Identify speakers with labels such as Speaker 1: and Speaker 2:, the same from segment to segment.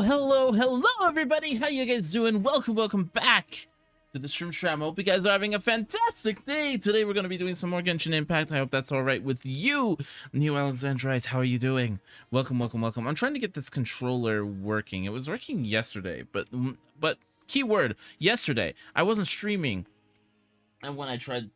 Speaker 1: Hello, everybody. How you guys doing? Welcome back to the Shroom Shram. I hope you guys are having a fantastic day. Today, we're going to be doing some more Genshin Impact. I hope that's all right with you. New Alexandrite, how are you doing? Welcome. I'm trying to get this controller working. It was working yesterday, but keyword, yesterday. I wasn't streaming. And when I tried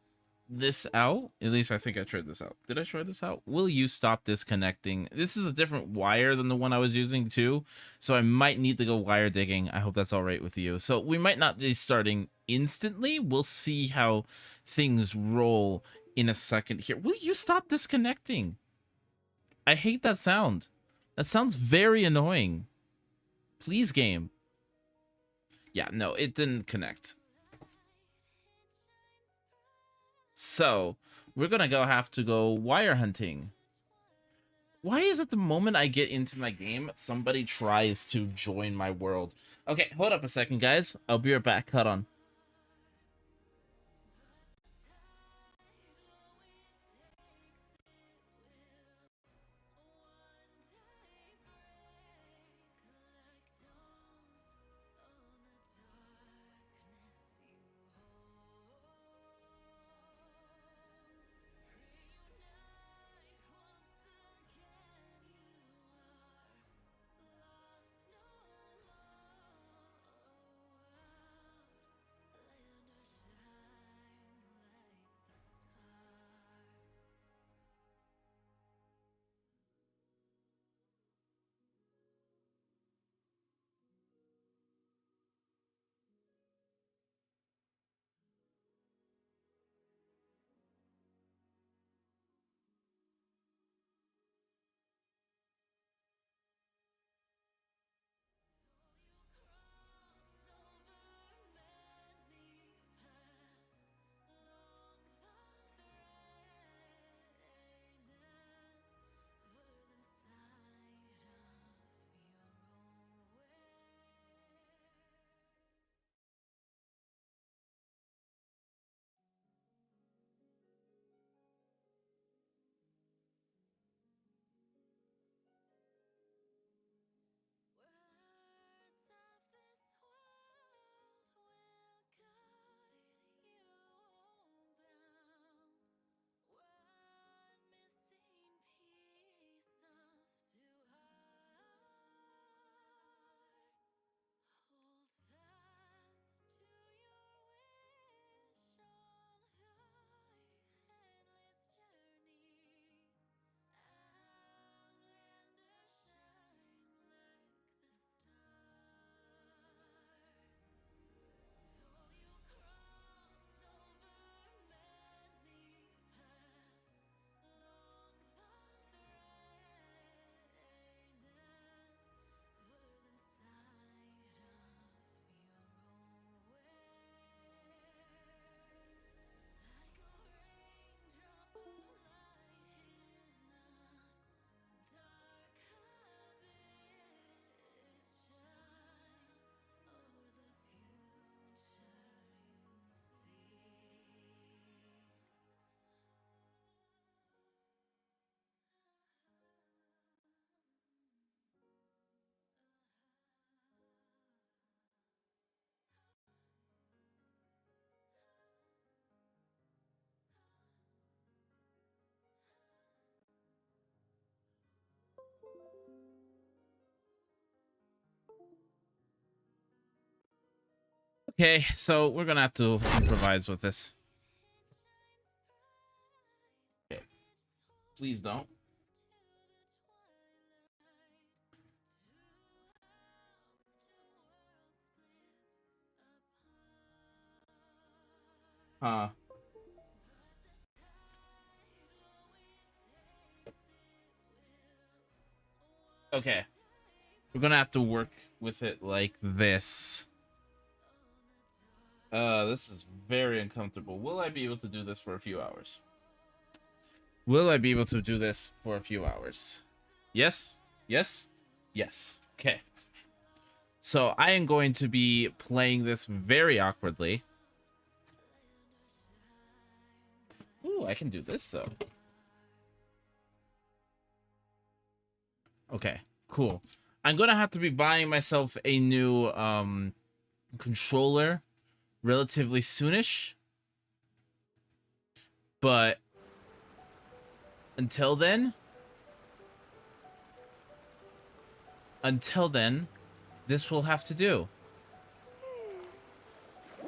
Speaker 1: this out, at least I think I tried this out. Did I try this out? Will you stop disconnecting? This is a different wire than the one I was using too, so I might need to go wire digging. I hope that's all right with you. So we might not be starting instantly. We'll see how things roll in a second here. Will you stop disconnecting? I hate that sound. That sounds very annoying. Please, game. Yeah, no, it didn't connect. So we're gonna have to go wire hunting. Why is it the moment I get into my game, somebody tries to join my world? Okay, hold up a second, guys. I'll be right back. Hold on. Okay, so we're gonna have to improvise with this. Okay. Please don't. Huh. Okay. We're gonna have to work with it like this. This is very uncomfortable. Will I be able to do this for a few hours? Will I be able to do this for a few hours? Yes? Yes? Yes. Okay. So I am going to be playing this very awkwardly. Ooh, I can do this though. Okay, cool. I'm gonna have to be buying myself a new controller relatively soonish. But until then, this will have to do.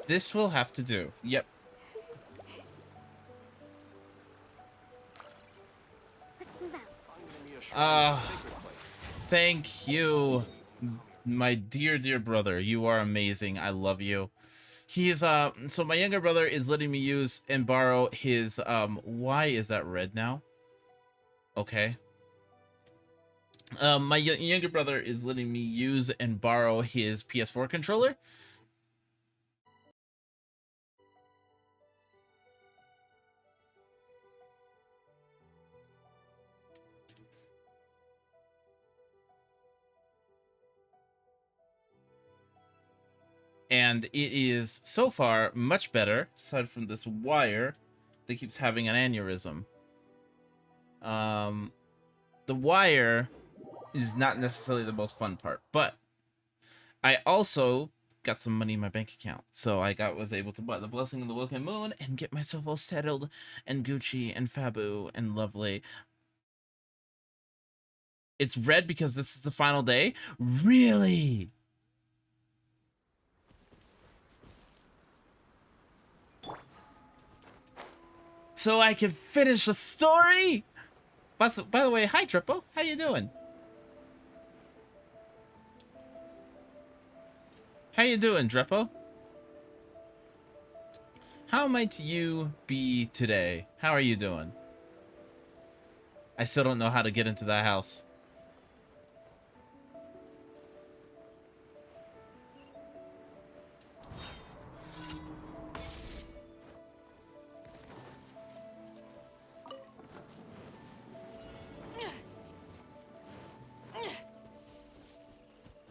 Speaker 1: This will have to do. Yep.
Speaker 2: Let's move out.
Speaker 1: Thank you, my dear brother. You are amazing. I love you. He's so my younger brother is letting me use and borrow his why is that red now? Okay. My younger brother is letting me use and borrow his PS4 controller. And it is so far much better, aside from this wire that keeps having an aneurysm. The wire is not necessarily the most fun part, but I also got some money in my bank account, so was able to buy the Blessing of the Wilkin Moon and get myself all settled and Gucci and Fabu and lovely. It's red because this is the final day? Really? So I can finish the story? By the way, hi Triple, how you doing? How you doing, Drepo? How might you be today? How are you doing? I still don't know how to get into that house.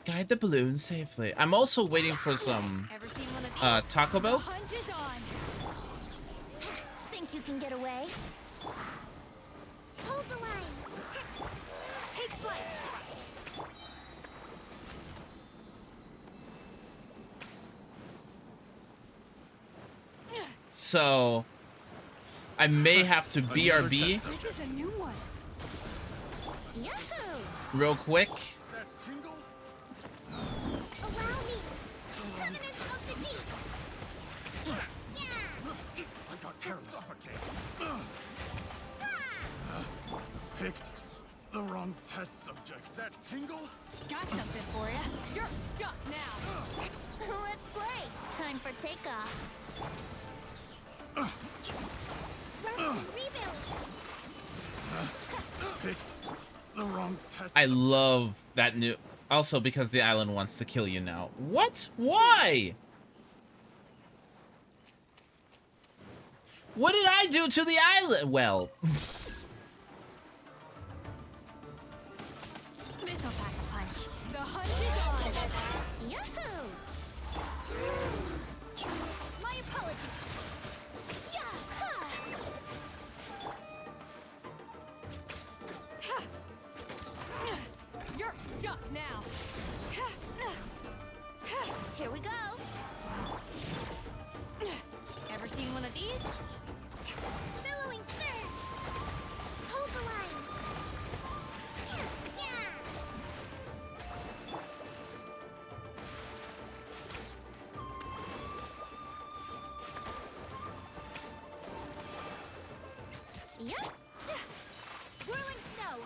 Speaker 1: Guide the balloon safely. I'm also waiting for some Taco Bell.
Speaker 2: Think you can get away? Hold the line. Take flight.
Speaker 1: So I may have to BRB
Speaker 2: This is a new one. Yahoo!
Speaker 1: real quick.
Speaker 2: Allow me. Covenant of the deep. Yeah.
Speaker 3: I got careless. Picked the wrong test subject. That tingle?
Speaker 2: Got something for you. You're stuck now. Let's play. Time for takeoff. Rest and rebuild.
Speaker 3: Picked the wrong test.
Speaker 1: I love that new. Also because the island wants to kill you now. What? Why? What did I do to the island? Well.
Speaker 2: This'll pack a punch. The hunt is on. Yahoo! My apologies. Yeah. You're stuck now. Here we go. Ever seen one of these? Billowing surge. Hold the line. Yeah. Yep. Whirling snow.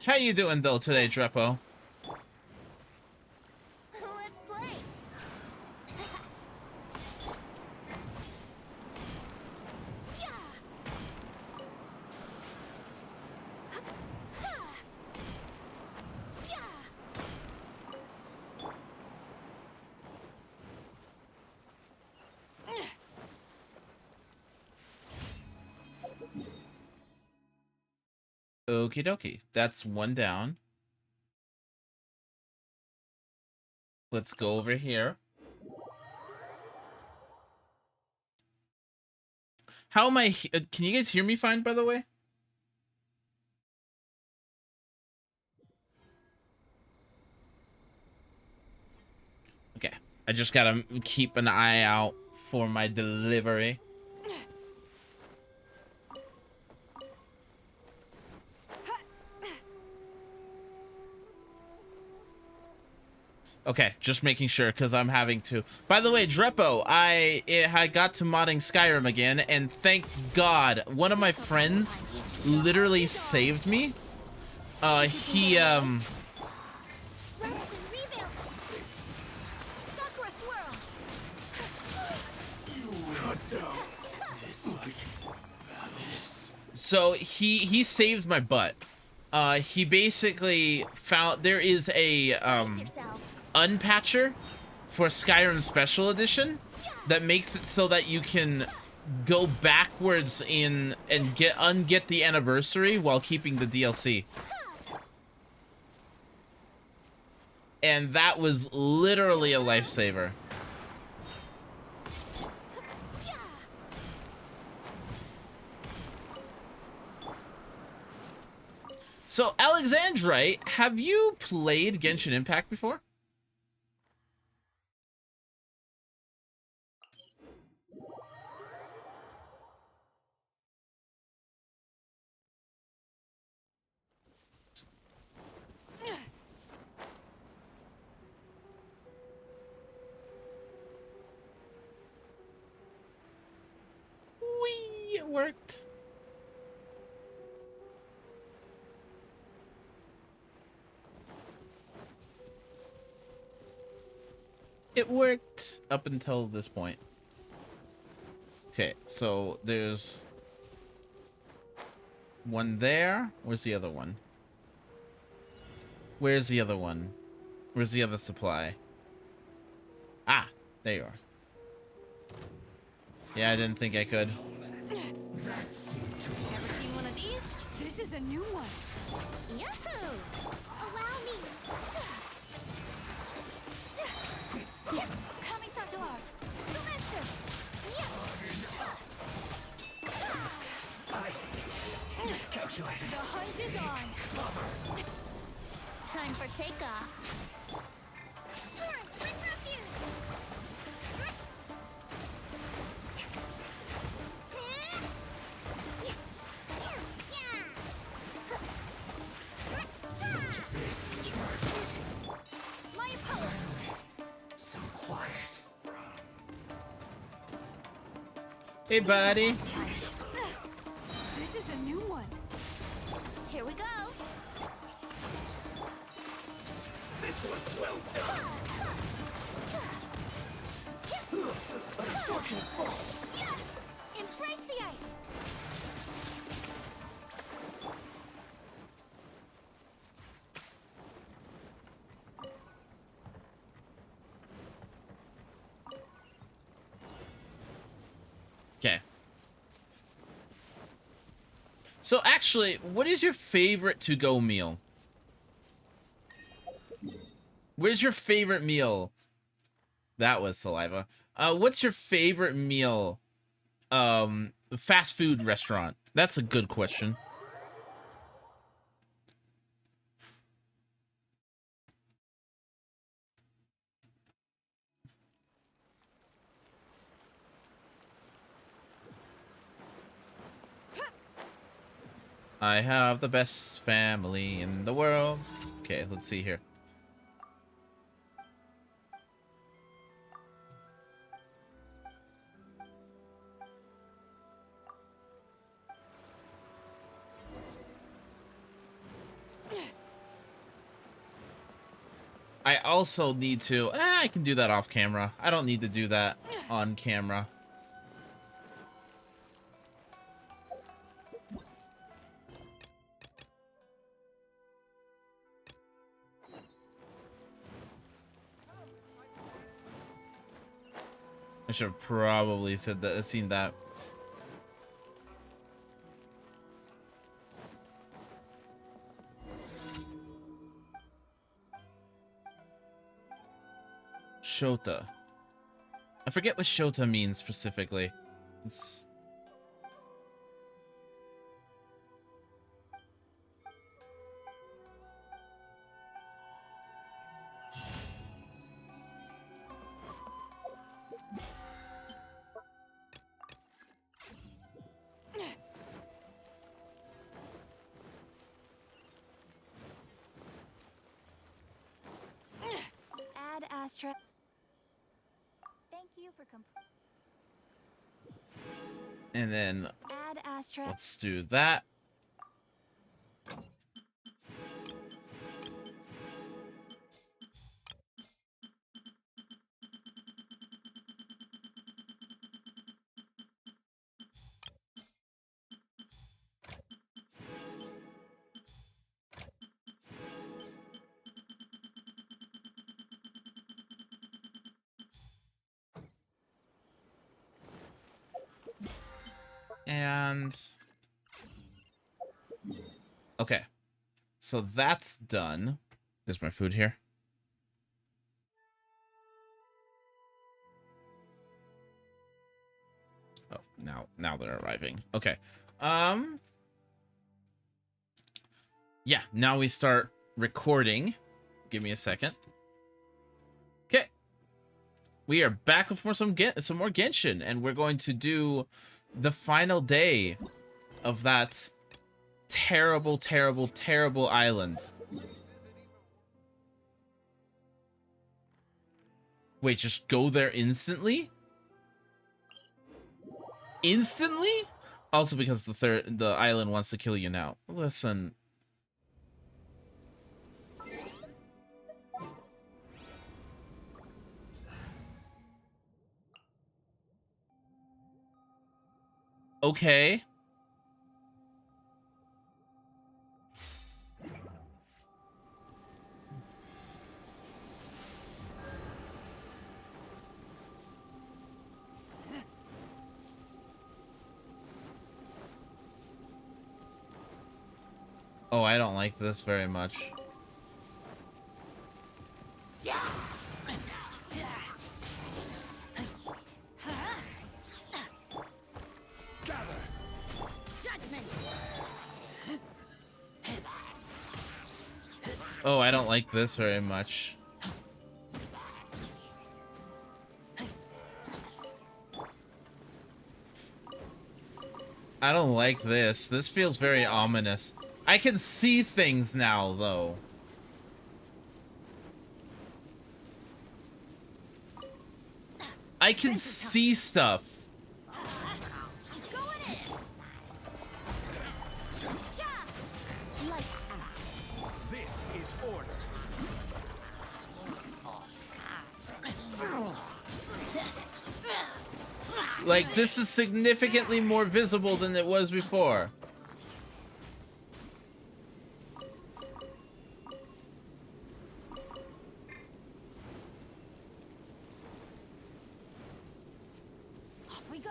Speaker 1: How you doing though today, Drepo?
Speaker 2: Let's play. Yeah. Yeah.
Speaker 1: Okie dokie. That's one down. Let's go over here. How am I? Can you guys hear me fine, by the way? I just gotta keep an eye out for my delivery. Okay, just making sure because I'm having to. By the way, Drepo, I got to modding Skyrim again, and thank God, one of my friends literally saved me. He
Speaker 2: Rest and rebuild. Sakura swirl.
Speaker 1: So he saved my butt. He basically found there is a
Speaker 2: Brace yourself.
Speaker 1: unpatcher for Skyrim Special Edition that makes it so that you can go backwards in and unget the anniversary while keeping the DLC. And that was literally a lifesaver. So, Alexandrite, have you played Genshin Impact before? Whee! It worked. It worked up until this point. Okay, so there's one there. Where's the other one? Where's the other one? Where's the other supply? Ah, there you are. Yeah, I didn't think I could.
Speaker 2: Ever seen one of these?
Speaker 4: This is a new one.
Speaker 2: Yahoo! Allow me.
Speaker 4: Kamisato art.
Speaker 2: Sumetsu.
Speaker 3: Miscalculated.
Speaker 4: The hunt is on.
Speaker 2: Time for takeoff. Torrent, bring refuge.
Speaker 4: My apologies.
Speaker 3: So quiet.
Speaker 1: Hey, buddy.
Speaker 4: This is a new one.
Speaker 2: Here we go.
Speaker 3: This was well done. Unfortunate fall.
Speaker 2: Embrace the ice.
Speaker 1: Okay. So actually, what is your favorite to-go meal? Where's your favorite meal? That was saliva. What's your favorite meal? Fast food restaurant. That's a good question. I have the best family in the world. Okay, let's see here. I also need to... I can do that off camera. I don't need to do that on camera. I should have probably said that, seen that. Shota. I forget what Shota means specifically. It's...
Speaker 4: ashtray. Thank you for
Speaker 1: And then
Speaker 4: add ashtray.
Speaker 1: let's do that. And okay, so that's done. There's my food here. Oh, now they're arriving. Okay. Yeah, now we start recording. Give me a second. Okay. We are back with some more Genshin, and we're going to do the final day of that terrible, terrible, terrible island. Wait, just go there instantly? Instantly? Also because the island wants to kill you now. Listen. Okay. Oh, I don't like this very much. Oh, I don't like this very much. I don't like this. This feels very ominous. I can see things now, though. I can see stuff.
Speaker 3: This is order.
Speaker 1: Like, this is significantly more visible than it was before.
Speaker 4: Off we go.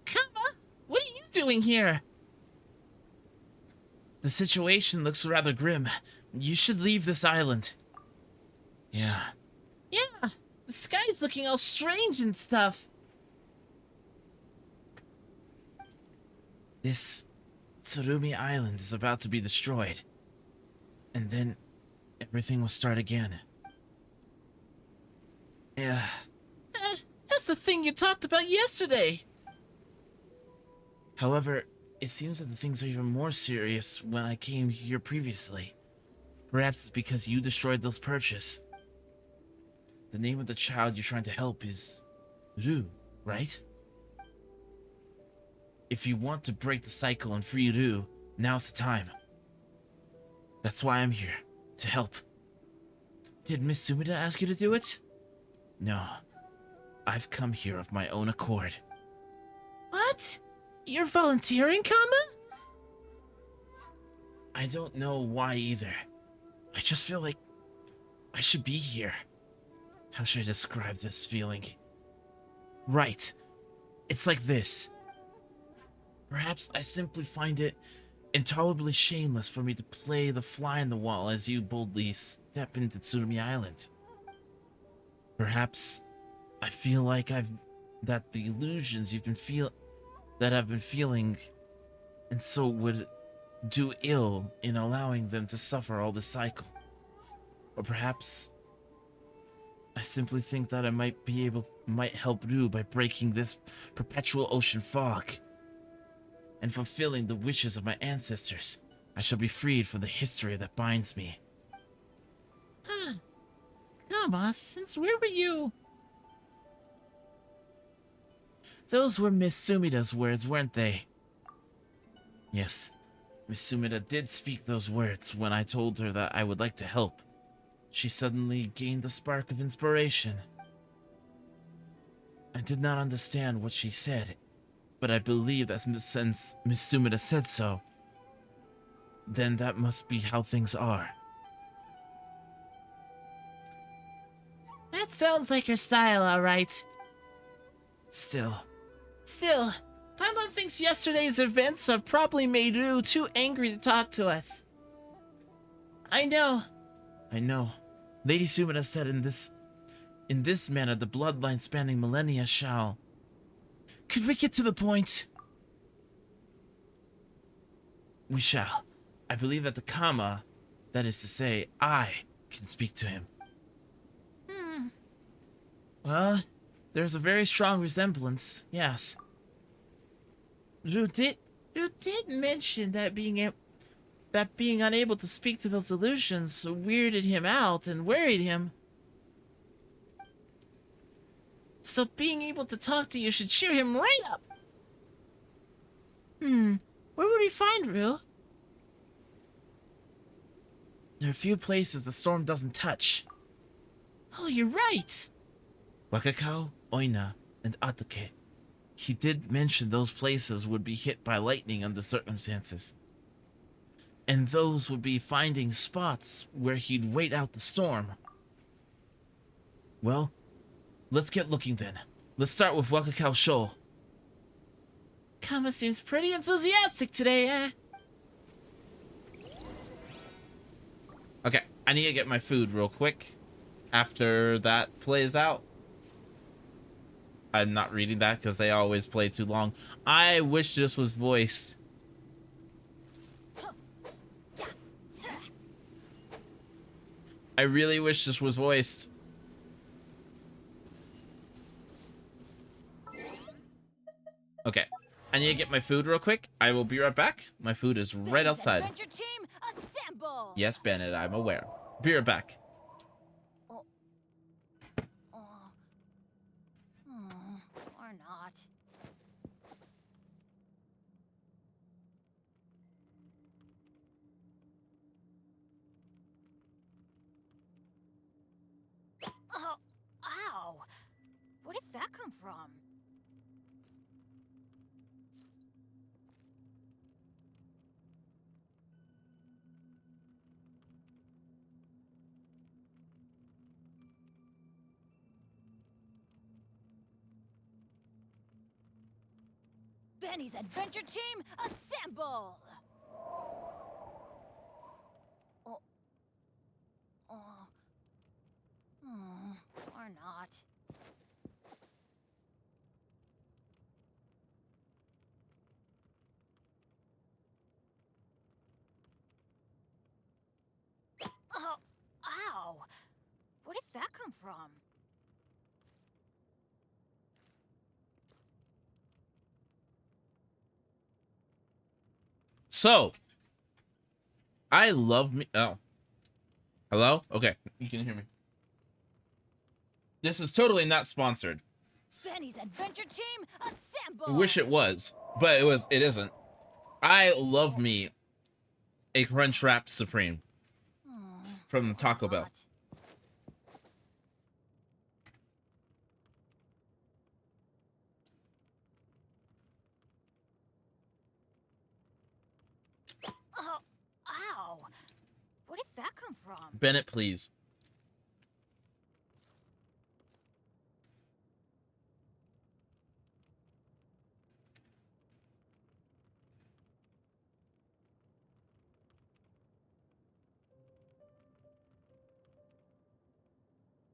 Speaker 1: Kama, what are you doing here? The situation looks rather grim. You should leave this island. Yeah. Yeah, the sky's looking all strange and stuff. This Tsurumi Island is about to be destroyed. And then everything will start again. Yeah. That's the thing you talked about yesterday. However, it seems that the things are even more serious when I came here previously. Perhaps it's because you destroyed those perches. The name of the child you're trying to help is Ru, right? If you want to break the cycle and free Ru, now's the time. That's why I'm here, to help. Did Miss Sumida ask you to do it? No. I've come here of my own accord. What? You're volunteering, Kama? I don't know why either. I just feel like I should be here. How should I describe this feeling? Right. It's like this. Perhaps I simply find it intolerably shameless for me to play the fly in the wall as you boldly step into Tsurumi Island. Perhaps I feel like that the illusions I've been feeling, and so would do ill in allowing them to suffer all this cycle. Or perhaps I simply think that I might help Ru by breaking this perpetual ocean fog. and fulfilling the wishes of my ancestors, I shall be freed from the history that binds me. Huh. Kama, since where were you? Those were Miss Sumida's words, weren't they? Yes, Miss Sumida did speak those words when I told her that I would like to help. She suddenly gained a spark of inspiration. I did not understand what she said, but I believe that since Miss Sumida said so, then that must be how things are. That sounds like her style, alright. Still, Paimon thinks yesterday's events have probably made you too angry to talk to us. I know. Lady Sumida said in this manner the bloodline spanning millennia shall... Could we get to the point? We shall. I believe that the Kama, that is to say, I, can speak to him. Well, there's a very strong resemblance, yes. Rue did mention that being unable to speak to those illusions weirded him out and worried him. So being able to talk to you should cheer him right up. Where would we find Rue? There are a few places the storm doesn't touch. Oh, you're right! Wakakao, Oina, and Atake. He did mention those places would be hit by lightning under circumstances. And those would be finding spots where he'd wait out the storm. Well, let's get looking then. Let's start with Wakakao Shoal. Kama seems pretty enthusiastic today, eh? Okay, I need to get my food real quick after that plays out. I'm not reading that because they always play too long. I wish this was voiced. I really wish this was voiced. Okay, I need to get my food real quick. I will be right back. My food is right outside.
Speaker 4: Team, assemble!
Speaker 1: Yes, Bennett, I'm aware. Be right back.
Speaker 4: Or not. Oh, ow! Where did that come from? Benny's Adventure Team, assemble! Or not. Oh, ow! Where did that come from?
Speaker 1: So, I love me. Oh. Hello? Okay, you can hear me. This is totally not sponsored.
Speaker 4: Benny's Adventure Team, assemble!
Speaker 1: I wish it was, but it isn't. I love me a Crunchwrap Supreme from Taco Bell.
Speaker 4: Oh, ow! Where did that come from?
Speaker 1: Bennett, please.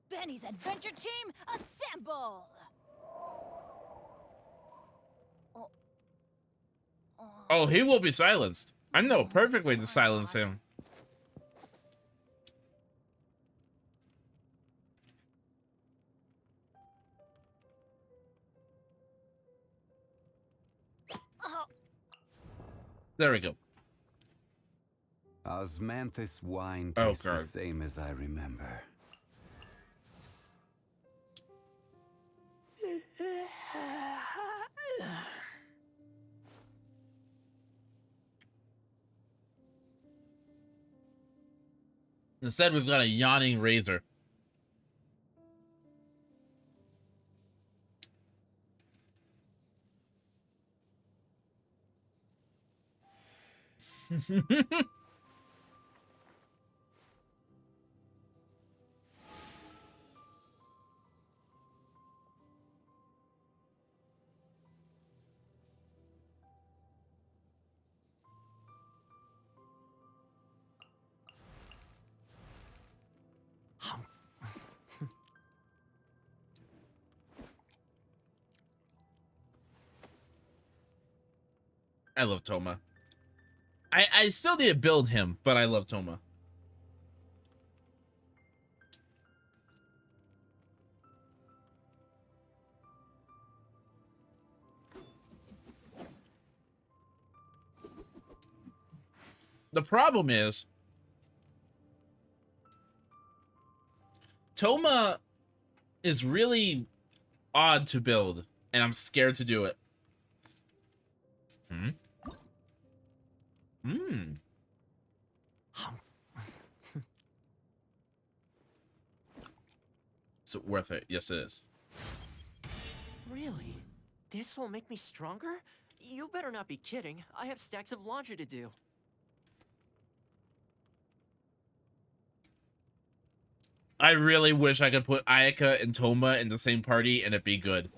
Speaker 4: Benny's Adventure Team, assemble!
Speaker 1: Oh, he will be silenced. I know a perfect way to silence him. There we go.
Speaker 5: Osmanthus wine
Speaker 1: Oh,
Speaker 5: tastes the
Speaker 1: God.
Speaker 5: same as I remember.
Speaker 1: Instead, we've got a yawning razor. I love Toma. I still need to build him, but I love Toma. The problem is, Toma is really odd to build, and I'm scared to do it. Hmm? Hmm. So worth it. Yes, it is.
Speaker 6: Really? This will make me stronger? You better not be kidding. I have stacks of laundry to do.
Speaker 1: I really wish I could put Ayaka and Toma in the same party and it'd be good.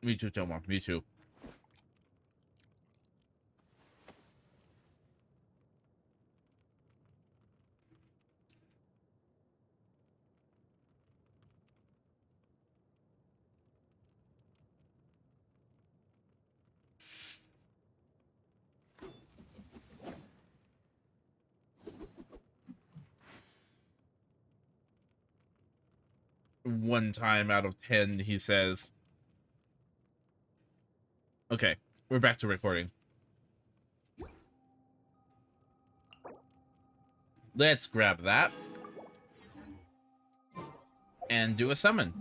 Speaker 1: Me too, Toma. Me too. One time out of 10, he says. Okay, we're back to recording. Let's grab that. And do a summon.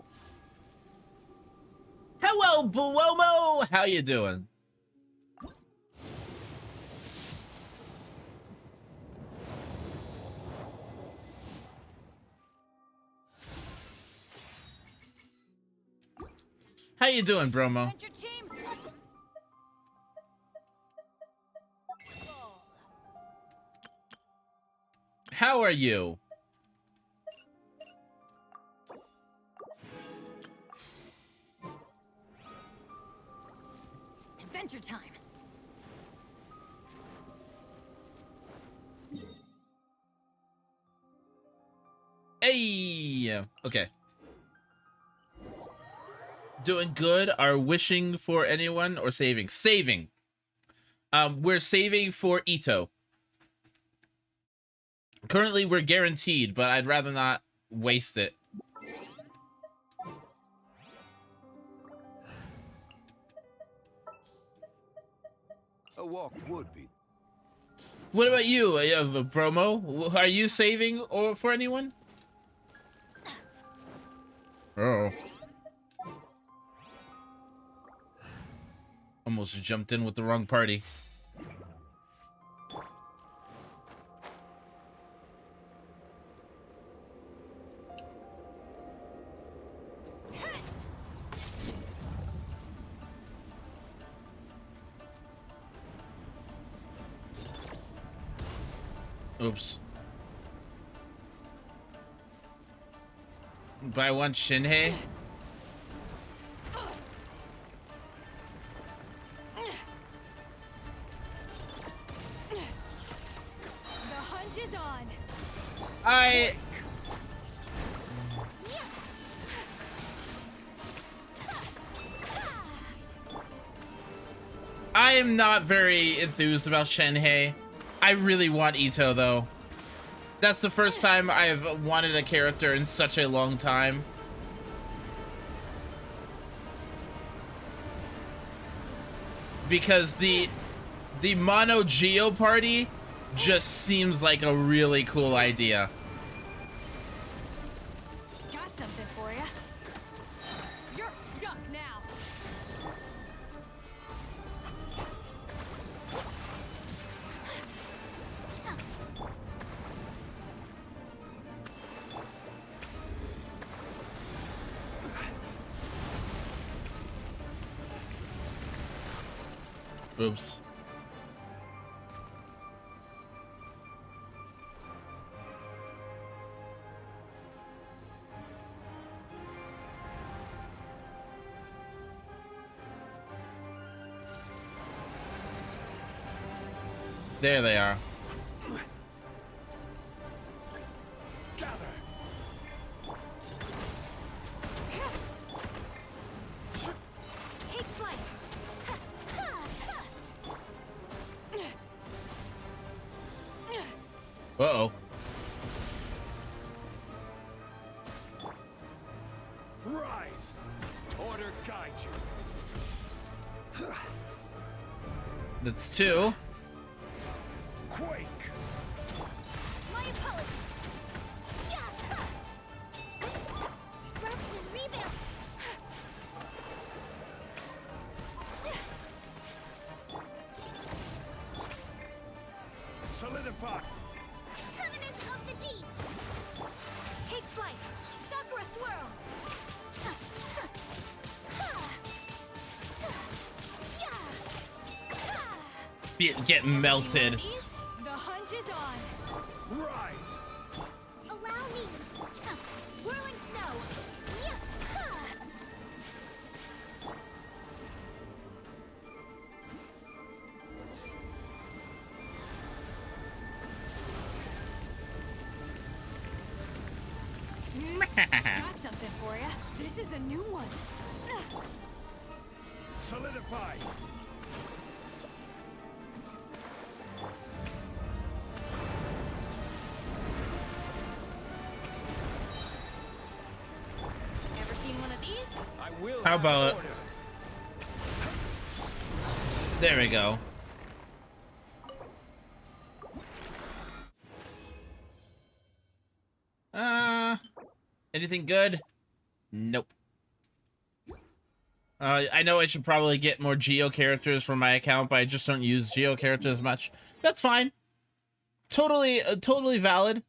Speaker 1: Hello, Buomo! How you doing? How you doing, Bromo?
Speaker 4: Adventure team.
Speaker 1: How are you?
Speaker 4: Adventure time.
Speaker 1: Hey! Okay. Doing good. Are wishing for anyone or saving? Saving. We're saving for Ito. Currently, we're guaranteed, but I'd rather not waste it.
Speaker 5: A walk would be.
Speaker 1: What about you, Bromo? Are you saving or for anyone? Oh. Almost jumped in with the wrong party. Oops. But I want Shinhei.
Speaker 2: The hunt is on.
Speaker 1: I am not very enthused about Shenhei. I really want Ito though. That's the first time I've wanted a character in such a long time. Because the Mono Geo party just seems like a really cool idea.
Speaker 4: Got something for ya. You're stuck now.
Speaker 1: Oops. There they are.
Speaker 4: Take flight.
Speaker 1: Uh-oh.
Speaker 3: Rise! Order guide you.
Speaker 1: That's two.
Speaker 3: Quake!
Speaker 2: My apologies. Rest and rebuild.
Speaker 3: Solidify!
Speaker 2: Covenant of the deep.
Speaker 4: Take flight. Sakura swirl.
Speaker 1: Get melted.
Speaker 4: The hunt is on.
Speaker 3: Rise!
Speaker 2: Allow me.
Speaker 4: Whirling snow. Got something for ya. This is a new one.
Speaker 3: Solidify!
Speaker 4: Ever seen one of these?
Speaker 3: I will
Speaker 1: How
Speaker 3: have
Speaker 1: about-
Speaker 3: order.
Speaker 1: There we go. Anything good? Nope. I know I should probably get more Geo characters for my account, but I just don't use Geo characters much. That's fine. Totally, totally valid.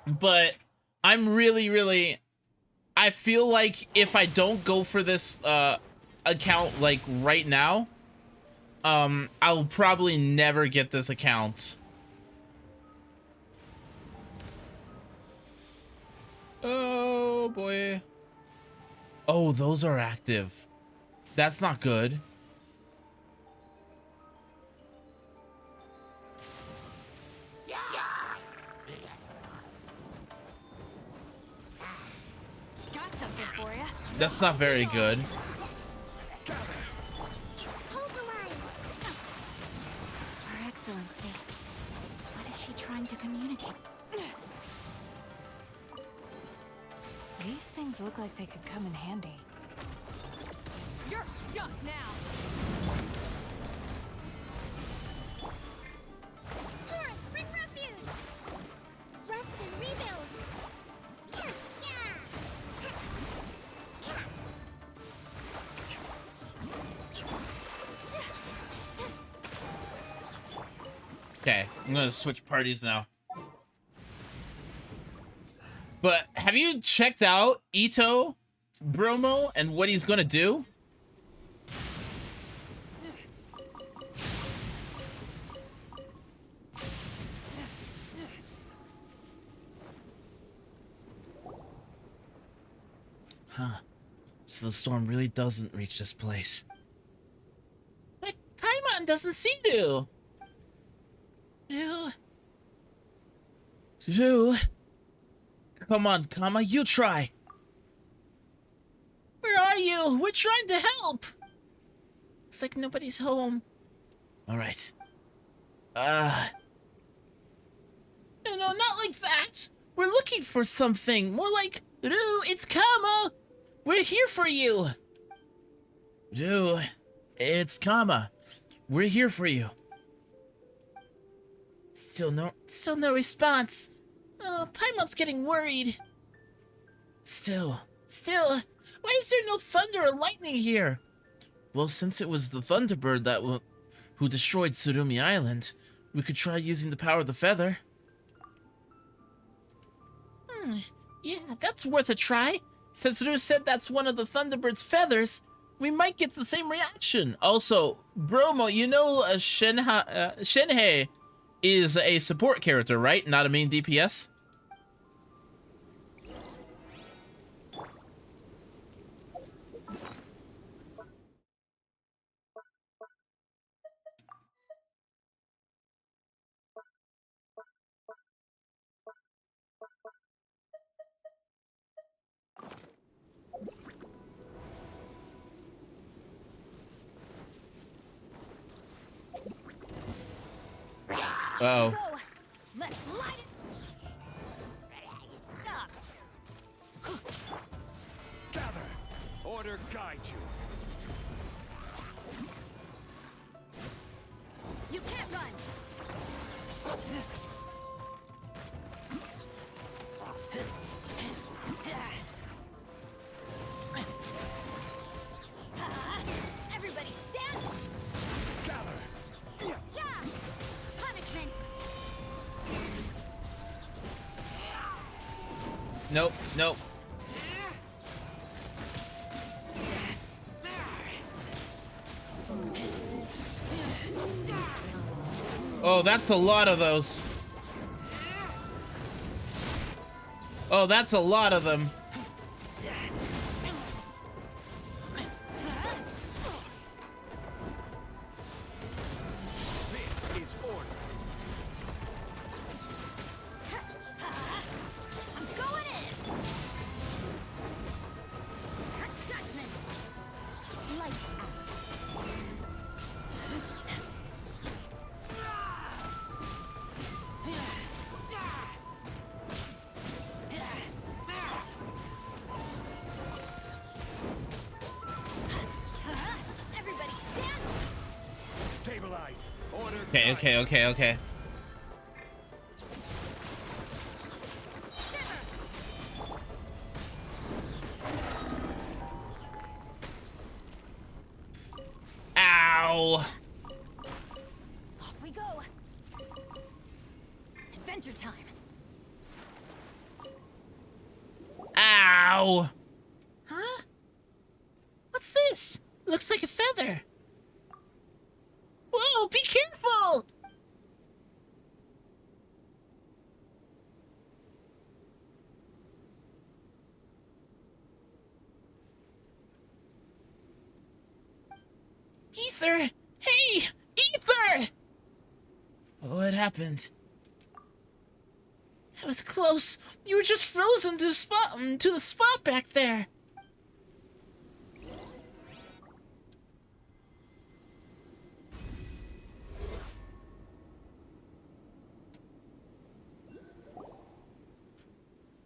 Speaker 1: But I'm really, I feel like if I don't go for this account like right now, I'll probably never get this account. Oh boy. Oh, those are active. That's not good.
Speaker 4: Got something for ya.
Speaker 1: That's not very good.
Speaker 2: Hold the line.
Speaker 4: Her Excellency. What is she trying to communicate? These things look like they could come in handy. You're stuck now.
Speaker 2: Torrent, bring refuge. Rest and rebuild.
Speaker 1: Okay, I'm gonna switch parties now. But have you checked out Ito Bromo and what he's gonna do? Huh. So the storm really doesn't reach this place. But Paimon doesn't seem to. You. Come on, Kama, you try. Where are you? We're trying to help. Looks like nobody's home. Alright. No, not like that. We're looking for something. More like, Rue, it's Kama. We're here for you. Rue, it's Kama. We're here for you. Still no response. Oh, Paimon's getting worried. Still, why is there no thunder or lightning here? Well, since it was the Thunderbird who destroyed Tsurumi Island, we could try using the power of the feather. Yeah, that's worth a try. Since Rue said that's one of the Thunderbird's feathers, we might get the same reaction. Also, Bromo, you know Shenhei is a support character, right? Not a main DPS? Uh-oh.
Speaker 2: Let's light it.
Speaker 3: Gather! Order guide you.
Speaker 2: You can't run. Everybody stand.
Speaker 3: Gather!
Speaker 2: Yeah. Punishment.
Speaker 1: Nope. Oh, that's a lot of those. Oh, that's a lot of them.
Speaker 3: This is order.
Speaker 2: I'm going in. Judgment. Lights out. Everybody stand.
Speaker 3: Stabilize. Order
Speaker 1: Okay. Ow!
Speaker 2: Off we go. Adventure time.
Speaker 1: Ow! Huh? What's this? Looks like a feather. Whoa, be careful! Ether! Hey! Ether! What happened? That was close. You were just frozen to the spot back there.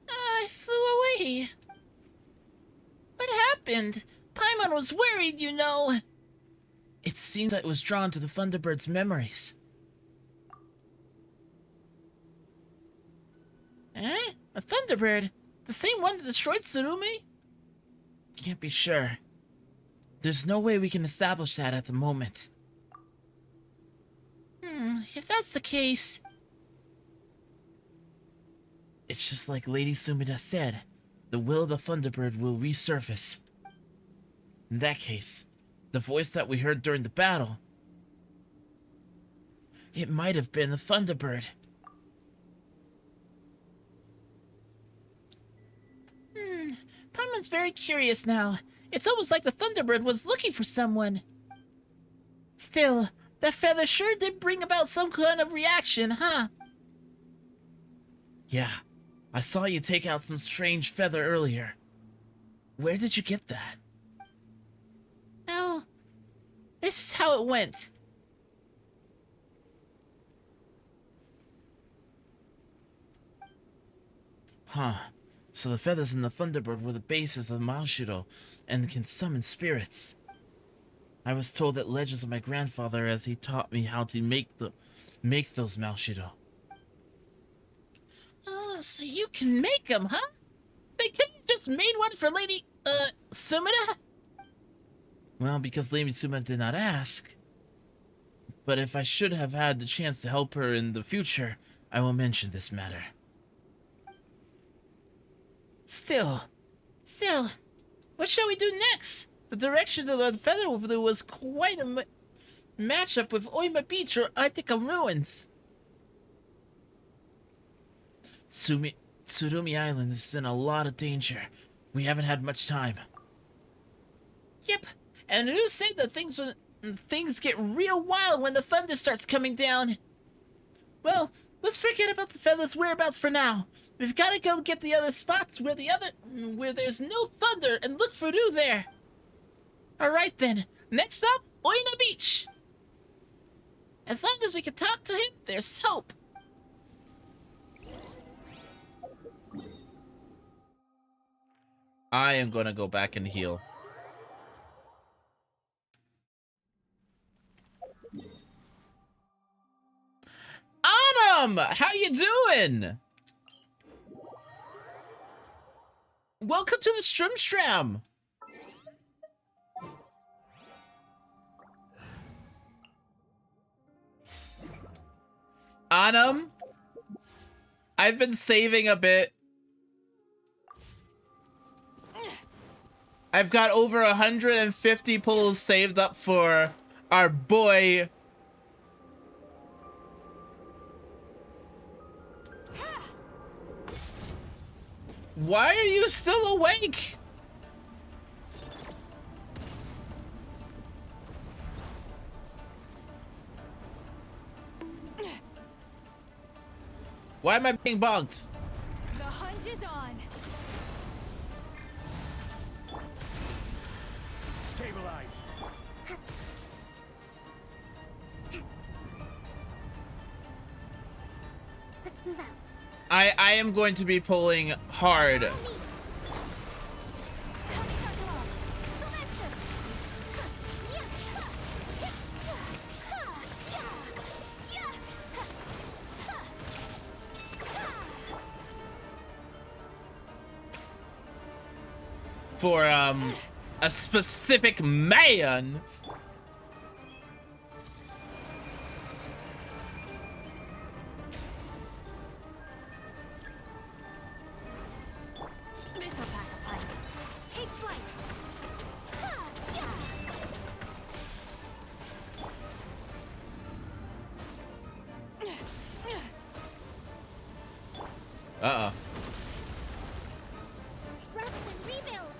Speaker 1: I flew away. What happened? Paimon was worried, you know. It seems that it was drawn to the Thunderbird's memories. Eh? A Thunderbird? The same one that destroyed Tsurumi? Can't be sure. There's no way we can establish that at the moment. If that's the case... It's just like Lady Sumida said. The will of the Thunderbird will resurface. In that case, the voice that we heard during the battle... It might have been a Thunderbird. Paimon's very curious now. It's almost like the Thunderbird was looking for someone. Still, that feather sure did bring about some kind of reaction, huh? Yeah, I saw you take out some strange feather earlier. Where did you get that? Well, This is how it went. Huh. So the feathers in the Thunderbird were the basis of Malshiro and can summon spirits. I was told that legends of my grandfather as he taught me how to make those Malshiro. Oh, so you can make them, huh? They couldn't have just made one for Lady, Sumida? Well, because Lady Sumida did not ask. But if I should have had the chance to help her in the future, I will mention this matter. Still, what shall we do next? The direction of the feather was quite a matchup with Oima Beach or Attica Ruins. Tsurumi Island is in a lot of danger. We haven't had much time. Yep, and who said that things get real wild when the thunder starts coming down? Well, let's forget about the feathers' whereabouts for now. We've got to go get the other spots where there's no thunder and look for Roo there. All right then. Next up, Oina Beach. As long as we can talk to him, there's hope. I am gonna go back and heal. Anam, how you doing? Welcome to the Strumstram. Anam, I've been saving a bit. I've got over 150 pulls saved up for our boy. Why are you still awake? Why am I being bonked?
Speaker 4: The hunt is on.
Speaker 3: Stabilize.
Speaker 2: Let's move out.
Speaker 1: I am going to be pulling hard. For a specific man.
Speaker 4: This'll pack a punch. Take flight.
Speaker 1: Uh-oh.
Speaker 2: Rest and rebuild.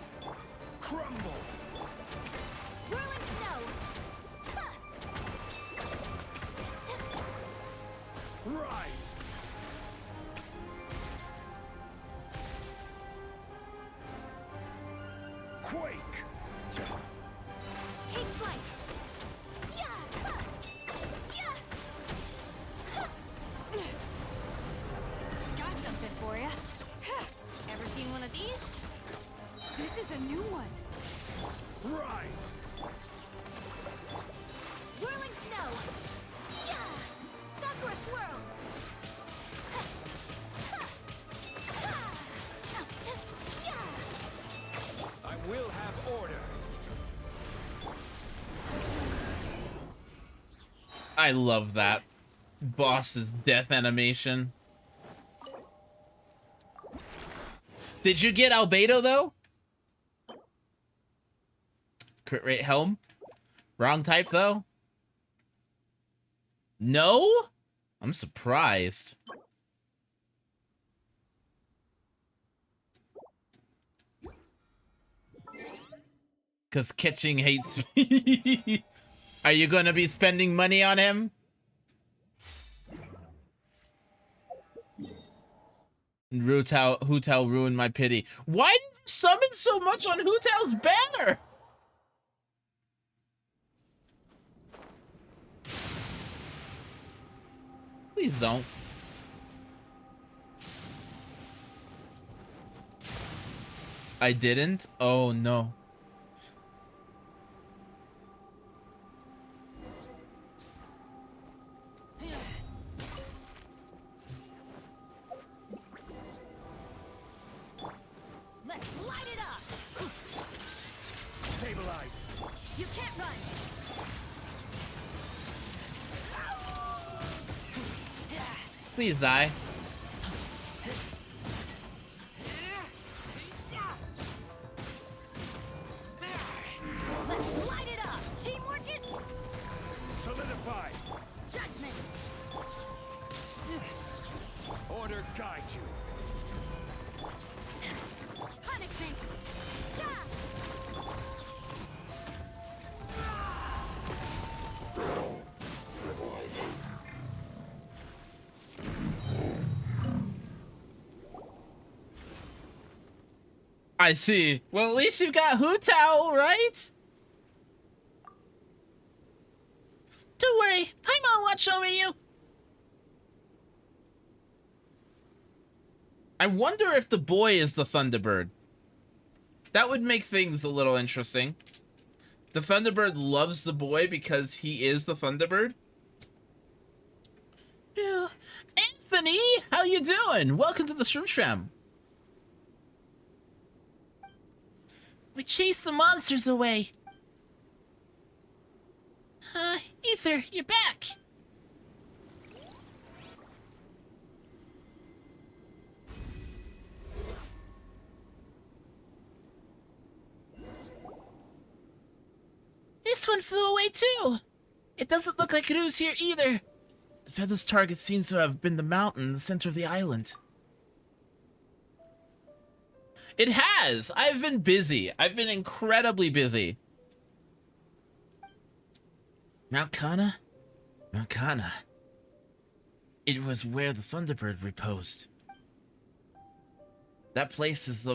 Speaker 3: Crumble.
Speaker 2: Whirling snow.
Speaker 3: Rise. Quake.
Speaker 2: Take flight.
Speaker 4: Got something for ya.
Speaker 2: Ever seen one of these?
Speaker 4: This is a new one.
Speaker 3: Rise.
Speaker 2: Whirling snow. Sakura swirl.
Speaker 3: I will have order.
Speaker 1: I love that. Boss's death animation. Did you get Albedo though? Crit rate helm? Wrong type though? No? I'm surprised. Cause Ketching hates me. Are you gonna be spending money on him? Hu Tao ruined my pity. Why did you summon so much on Hu Tao's banner? Please don't. I didn't? Oh no.
Speaker 2: Let's light it up!
Speaker 3: Stabilize.
Speaker 2: You can't run!
Speaker 1: Please die.
Speaker 2: Let's light it up! Teamwork is
Speaker 3: Solidify.
Speaker 2: judgment!
Speaker 3: Order guide you.
Speaker 2: Punishment! Yeah!
Speaker 1: I see. Well, at least you've got Hu Tao, right? Don't worry. Paimon will watch over you. I wonder if the boy is the Thunderbird. That would make things a little interesting. The Thunderbird loves the boy because he is the Thunderbird. Yeah. Anthony, how you doing? Welcome to the Shroom Shram. We chased the monsters away. Ether, you're back. This one flew away too. It doesn't look like Ru's here either. The feather's target seems to have been the mountain in the center of the island. It has! I've been busy. I've been incredibly busy. Mount Kana? Mount Kana. It was where the Thunderbird reposed. That place is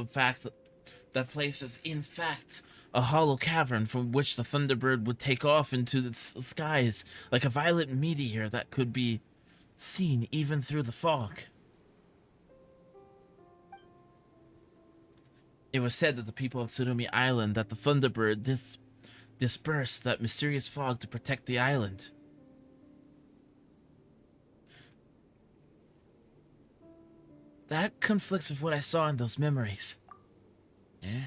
Speaker 1: in fact a hollow cavern from which the Thunderbird would take off into the skies like a violet meteor that could be seen even through the fog. It was said that the people of Tsurumi Island that the Thunderbird dispersed that mysterious fog to protect the island. That conflicts with what I saw in those memories. Yeah?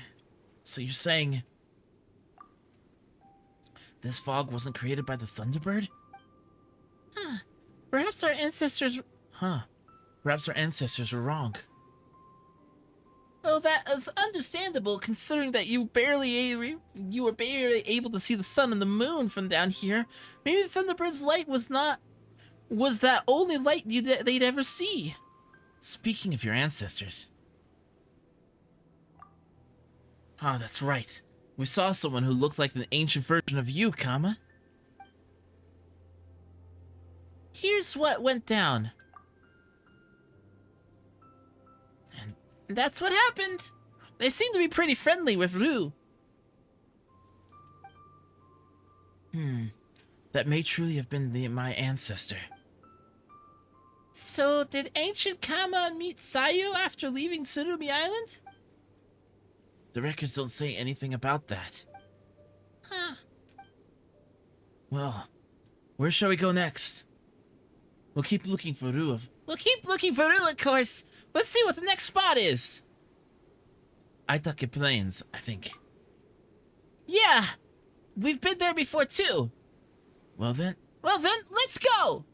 Speaker 1: So you're saying this fog wasn't created by the Thunderbird? Huh. Perhaps our ancestors were wrong. Well, that is understandable, considering that you were barely able to see the sun and the moon from down here. Maybe the Thunderbird's light was that only light they'd ever see. Speaking of your ancestors. Oh, that's right. We saw someone who looked like an ancient version of you, Kama. Here's what went down. And that's what happened. They seem to be pretty friendly with Ru. That may truly have been my ancestor. So, did ancient Kama meet Sayu after leaving Tsurumi Island? The records don't say anything about that. Huh. Well, where shall we go next? We'll keep looking for Ru. Of course. Let's see what the next spot is. Aitake Plains, I think. Yeah, we've been there before too. Well then, let's go!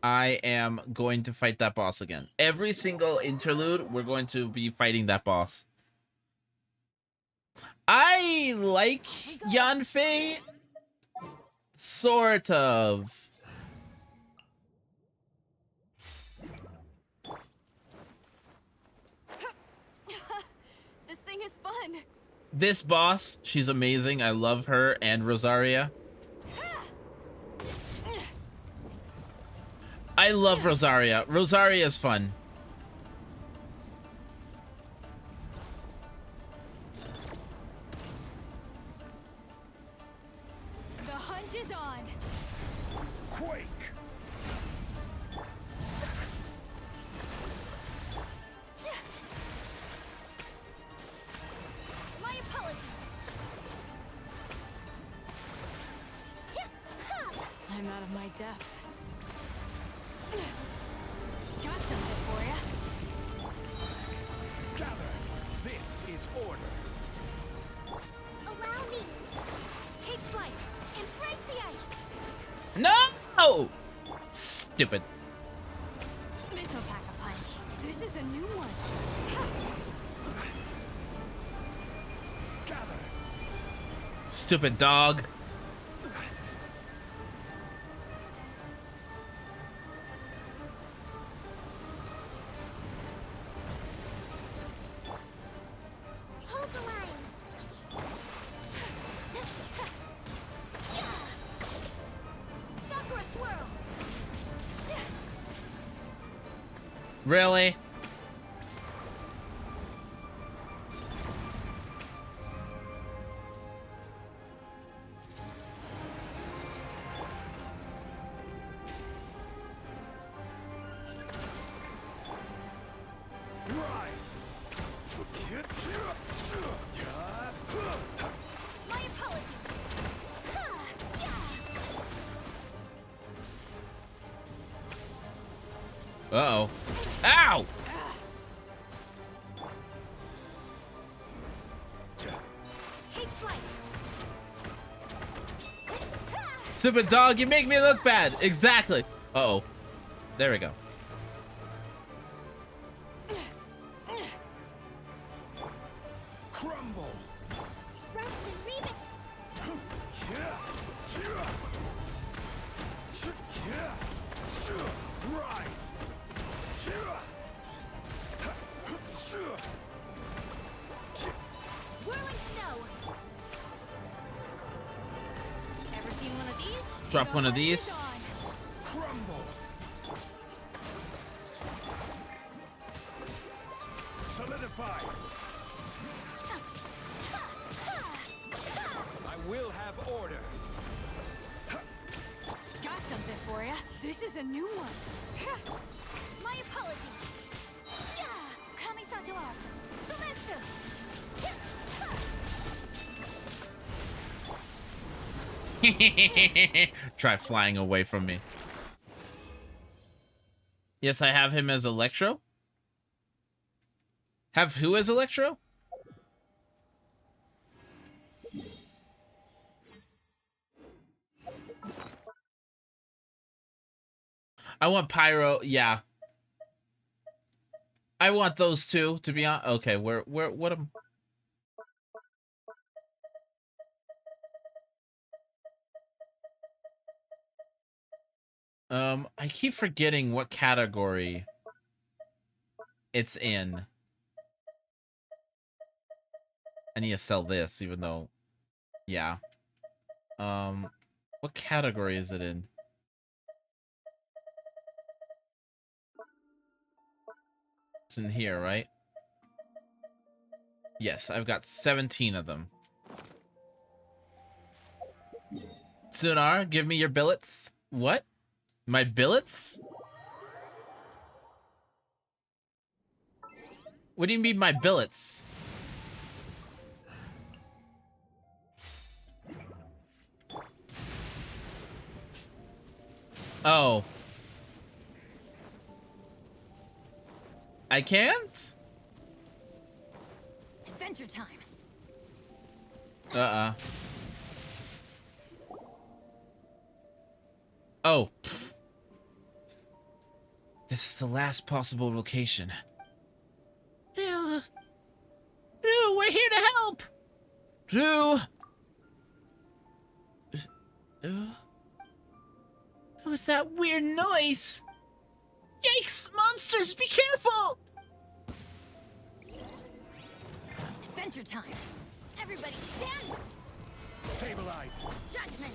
Speaker 1: I am going to fight that boss again. Every single interlude, we're going to be fighting that boss. I like Yanfei. Sort of.
Speaker 4: This thing is fun.
Speaker 1: This boss, she's amazing. I love her and Rosaria. I love Rosaria. Rosaria's fun.
Speaker 4: Leash is on.
Speaker 3: Quake!
Speaker 2: My apologies.
Speaker 4: I'm out of my depth. Got something for ya.
Speaker 3: Gather! This is order!
Speaker 2: Allow me. Take flight. Embrace the ice.
Speaker 1: No! Stupid.
Speaker 4: This'll pack a punch. This is a new one.
Speaker 3: Gather!
Speaker 1: Stupid dog.
Speaker 2: Hold the line. Sakura swirl.
Speaker 1: Really?
Speaker 3: Rise!
Speaker 2: My apologies.
Speaker 1: Uh-oh. Ow!
Speaker 2: Take flight.
Speaker 1: Stupid dog, you make me look bad. Exactly. Uh-oh. There we go.
Speaker 3: Crumble!
Speaker 2: Rest and rebuild.
Speaker 3: Rise!
Speaker 2: Whirling snow. Ever seen one of these?
Speaker 1: Drop one of
Speaker 4: Leash
Speaker 1: these.
Speaker 4: is on.
Speaker 3: Crumble! Solidify! I will have order!
Speaker 4: Got something for ya. This is a new one.
Speaker 2: My apologies. Kamisato out. Sumetsu.
Speaker 1: Try flying away from me. Yes, I have him as Electro. Have who as Electro? I want Pyro. Yeah. I want those two, to be honest. Okay, what am... I keep forgetting what category it's in. I need to sell this, even though... Yeah. What category is it in? It's in here, right? Yes, I've got 17 of them. Tsunar, give me your billets. What? My billets? What do you mean my billets? Oh. I can't?
Speaker 4: Adventure time.
Speaker 1: Oh. This is the last possible location. Drew, we're here to help! Drew! What was that weird noise? Yikes! Monsters, be careful!
Speaker 4: Adventure time.
Speaker 2: Everybody stand.
Speaker 3: Stabilize!
Speaker 2: Judgment.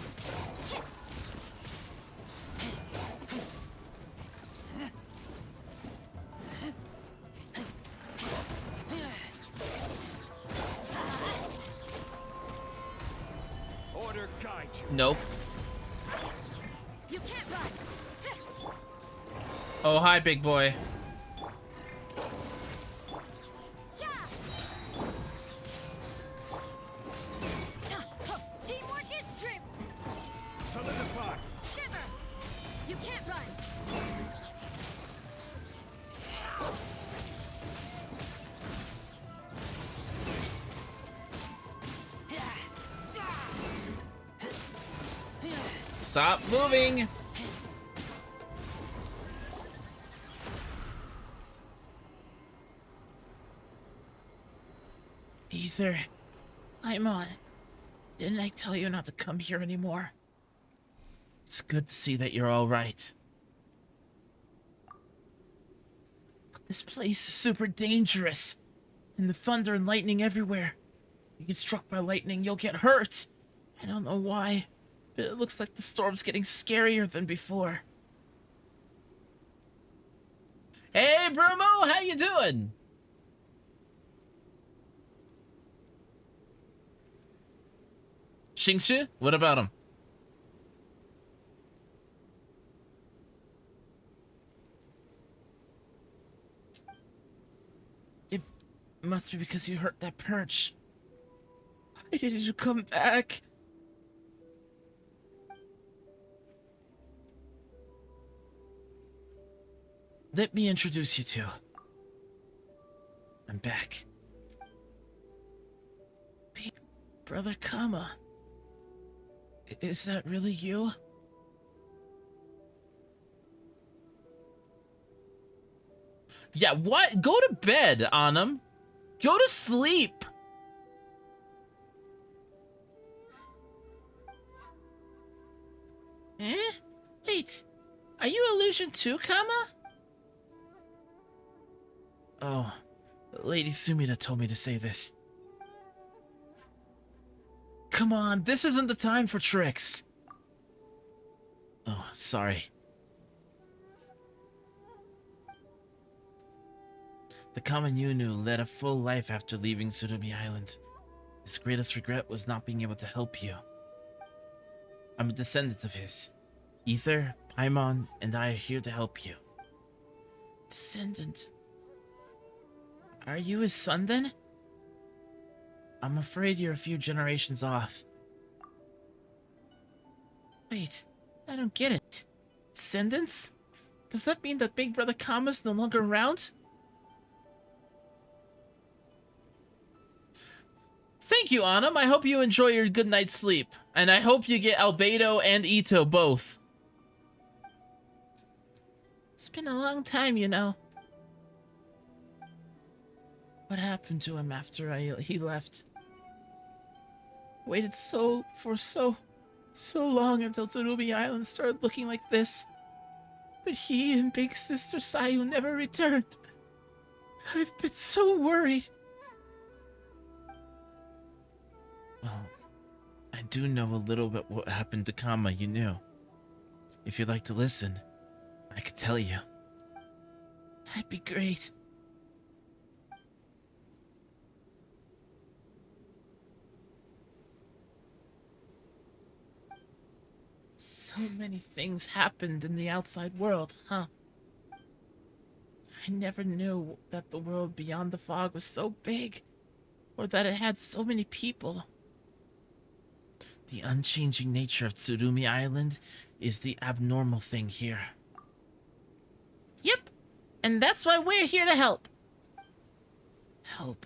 Speaker 3: Order guide you!
Speaker 1: Nope.
Speaker 2: You can't run.
Speaker 1: Oh, hi, big boy.
Speaker 2: Teamwork is true.
Speaker 3: Solidify.
Speaker 2: Shiver. You can't run.
Speaker 1: Stop moving. Ether, I'm on. Didn't I tell you not to come here anymore? It's good to see that you're all right. But this place is super dangerous. And the thunder and lightning everywhere. You get struck by lightning, you'll get hurt. I don't know why, but it looks like the storm's getting scarier than before. Hey, Brumo, how you doing? Xingshi, what about him? It must be because you hurt that perch. Why didn't you come back? Let me introduce you to. I'm back. Big Brother Kama. Is that really you? Yeah, what? Go to bed, Anam. Go to sleep. Eh? Wait. Are you Illusion too, Kama? Oh, Lady Sumida told me to say this. Come on, this isn't the time for tricks. Oh, sorry. The common Yunu led a full life after leaving Tsurumi Island. His greatest regret was not being able to help you. I'm a descendant of his. Ether, Paimon, and I are here to help you. Descendant? Are you his son then? I'm afraid you're a few generations off. Wait, I don't get it. Descendants? Does that mean that Big Brother Kama's no longer around? Thank you, Anam. I hope you enjoy your good night's sleep. And I hope you get Albedo and Ito both. It's been a long time, you know. What happened to him after he left? Waited so long until Tsurumi Island started looking like this. But he and Big Sister Sayu never returned. I've been so worried. Well, I do know a little bit what happened to Kama, you knew. If you'd like to listen, I could tell you. That'd be great. So many things happened in the outside world, huh? I never knew that the world beyond the fog was so big, or that it had so many people. The unchanging nature of Tsurumi Island is the abnormal thing here. Yep, and that's why we're here to help. Help?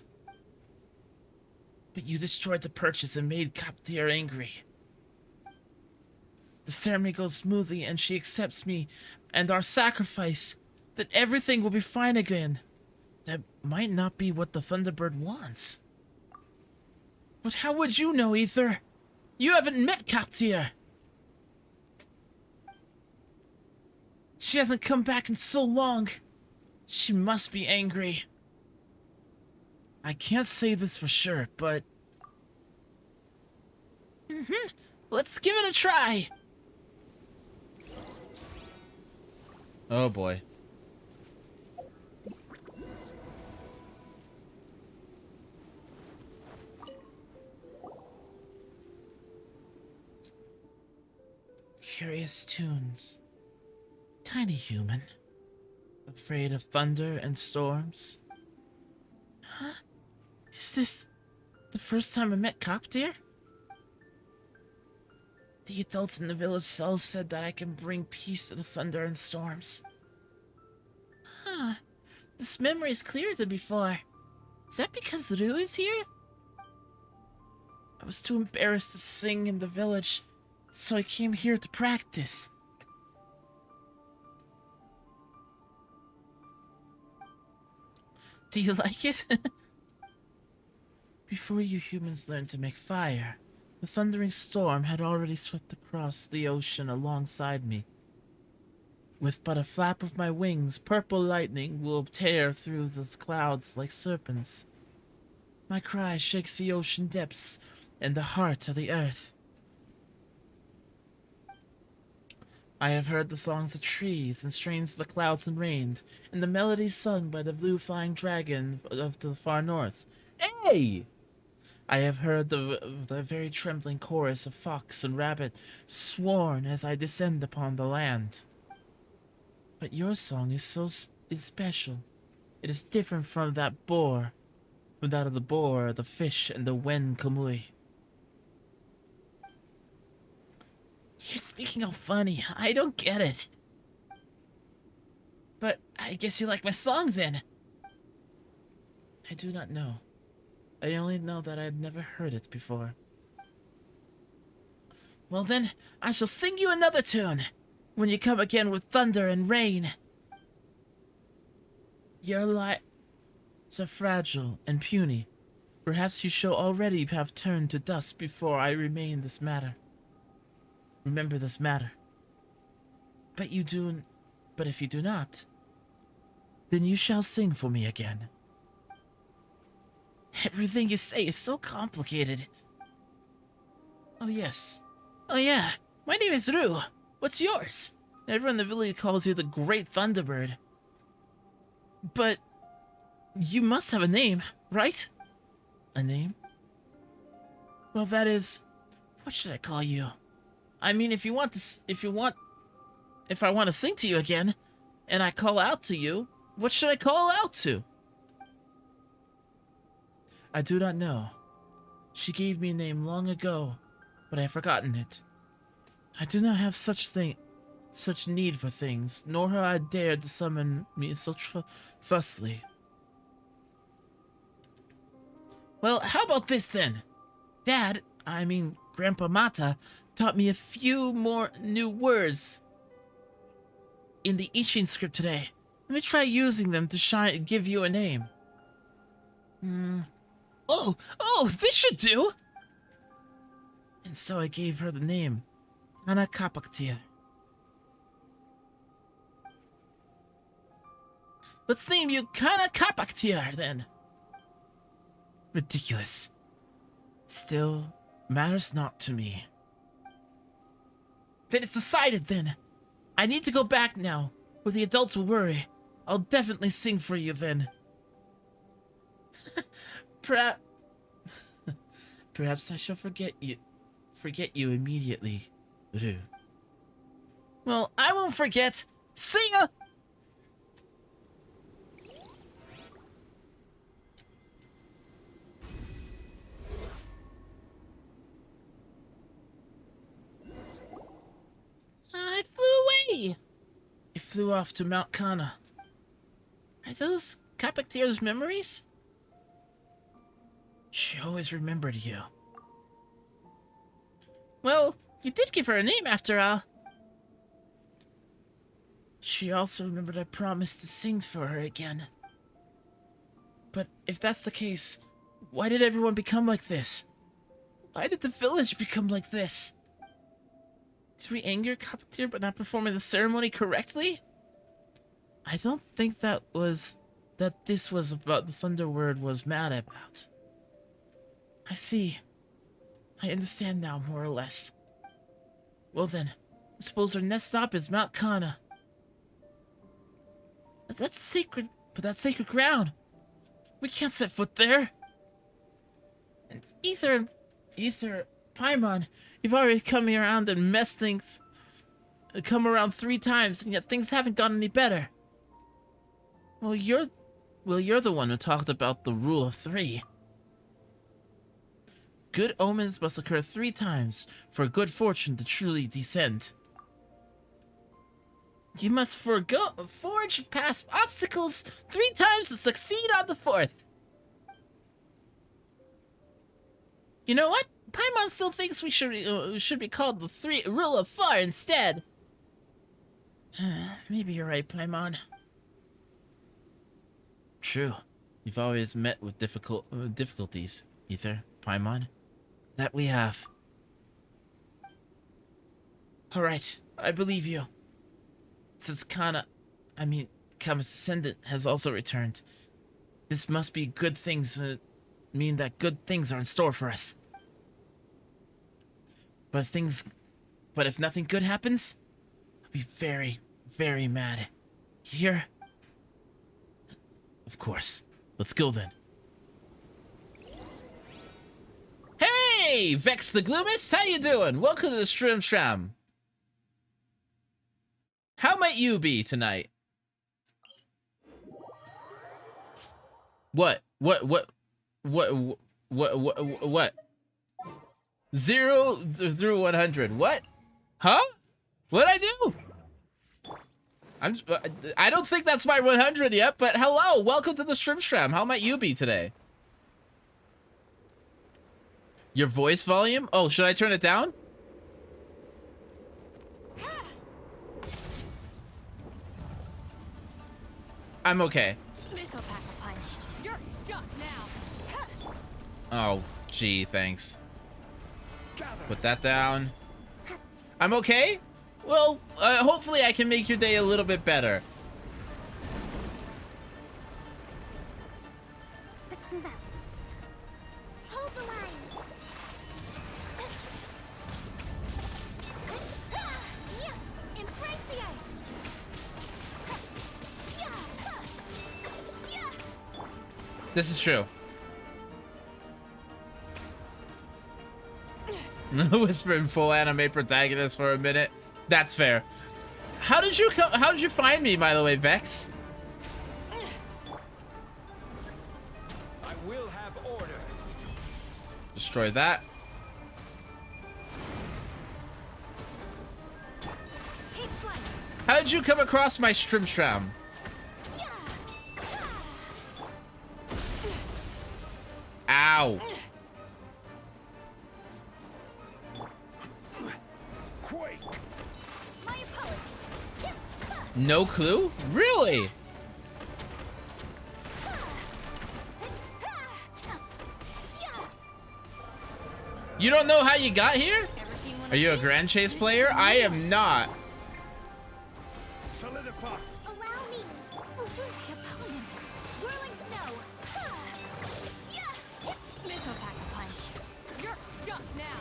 Speaker 1: But you destroyed the purchase and made Kaptir angry. The ceremony goes smoothly and she accepts me and our sacrifice, that everything will be fine again. That might not be what the Thunderbird wants. But how would you know, Ether? You haven't met Kaptir. She hasn't come back in so long. She must be angry. I can't say this for sure, but... Let's give it a try. Oh boy. curious tunes. Tiny human. Afraid of thunder and storms. Huh? Is this the first time I met Copter? The adults in the village cell said that I can bring peace to the thunder and storms. Huh. This memory is clearer than before. Is that because Rue is here? I was too embarrassed to sing in the village, so I came here to practice. Do you like it? Before you humans learned to make fire, the thundering storm had already swept across the ocean alongside me. With but a flap of my wings, purple lightning will tear through the clouds like serpents. My cry shakes the ocean depths and the heart of the earth. I have heard the songs of trees and strains of the clouds and rain, and the melodies sung by the blue flying dragon of the far north. Hey! I have heard the very trembling chorus of fox and rabbit sworn as I descend upon the land. But your song is special. It is different from that of the boar, the fish, and the wen kamui. You're speaking all funny. I don't get it. But I guess you like my song then. I do not know. I only know that I had never heard it before. Well then, I shall sing you another tune, when you come again with thunder and rain. Your lives are fragile and puny. Perhaps you shall already have turned to dust before I remember this matter. But if you do not, then you shall sing for me again. Everything you say is so complicated. Oh yes. Oh yeah, my name is Rue. What's yours? Everyone in the village calls you the Great Thunderbird. But you must have a name, right? A name? Well, that is... What should I call you? I mean, if I want to sing to you again, and I call out to you, what should I call out to? I do not know. She gave me a name long ago, but I have forgotten it. I do not have such need for things, nor have I dared to summon me so thusly. Well, how about this then? Grandpa Mata taught me a few more new words in the Ishin script today. Let me try using them to give you a name. Oh, this should do! And so I gave her the name, Kana Kapaktir. Let's name you Kana Kapaktir, then. Ridiculous. Still, matters not to me. Then it's decided, then. I need to go back now, or the adults will worry. I'll definitely sing for you, then. Perhaps I shall forget you immediately, Rue. Well, I won't forget. Sing a... I flew away. I flew off to Mount Kana. Are those Kapaktir's memories? She always remembered you. Well, you did give her a name after all. She also remembered I promised to sing for her again. But if that's the case, why did everyone become like this? Why did the village become like this? Did we anger Kapaktir by not performing the ceremony correctly? I don't think that this was about the Thunder Word was mad about. I see. I understand now, more or less. Well then, I suppose our next stop is Mount Kana. But that's sacred ground. We can't set foot there. And Ether, Paimon, you've already come around and messed things come around 3 times, and yet things haven't gotten any better. Well, you're the one who talked about the rule of 3. Good omens must occur 3 times for good fortune to truly descend. You must forge past obstacles 3 times to succeed on the 4th. You know what? Paimon still thinks we should be called the rule of 4 instead. Maybe you're right, Paimon. True. You've always met with difficulties, Ether, Paimon. That we have. Alright, I believe you. Since Kama's descendant has also returned, this must be good things, mean that good things are in store for us. But if nothing good happens, I'll be very, very mad. Here? Of course. Let's go then. Hey, Vex the Gloomist, how you doing? Welcome to the Shram. How might you be tonight? What? 0 through 100. What? Huh? What'd I do? I don't think that's my 100 yet, but hello, welcome to the Shram. How might you be today? Your voice volume? Oh, should I turn it down? I'm okay.
Speaker 4: This'll pack a punch. You're stuck now.
Speaker 1: Oh, gee, thanks. Put that down. I'm okay? Well, hopefully I can make your day a little bit better.
Speaker 2: Let's move out. Hold the line. Yeah, embrace the ice. Yeah.
Speaker 1: This is true. Whisper in full anime protagonist for a minute. That's fair. How did you find me, by the way, Vex?
Speaker 5: I will have order.
Speaker 1: Destroy that.
Speaker 2: Take flight.
Speaker 1: How did you come across my Shram?
Speaker 2: Yeah.
Speaker 1: Ow.
Speaker 5: Quake.
Speaker 2: My apologies.
Speaker 1: No clue? Really? You don't know how you got here?
Speaker 2: Ever seen one
Speaker 1: Are
Speaker 2: of
Speaker 1: you a
Speaker 2: these?
Speaker 1: Grand Chase player? I am not.
Speaker 5: Solidify.
Speaker 2: Allow me. My opponent. Whirling snow. Yeah.
Speaker 4: This'll pack a punch. You're stuck now.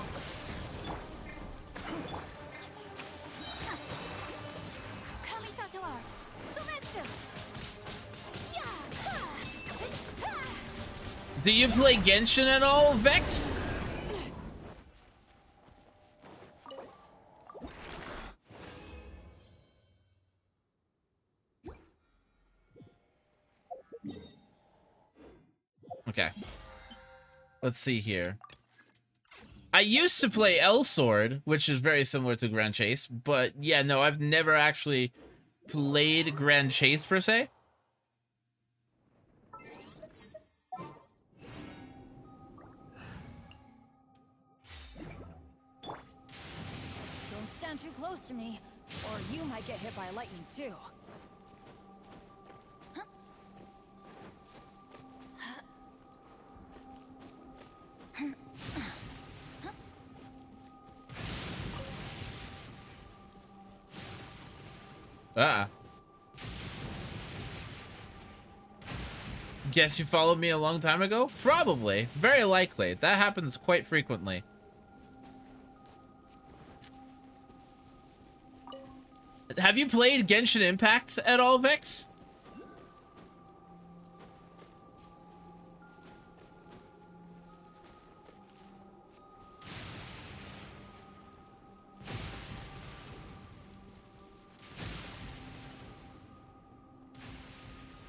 Speaker 2: Kamisato art. Sometsu. Yeah.
Speaker 1: Do you play Genshin at all, Vex? Okay. Let's see here. I used to play L Sword, which is very similar to Grand Chase, but yeah, no, I've never actually played Grand Chase per se.
Speaker 4: Don't stand too close to me, or you might get hit by lightning too.
Speaker 1: Guess you followed me a long time ago? Probably. Very likely. That happens quite frequently. Have you played Genshin Impact at all, Vex?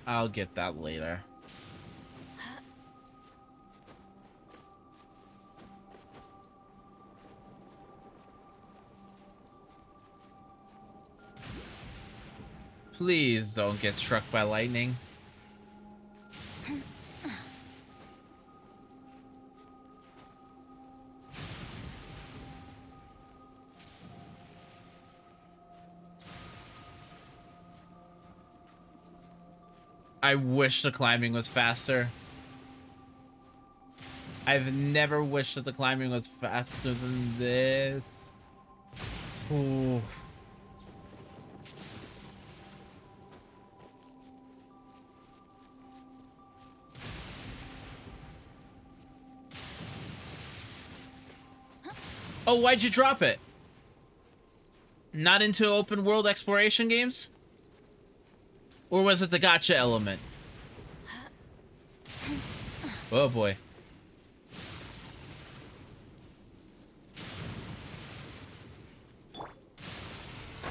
Speaker 1: I'll get that later. Please don't get struck by lightning. I wish the climbing was faster. I've never wished that the climbing was faster than this. Ooh. Oh, why'd you drop it? Not into open world exploration games? Or was it the gotcha element? Oh boy.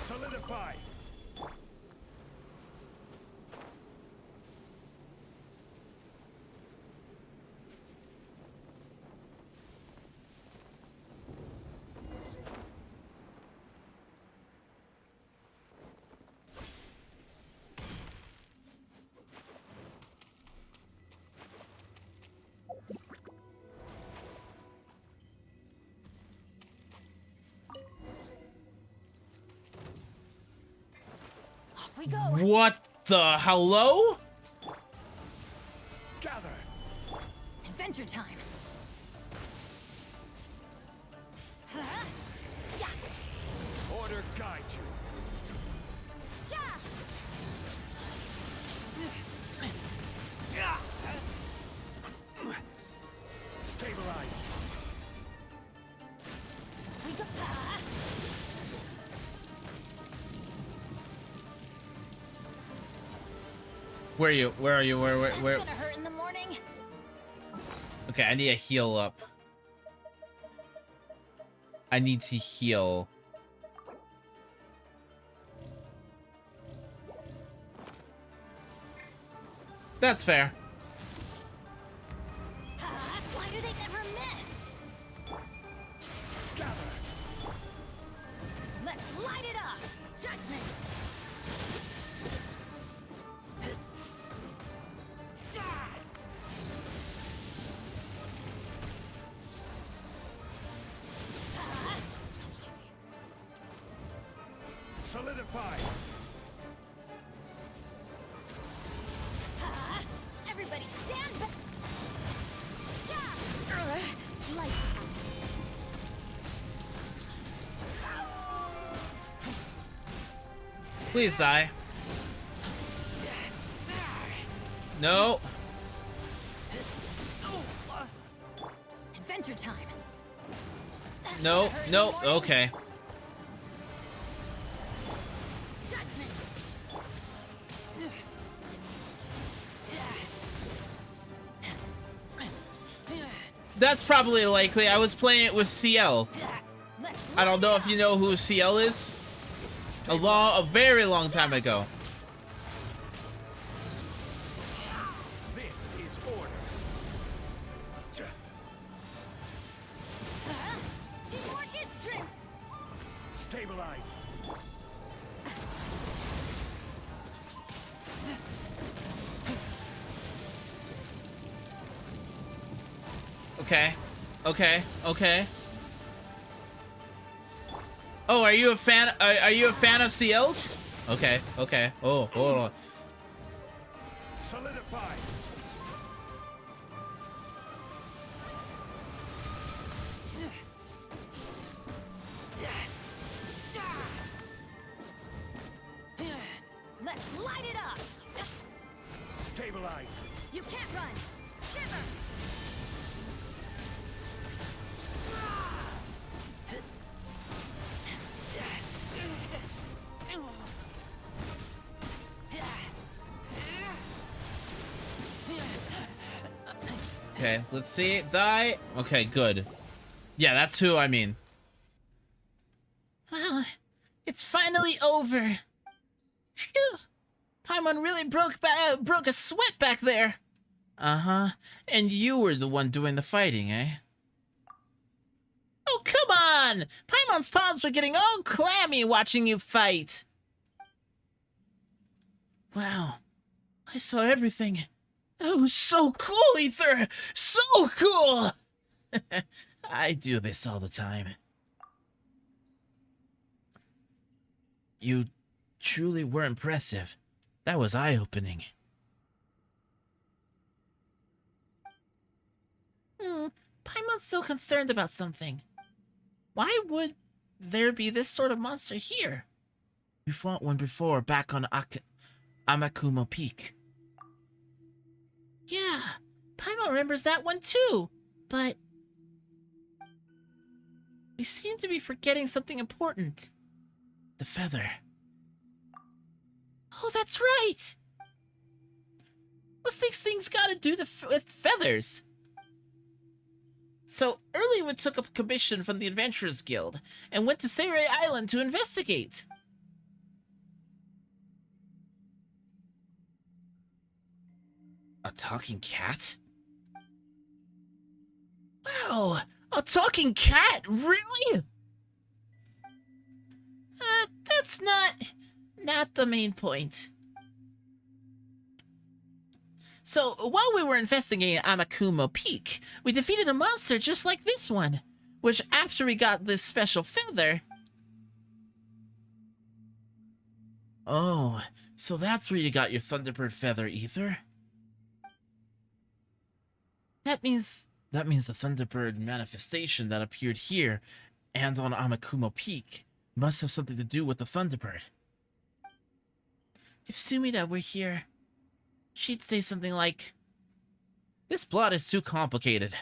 Speaker 5: Solidify.
Speaker 4: Off we go.
Speaker 1: What the hello?
Speaker 5: Gather.
Speaker 4: Adventure time.
Speaker 5: Order guide you. Stabilize.
Speaker 4: We go.
Speaker 1: Where are you? Where are you? Where?
Speaker 4: That's gonna hurt in the morning.
Speaker 1: Okay, I need to heal up. I need to heal. That's fair.
Speaker 2: Why do they never miss?
Speaker 5: Gather.
Speaker 4: Let's light it up. Judgment.
Speaker 5: Solidify.
Speaker 2: Everybody stand back.
Speaker 4: Light.
Speaker 1: Please die. No.
Speaker 4: Adventure time.
Speaker 1: No. No. Okay.
Speaker 4: Judgment.
Speaker 1: That's probably likely. I was playing it with CL.
Speaker 4: Let's
Speaker 1: I don't know if you know who CL is. A very long time ago.
Speaker 5: This is order.
Speaker 2: Teamwork is strength.
Speaker 5: Stabilize.
Speaker 1: Okay. Okay. Okay. Oh, are you a fan? Are you a fan of CLs? Okay. Okay. Oh, hold on.
Speaker 5: Solidify.
Speaker 4: Let's light it up.
Speaker 5: Stabilize.
Speaker 4: You can't run. Shiver.
Speaker 1: Okay, let's see. Die. Okay, good. Yeah, that's who I mean. Well, it's finally over. Phew. Paimon really broke a sweat back there. Uh-huh. And you were the one doing the fighting, eh? Oh, come on! Paimon's palms were getting all clammy watching you fight. Wow. I saw everything. That was so cool, Ether! So cool! I do this all the time. You truly were impressive. That was eye-opening. Paimon's still concerned about something. Why would there be this sort of monster here? We fought one before, back on Amakumo Peak. Yeah, Paimon remembers that one too, but... we seem to be forgetting something important. The feather. Oh, that's right! What's these things got to do with feathers? So, Earlywood took up a commission from the Adventurers Guild and went to Seirai Island to investigate. A talking cat? Wow, a talking cat? Really? That's not the main point. So, while we were investigating Amakumo Peak, we defeated a monster just like this one, which after we got this special feather... Oh, so that's where you got your Thunderbird feather, Ether? That means the Thunderbird manifestation that appeared here and on Amakumo Peak must have something to do with the Thunderbird. If Sumida were here, she'd say something like, "This plot is too complicated."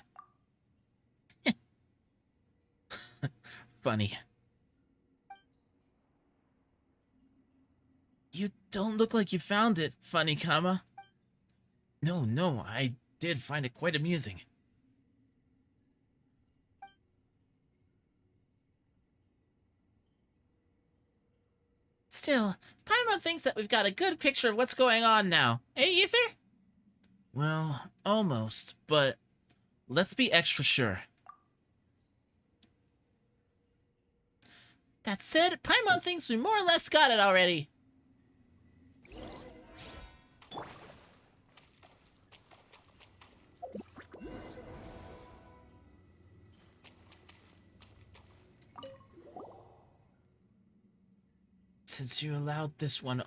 Speaker 1: Funny. You don't look like you found it, Funny Kama. No, I did find it quite amusing. Still, Paimon thinks that we've got a good picture of what's going on now. Eh, Ether? Well, almost, but let's be extra sure. That said, Paimon thinks we more or less got it already. Since you allowed this one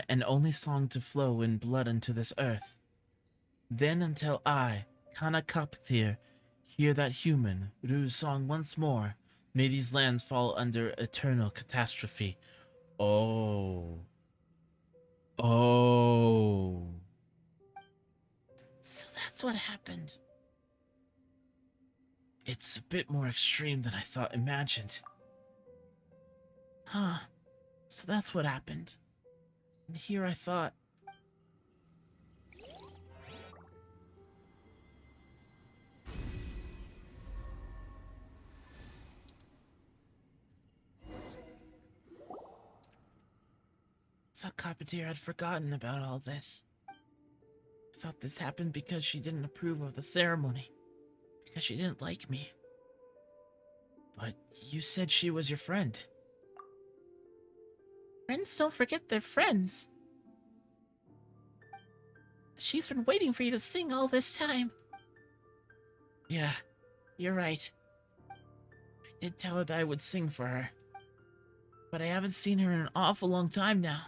Speaker 1: and only song to flow in blood into this earth, then until I, Kana Kaptir, hear that human, Ru's song once more, may these lands fall under eternal catastrophe. Oh. So that's what happened. It's a bit more extreme than I imagined. Huh. So that's what happened. And here I thought... Kapadir had forgotten about all this. I thought this happened because she didn't approve of the ceremony. Because she didn't like me. But you said she was your friend. Friends don't forget their friends. She's been waiting for you to sing all this time. Yeah, you're right. I did tell her that I would sing for her. But I haven't seen her in an awful long time now.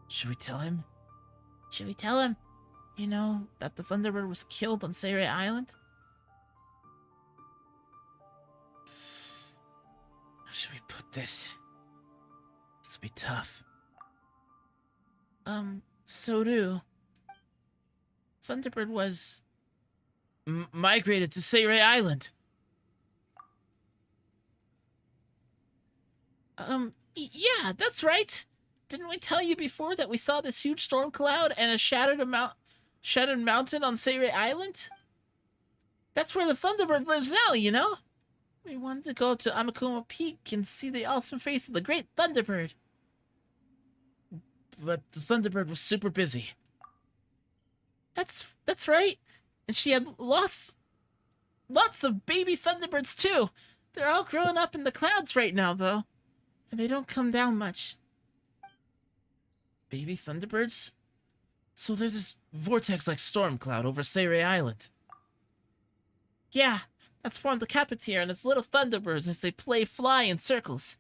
Speaker 1: Should we tell him? Should we tell him, you know, that the Thunderbird was killed on Seirai Island? How should we put this? This will be tough. Soru. Thunderbird was... migrated to Seirai Island. Yeah, that's right. Didn't we tell you before that we saw this huge storm cloud and a shattered mountain on Seirai Island? That's where the Thunderbird lives now, you know? We wanted to go to Amakumo Peak and see the awesome face of the great Thunderbird. but the Thunderbird was super busy. That's right. And she had lots of baby Thunderbirds too. They're all growing up in the clouds right now, though. And they don't come down much. Baby Thunderbirds? So there's this vortex-like storm cloud over Sayre Island. Yeah, that's formed the Capetier and its little Thunderbirds as they fly in circles.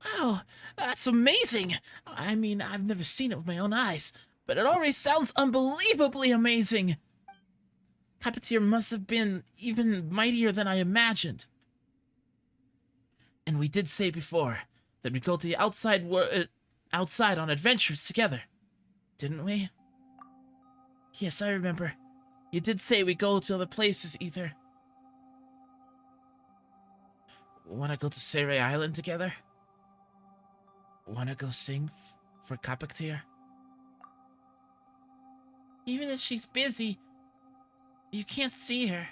Speaker 1: Wow, that's amazing! I mean, I've never seen it with my own eyes, but it already sounds unbelievably amazing! Capetier must have been even mightier than I imagined. And we did say before that we'd go to the outside on adventures together, didn't we? Yes, I remember. You did say we go to other places, Ether. Wanna go to Sayre Island together? Wanna go sing for Capetier? Even if she's busy, you can't see her.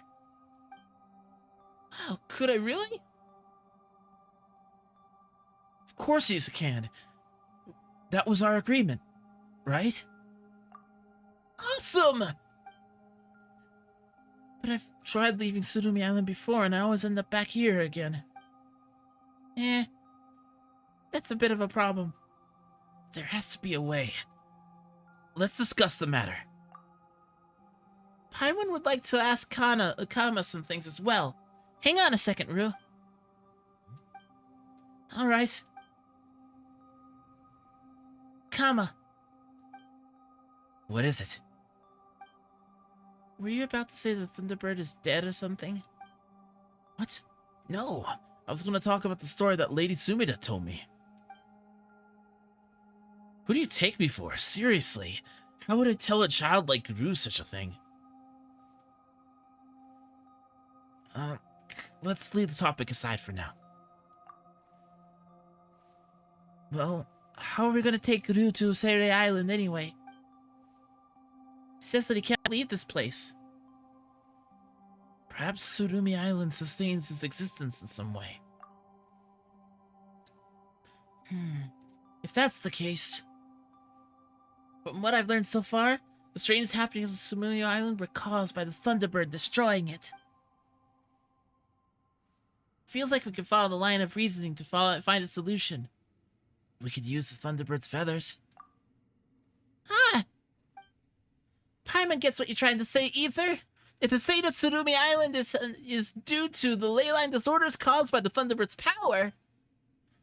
Speaker 1: Oh, could I really? Of course you can. That was our agreement, right? Awesome! But I've tried leaving Surumi Island before and I always end up back here again. That's a bit of a problem. There has to be a way. Let's discuss the matter. Paimon would like to ask Kama some things as well. Hang on a second, Rue. Alright. Kama. What is it? Were you about to say the Thunderbird is dead or something? What? No. I was going to talk about the story that Lady Sumida told me. Who do you take me for? Seriously. How would I tell a child like Rue such a thing? Let's leave the topic aside for now. Well, how are we going to take Rue to Sayre Island anyway? He says that he can't leave this place. Perhaps Surumi Island sustains his existence in some way. If that's the case... From what I've learned so far, the strange happenings on Surumi Island were caused by the Thunderbird destroying it. Feels like we could follow the line of reasoning to find a solution. We could use the Thunderbird's feathers. Ah! Paimon gets what you're trying to say, Ether. If to say that Surumi Island is due to the ley line disorders caused by the Thunderbird's power,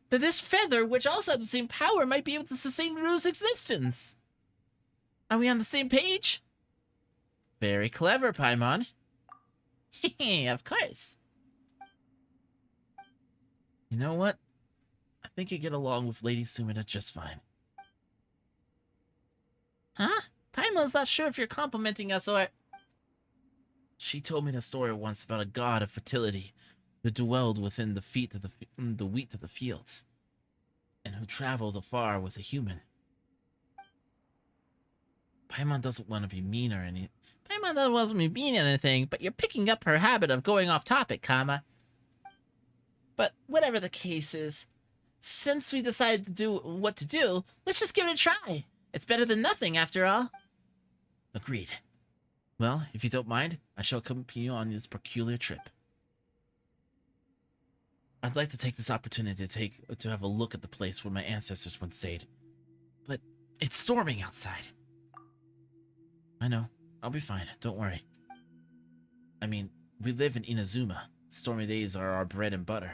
Speaker 1: then this feather, which also has the same power, might be able to sustain Rue's existence. Are we on the same page? Very clever, Paimon. Of course. You know what? I think you get along with Lady Sumida just fine. Huh? Paimon's not sure if you're complimenting us or... She told me the story once about a god of fertility who dwelled within the wheat of the fields, and who traveled afar with a human. Paimon doesn't want to be mean or anything. Paimon doesn't want to be mean or anything, but you're picking up her habit of going off topic, Kama. But whatever the case is, since we decided to do what to do, let's just give it a try. It's better than nothing, after all. Agreed. Well, if you don't mind, I shall accompany you on this peculiar trip. I'd like to take this opportunity to have a look at the place where my ancestors once stayed. But it's storming outside. I know. I'll be fine. Don't worry. I mean, we live in Inazuma. Stormy days are our bread and butter.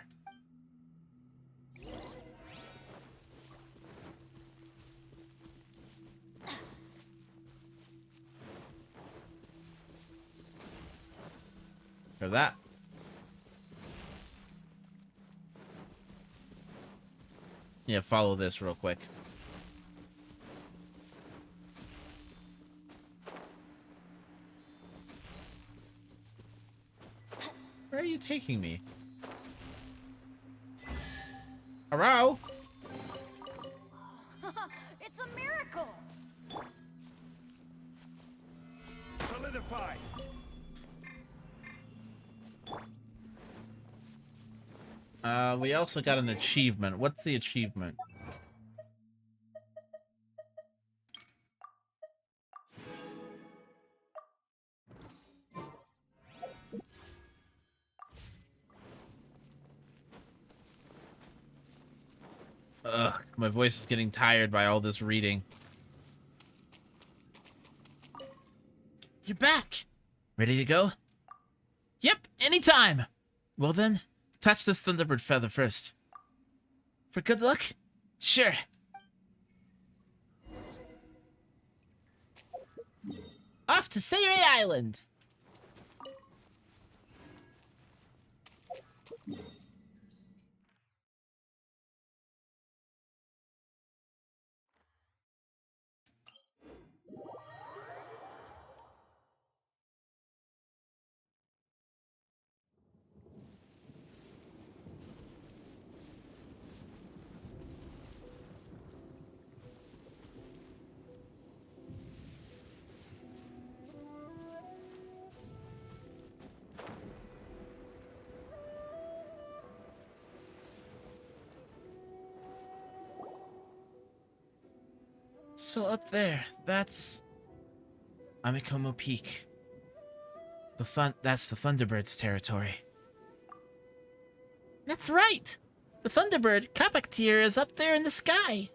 Speaker 1: For that. Yeah, follow this real quick. Where are you taking me? Hello?
Speaker 2: It's a miracle!
Speaker 5: Solidify!
Speaker 1: We also got an achievement. What's the achievement? Ugh, my voice is getting tired by all this reading. You're back! Ready to go? Yep, anytime! Well then, touch this Thunderbird feather first. For good luck? Sure. Off to Sayre Island! So up there, that's Amikomo Peak. That's the Thunderbird's territory. That's right! The Thunderbird, Kapaktir, is up there in the sky.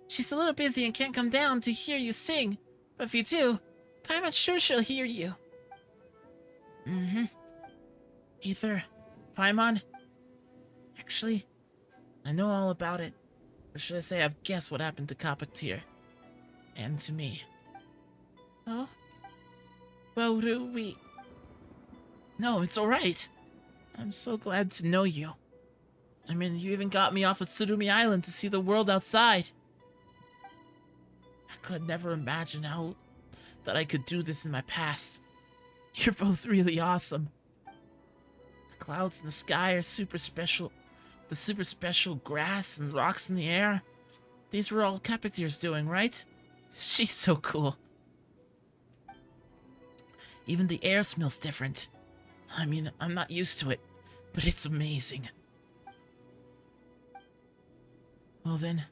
Speaker 1: She's a little busy and can't come down to hear you sing, but if you do, I'm sure she'll hear you. Mm-hmm. Ether, Paimon, actually, I know all about it. Or should I say I've guessed what happened to Kapaktir. And to me. Oh? Well, we... No, it's alright. I'm so glad to know you. I mean, you even got me off of Tsurumi Island to see the world outside. I could never imagine that I could do this in my past. You're both really awesome. The clouds in the sky are super special. The super special grass and rocks in the air. These were all Kapaktir's doing, right? She's so cool. Even the air smells different. I mean, I'm not used to it, but it's amazing. Well then,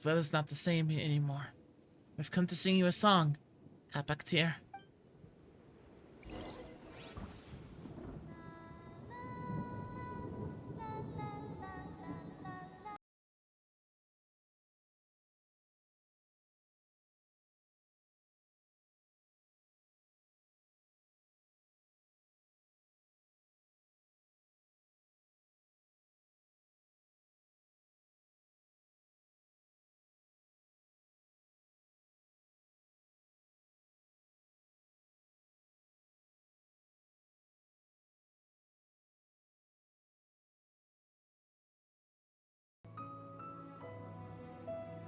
Speaker 1: the weather's not the same anymore. I've come to sing you a song, Kapaktir.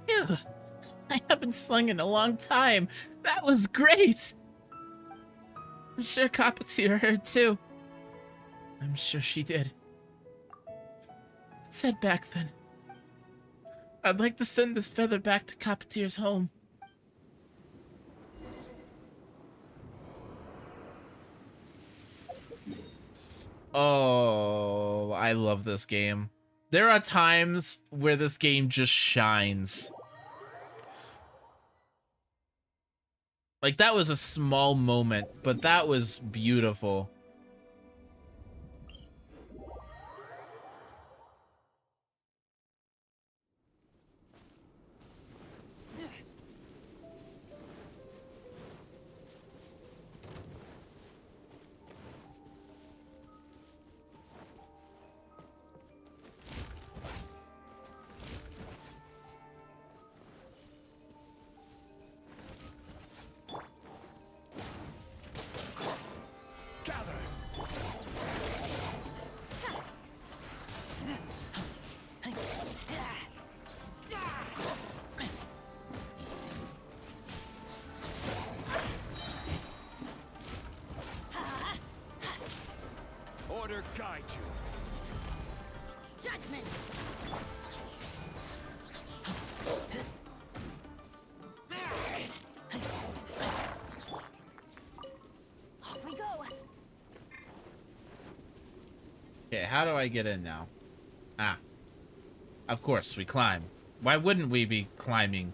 Speaker 1: Phew. I haven't sung in a long time. That was great! I'm sure Kapaktir heard too. I'm sure she did. Let's head back then. I'd like to send this feather back to Kapaktir's home. Oh, I love this game. There are times where this game just shines. Like, that was a small moment, but that was beautiful.
Speaker 5: Order guide you.
Speaker 2: Judgment! Off we go!
Speaker 1: how do I get in now? Ah. Of course, we climb. Why wouldn't we be climbing?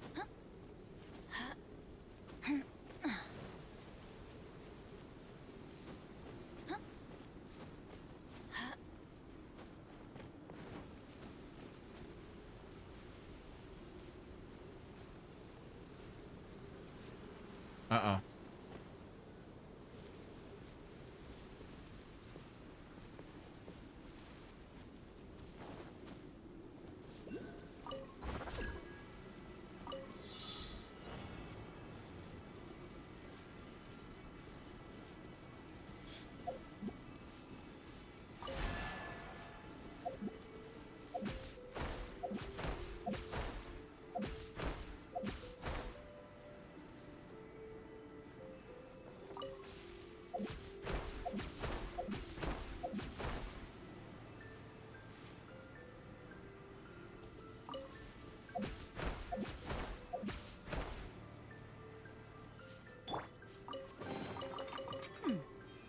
Speaker 1: Uh-oh.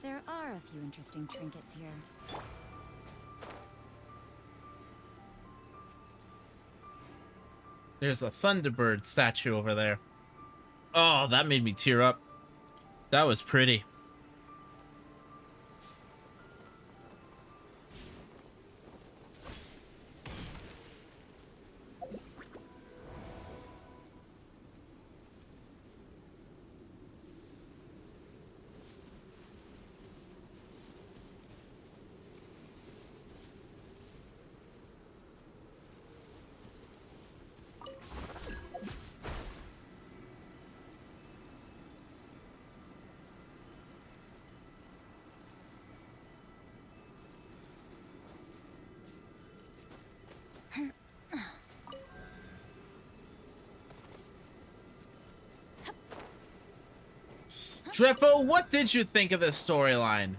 Speaker 2: There are a few interesting trinkets here.
Speaker 1: There's a Thunderbird statue over there. Oh, that made me tear up. That was pretty. Dreppo, what did you think of this storyline?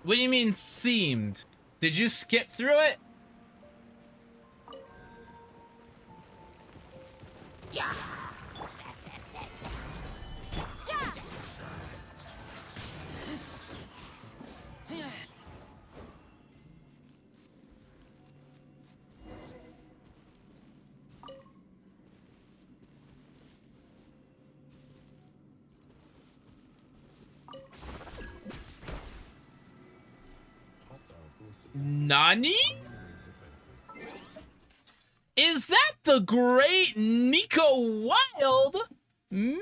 Speaker 1: What do you mean seemed? Did you skip through it? Nani? Is that the great Miko Wild? Miko,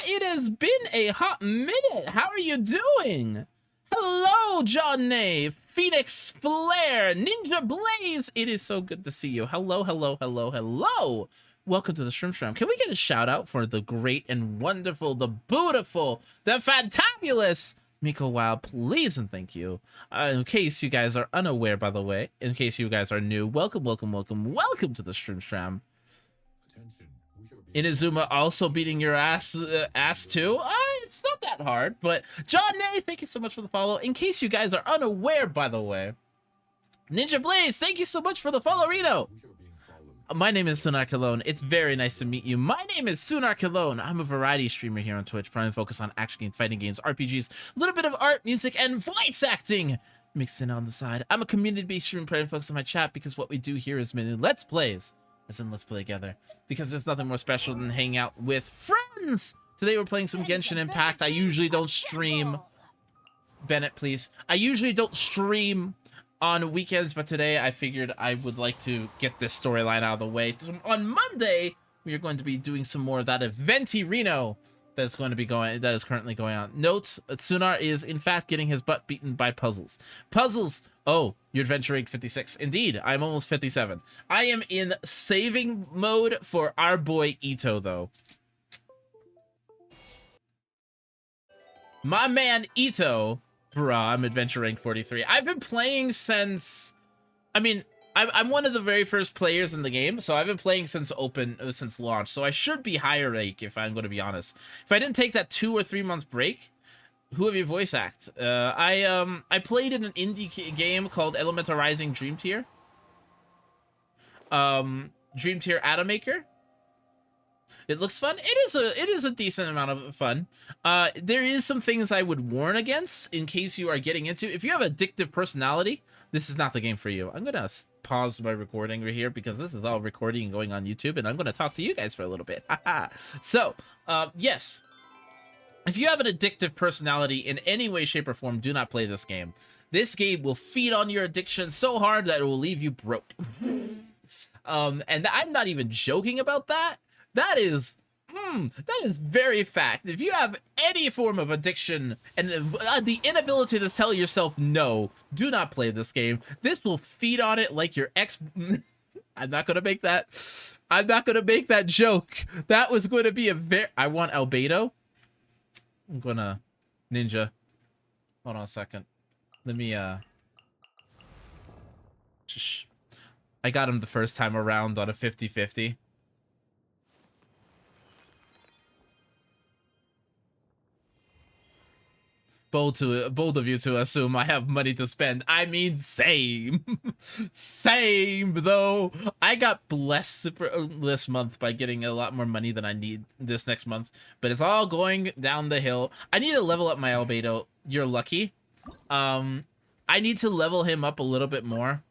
Speaker 1: it has been a hot minute. How are you doing? Hello, John Nay, Phoenix Flare, Ninja Blaze. It is so good to see you. Hello, hello, hello, hello. Welcome to the Shrimp. Can we get a shout out for the great and wonderful, the beautiful, the fantabulous Miko Wild, please and thank you. In case you guys are unaware, by the way, in case you guys are new, welcome, welcome, welcome, welcome to the Shrimp. Inazuma also beating your ass too. It's not that hard, but John Nay, thank you so much for the follow. In case you guys are unaware, by the way, Ninja Blaze, thank you so much for the follow, Reno. My name is Sunar Cologne. It's very nice to meet you. My name is Sunar Cologne. I'm a variety streamer here on Twitch, primarily focused on action games, fighting games, RPGs, a little bit of art, music, and voice acting mixed in on the side. I'm a community-based streamer, primarily focused on my chat, because what we do here is many Let's Plays, as in Let's Play Together, because there's nothing more special than hanging out with friends. Today we're playing some Genshin Impact. I usually don't stream. Bennett, please. I usually don't stream on weekends, but today I figured I would like to get this storyline out of the way. On Monday, we are going to be doing some more of that Eventi Reno that is currently going on. Notes, Sunar is in fact getting his butt beaten by puzzles. Puzzles! Oh, your adventure rate 56. Indeed, I'm almost 57. I am in saving mode for our boy Ito, though. My man Ito. Bruh, I'm adventure rank 43. I've been playing since... I mean, I'm one of the very first players in the game, so I've been playing since since launch, so I should be higher rank, if I'm going to be honest. If I didn't take that 2 or 3 month break, who have you voice act? I played in an indie game called Elemental Rising Dream Tier. Dream Tier Atomaker. It looks fun. It is a decent amount of fun. There is some things I would warn against in case you are getting into. If you have addictive personality, this is not the game for you. I'm gonna pause my recording right here because this is all recording and going on YouTube, and I'm gonna talk to you guys for a little bit. So, yes, if you have an addictive personality in any way, shape, or form, do not play this game. This game will feed on your addiction so hard that it will leave you broke. And I'm not even joking about that. That is very fact. If you have any form of addiction and the inability to tell yourself no, do not play this game. This will feed on it like your ex. I'm not gonna make that. I'm not gonna make that joke. That was going to be a very. I want albedo. I'm gonna ninja. Hold on a second. Let me I got him the first time around on a 50-50. Bold of you to assume I have money to spend. I mean, same. Same, though. I got blessed this month by getting a lot more money than I need this next month. But it's all going down the hill. I need to level up my albedo. You're lucky. I need to level him up a little bit more.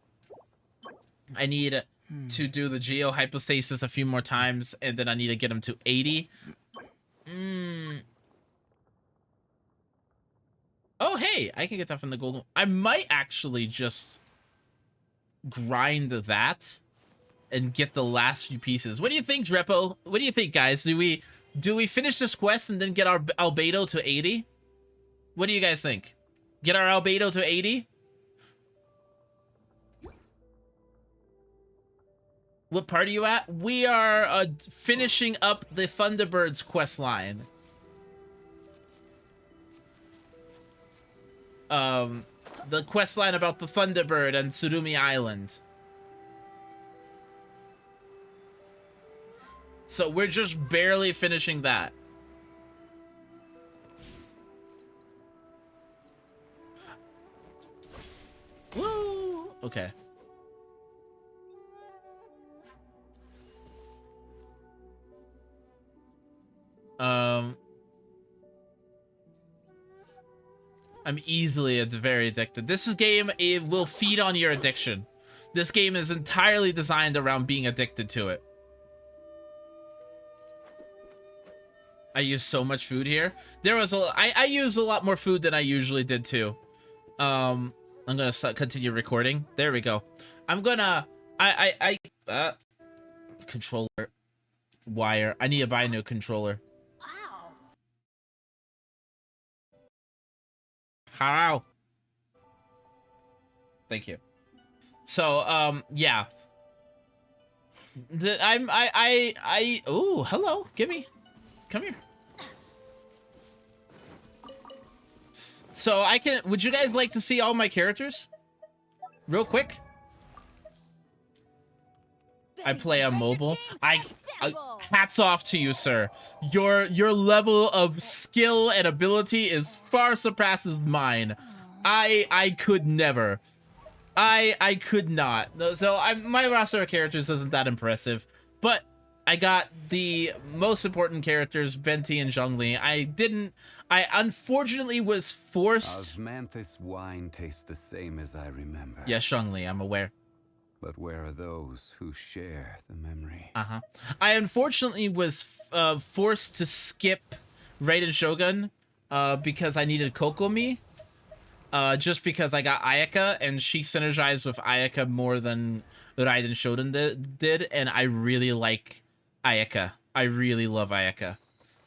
Speaker 1: I need to do the geohypostasis a few more times, and then I need to get him to 80. Oh, hey, I can get that from the golden. I might actually just grind that and get the last few pieces. What do you think, Drepo? What do you think, guys? Do we finish this quest and then get our albedo to 80? What do you guys think? Get our albedo to 80? What part are you at? We are finishing up the Thunderbirds quest line. The quest line about the Thunderbird and Tsurumi Island. So we're just barely finishing that. Woo! Okay. I'm easily very addicted. This game, it will feed on your addiction. This game is entirely designed around being addicted to it. I use so much food here. There was I use a lot more food than I usually did too. I'm gonna continue recording. There we go. I'm gonna controller wire. I need to buy a new controller. How? Thank you. So, yeah. Ooh, hello. Gimme. Come here. So would you guys like to see all my characters? Real quick? I play on mobile. Hats off to you, sir. Your level of skill and ability is far surpasses mine. I could never. I could not. So my roster of characters isn't that impressive, but I got the most important characters, Benti and Zhongli. I unfortunately was forced.
Speaker 7: Osmanthus wine tastes the same as I remember.
Speaker 1: Yes, Zhongli, I'm aware.
Speaker 7: But where are those who share the memory?
Speaker 1: I unfortunately was forced to skip Raiden Shogun because I needed Kokomi. Just because I got Ayaka, and she synergized with Ayaka more than Raiden Shogun did, and I really like Ayaka. I really love Ayaka.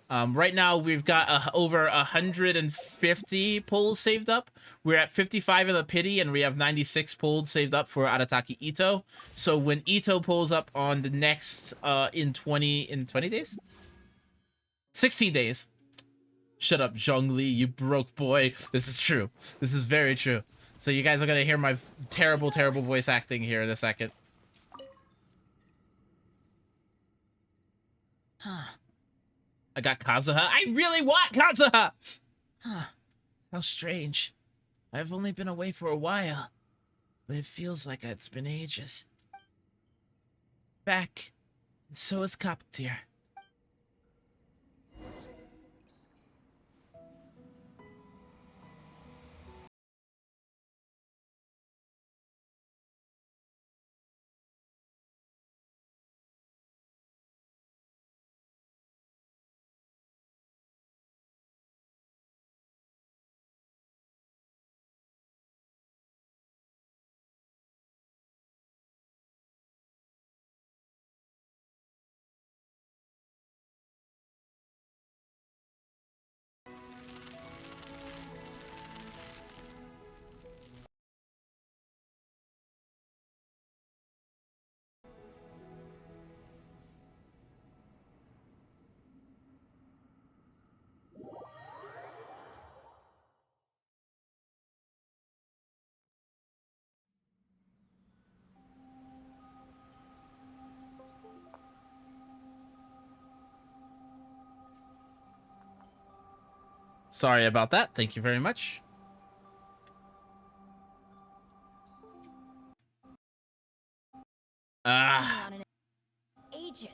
Speaker 1: Right now, we've got over 150 pulls saved up. We're at 55 in the pity, and we have 96 pulls saved up for Arataki Ito. So when Ito pulls up on the next, in 20 days? 16 days. Shut up, Zhongli, you broke boy. This is true. This is very true. So you guys are gonna hear my terrible, terrible voice acting here in a second. Huh. I got Kazuha. I really want Kazuha! Huh. How strange. I've only been away for a while, but it feels like it's been ages. Back, and so is Coptier. Sorry about that. Thank you very much. Ah.
Speaker 2: Ages.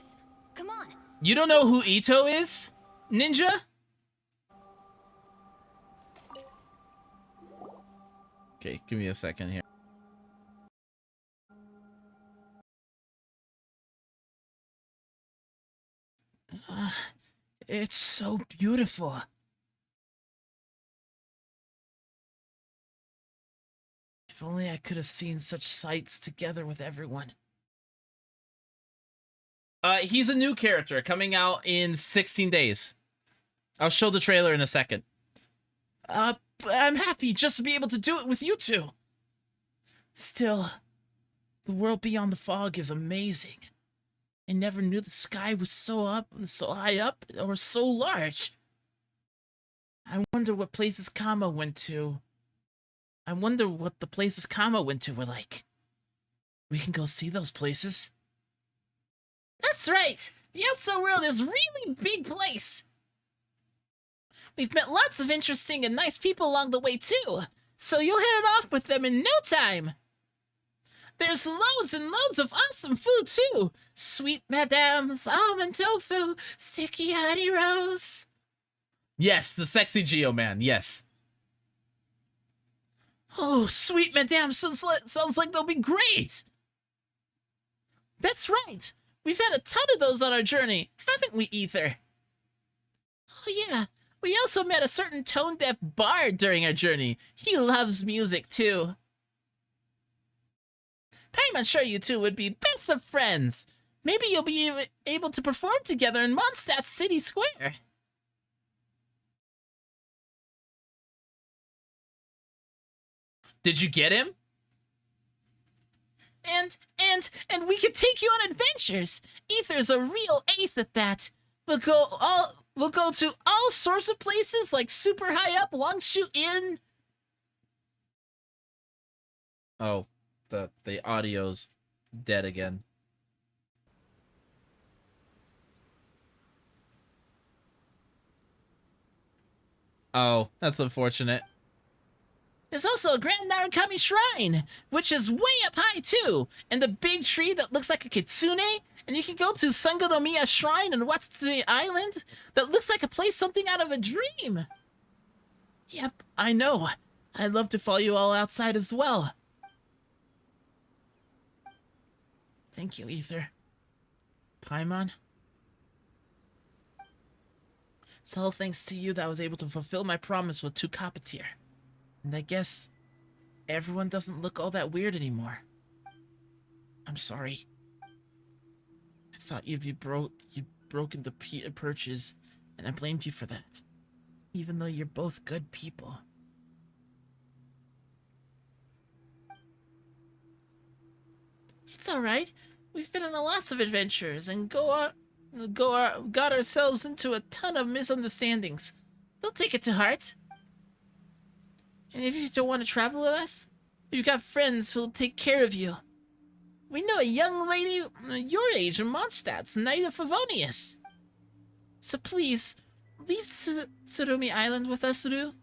Speaker 2: Come on.
Speaker 1: You don't know who Ito is? Ninja? Okay, give me a second here. It's so beautiful. If only I could have seen such sights together with everyone. He's a new character coming out in 16 days. I'll show the trailer in a second. But I'm happy just to be able to do it with you two. Still, the world beyond the fog is amazing. I never knew the sky was so high up, or so large. I wonder what places Kama went to. I wonder what the places Kama went to were like. We can go see those places. That's right! The outside world is a really big place. We've met lots of interesting and nice people along the way too, so you'll hit it off with them in no time. There's loads and loads of awesome food too. Sweet Madame's almond tofu, sticky honey rose. Yes, the sexy Geo-man, yes. Oh, Sweet Madame sounds like they'll be great. That's right. We've had a ton of those on our journey, haven't we, Ether? Oh yeah, we also met a certain tone-deaf bard during our journey. He loves music too. I'm sure you two would be best of friends. Maybe you'll be able to perform together in Mondstadt City Square. Did you get him? And we could take you on adventures. Ether's a real ace at that. We'll go to all sorts of places like super high up Wangshu Inn. Oh, the audio's dead again. Oh, that's unfortunate. There's also a Grand Narukami Shrine, which is way up high too, and the big tree that looks like a kitsune, and you can go to Sangonomiya Shrine in Watsui Island that looks like a place something out of a dream. Yep, I know. I'd love to follow you all outside as well. Thank you, Ether. Paimon? It's all thanks to you that I was able to fulfill my promise with 2 Copatier. And I guess everyone doesn't look all that weird anymore. I'm sorry. I thought you'd broken the perches, and I blamed you for that. Even though you're both good people. It's alright. We've been on lots of adventures and got ourselves into a ton of misunderstandings. don't take it to heart. And if you don't want to travel with us, you've got friends who'll take care of you. We know a young lady your age in Mondstadt's Knight of Favonius. So please, leave Tsurumi Island with us, Rue.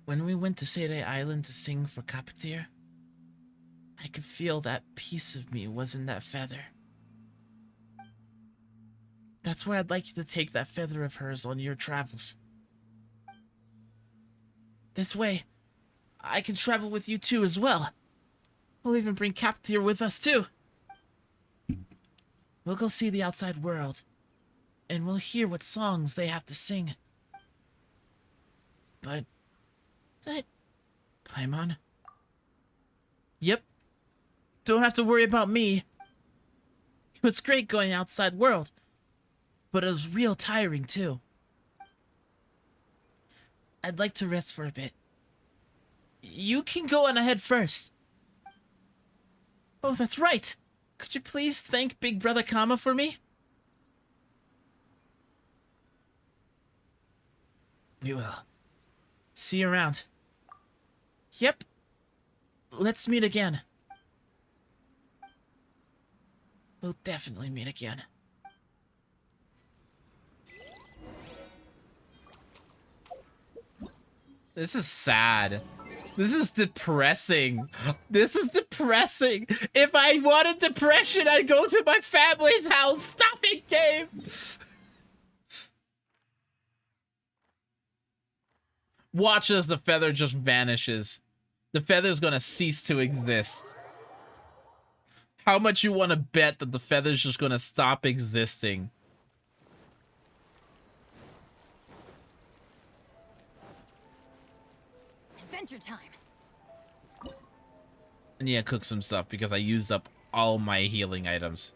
Speaker 1: When we went to Seirei Island to sing for Kaptir, I could feel that piece of me was in that feather. That's why I'd like you to take that feather of hers on your travels. This way, I can travel with you too as well. We'll even bring Kaptir with us too. We'll go see the outside world, and we'll hear what songs they have to sing. But, Paimon? Yep. Don't have to worry about me. It was great going outside world, but it was real tiring too. I'd like to rest for a bit. You can go on ahead first. Oh, that's right. Could you please thank Big Brother Kama for me? We will. See you around. Yep. Let's meet again. We'll definitely meet again. This is sad. This is depressing. This is depressing. If I wanted depression, I'd go to my family's house. Stop it, game. Watch as the feather just vanishes. The feather's gonna cease to exist. How much you want to bet that the feather's just gonna stop existing?
Speaker 4: Adventure time.
Speaker 1: And yeah, cook some stuff because I used up all my healing items.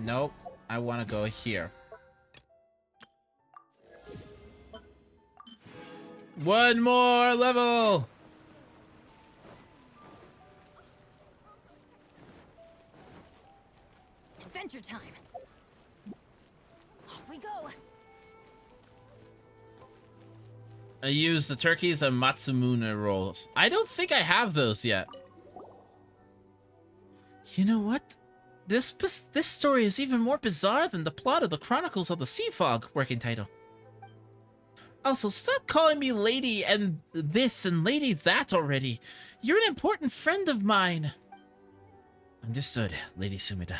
Speaker 1: Nope. I want to go here. One more level!
Speaker 4: Adventure time. Off we go.
Speaker 1: I use the turkeys and Matsumune rolls. I don't think I have those yet. You know what? This story is even more bizarre than the plot of the Chronicles of the Sea Fog working title. Also, stop calling me Lady and this and Lady that already. You're an important friend of mine. Understood, Lady Sumida.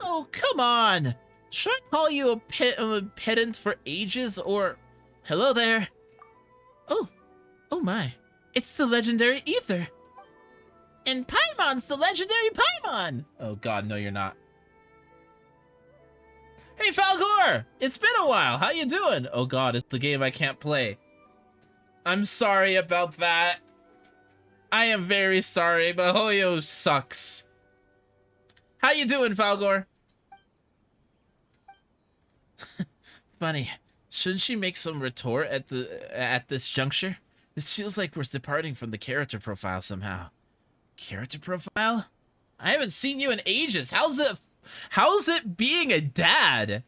Speaker 1: Oh, come on. Should I call you a pedant for ages or... Hello there. Oh my. It's the legendary Ether. And Paimon's the legendary Paimon! Oh god, no you're not. Hey Falcor! It's been a while, how you doing? Oh god, it's the game I can't play. I'm sorry about that. I am very sorry, but Hoyo sucks. How you doing, Falcor? Funny. Shouldn't she make some retort at this juncture? This feels like we're departing from the character profile somehow. Character profile? I haven't seen you in ages. How's it being a dad?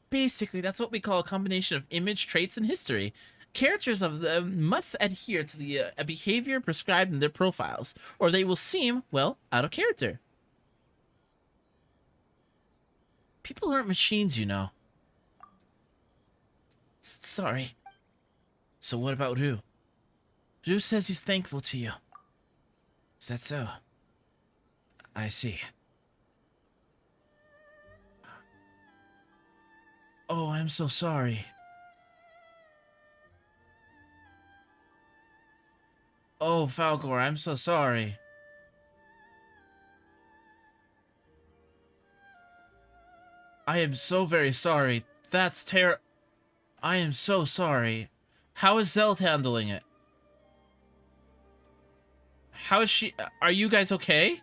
Speaker 1: Basically, that's what we call a combination of image, traits, and history. Characters of them must adhere to the behavior prescribed in their profiles, or they will seem, well, out of character. People aren't machines, you know. Sorry. So what about Rue? Rue says he's thankful to you. Is that so? I see. Oh, I'm so sorry. Oh, Falcor, I'm so sorry. I am so very sorry. That's I am so sorry. How is Zeld handling it? How is she? Are you guys okay?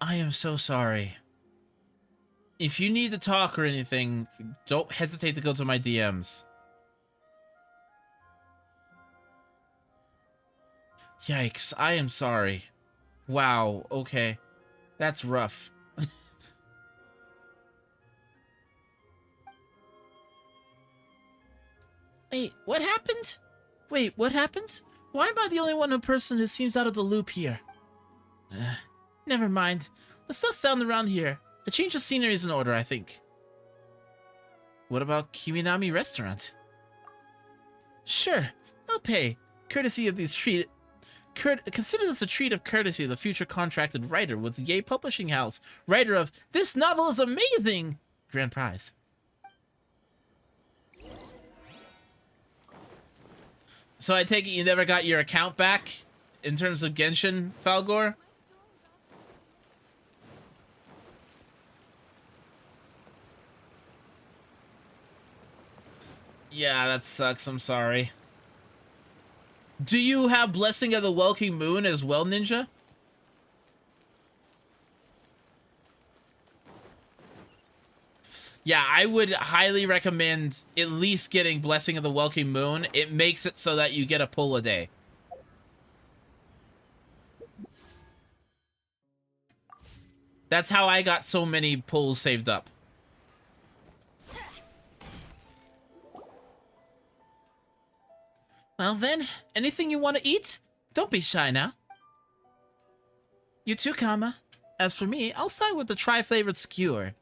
Speaker 1: I am so sorry. If you need to talk or anything, don't hesitate to go to my DMs. Yikes, I am sorry. Wow, okay. That's rough. Wait, what happened? Wait, what happened? Why am I the only person who seems out of the loop here? Never mind. Let's not sound around here. A change of scenery is in order, I think. What about Kiminami Restaurant? Sure, I'll pay. Courtesy of these consider this a treat of courtesy of the future contracted writer with Yay Publishing House. Writer of This Novel is Amazing! Grand prize. So I take it you never got your account back in terms of Genshin, Falgor? Yeah, that sucks. I'm sorry. Do you have Blessing of the Welking Moon as well, Ninja? Yeah, I would highly recommend at least getting Blessing of the Welking Moon. It makes it so that you get a pull a day. That's how I got so many pulls saved up. Well then, anything you want to eat? Don't be shy now. You too, Kama. As for me, I'll side with the tri-flavored skewer.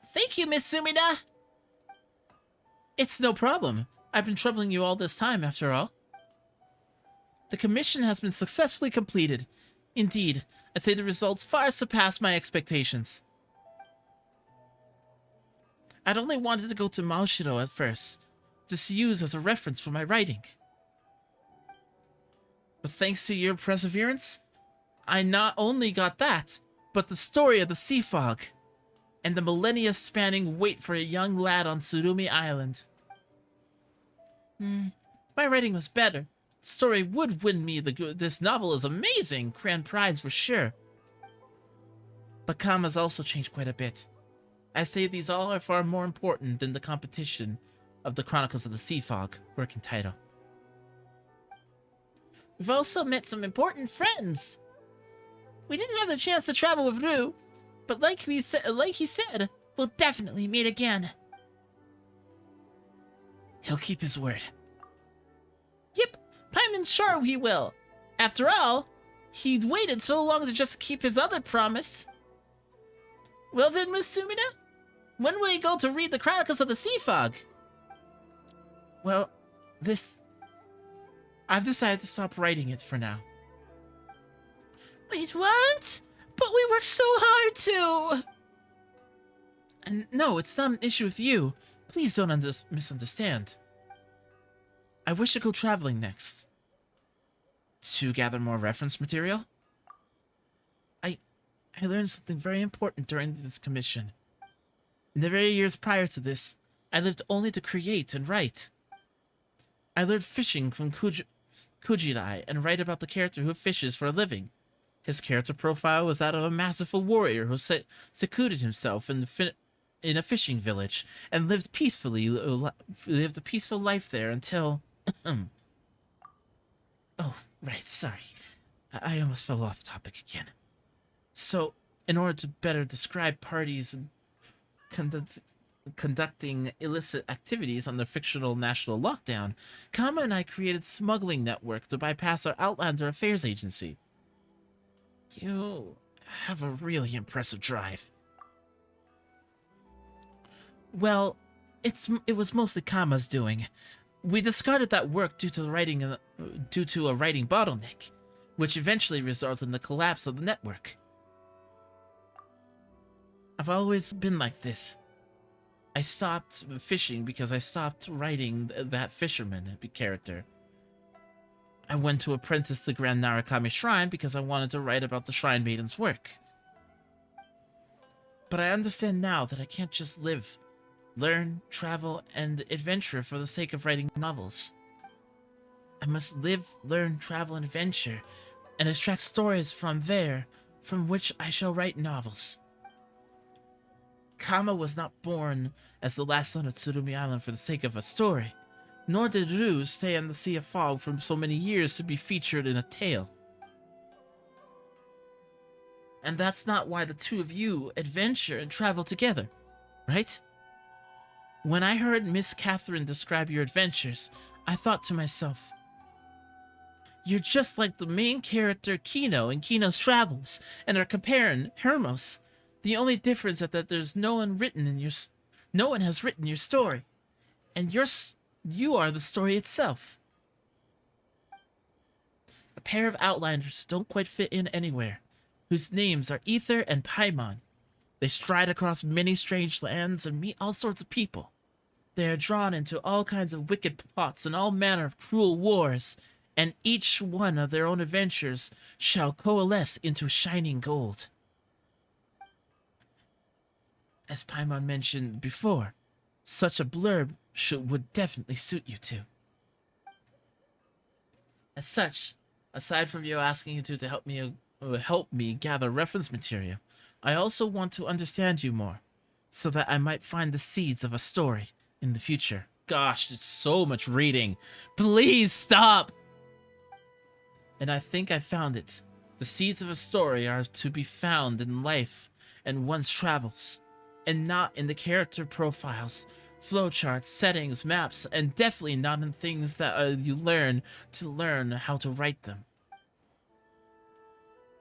Speaker 1: Thank you, Miss Sumida! It's no problem. I've been troubling you all this time, after all. The commission has been successfully completed. Indeed, I'd say the results far surpass my expectations. I'd only wanted to go to Maoshiro at first, to use as a reference for my writing. But thanks to your perseverance, I not only got that, but the story of the sea fog, and the millennia-spanning wait for a young lad on Tsurumi Island. My writing was better. The story would win me this novel is amazing, grand prize for sure. But Kama's also changed quite a bit. I say these all are far more important than the competition of the Chronicles of the Sea Fog working title. We've also met some important friends. We didn't have the chance to travel with Rue, but like he said, we'll definitely meet again. He'll keep his word. Yep, I'm sure he will. After all, he'd waited so long to just keep his other promise. Well then, Miss Sumida, when will you go to read the Chronicles of the Sea Fog? Well, I've decided to stop writing it for now. Wait, what? But we worked so hard to... And no, it's not an issue with you. Please don't misunderstand. I wish to go traveling next. To gather more reference material? I learned something very important during this commission. In the very years prior to this, I lived only to create and write. I learned fishing from Kujirai and write about the character who fishes for a living. His character profile was that of a masterful warrior who secluded himself in a fishing village and lived a peaceful life there until... Oh, right, sorry. I almost fell off topic again. So, in order to better describe parties conducting illicit activities on the fictional national lockdown, Kama and I created smuggling network to bypass our Outlander Affairs Agency. You have a really impressive drive. Well, it was mostly Kama's doing. We discarded that work due to a writing bottleneck, which eventually resulted in the collapse of the network. I've always been like this. I stopped fishing because I stopped writing that fisherman character. I went to apprentice the Grand Narukami Shrine because I wanted to write about the Shrine Maiden's work. But I understand now that I can't just live, learn, travel, and adventure for the sake of writing novels. I must live, learn, travel, and adventure, and extract stories from there, from which I shall write novels. Kama was not born as the last son of Tsurumi Island for the sake of a story, nor did Rue stay on the Sea of Fog for so many years to be featured in a tale. And that's not why the two of you adventure and travel together, right? When I heard Miss Catherine describe your adventures, I thought to myself, you're just like the main character Kino in Kino's Travels, and our companion Hermos. The only difference is that there's no one has written your story, and you are the story itself. A pair of outliners who don't quite fit in anywhere, whose names are Ether and Paimon. They stride across many strange lands and meet all sorts of people. They are drawn into all kinds of wicked plots and all manner of cruel wars, and each one of their own adventures shall coalesce into shining gold. As Paimon mentioned before, such a blurb would definitely suit you two. As such, aside from you asking you two to help me gather reference material, I also want to understand you more, so that I might find the seeds of a story in the future. Gosh, it's so much reading. Please stop! And I think I found it. The seeds of a story are to be found in life and one's travels, and not in the character profiles, flowcharts, settings, maps, and definitely not in things that you learn how to write them.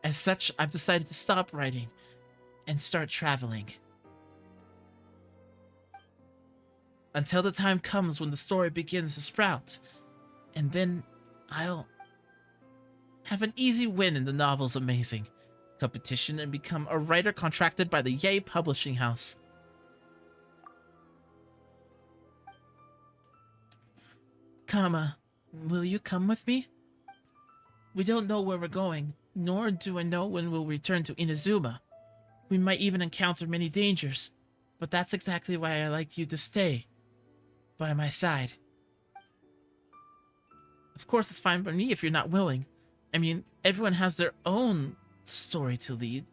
Speaker 1: As such, I've decided to stop writing and start traveling. Until the time comes when the story begins to sprout, and then I'll have an easy win in the novel's amazing competition and become a writer contracted by the Yay Publishing House. Kama, will you come with me? We don't know where we're going, nor do I know when we'll return to Inazuma. We might even encounter many dangers, but that's exactly why I like you to stay by my side. Of course, it's fine by me if you're not willing. I mean, everyone has their own story to lead.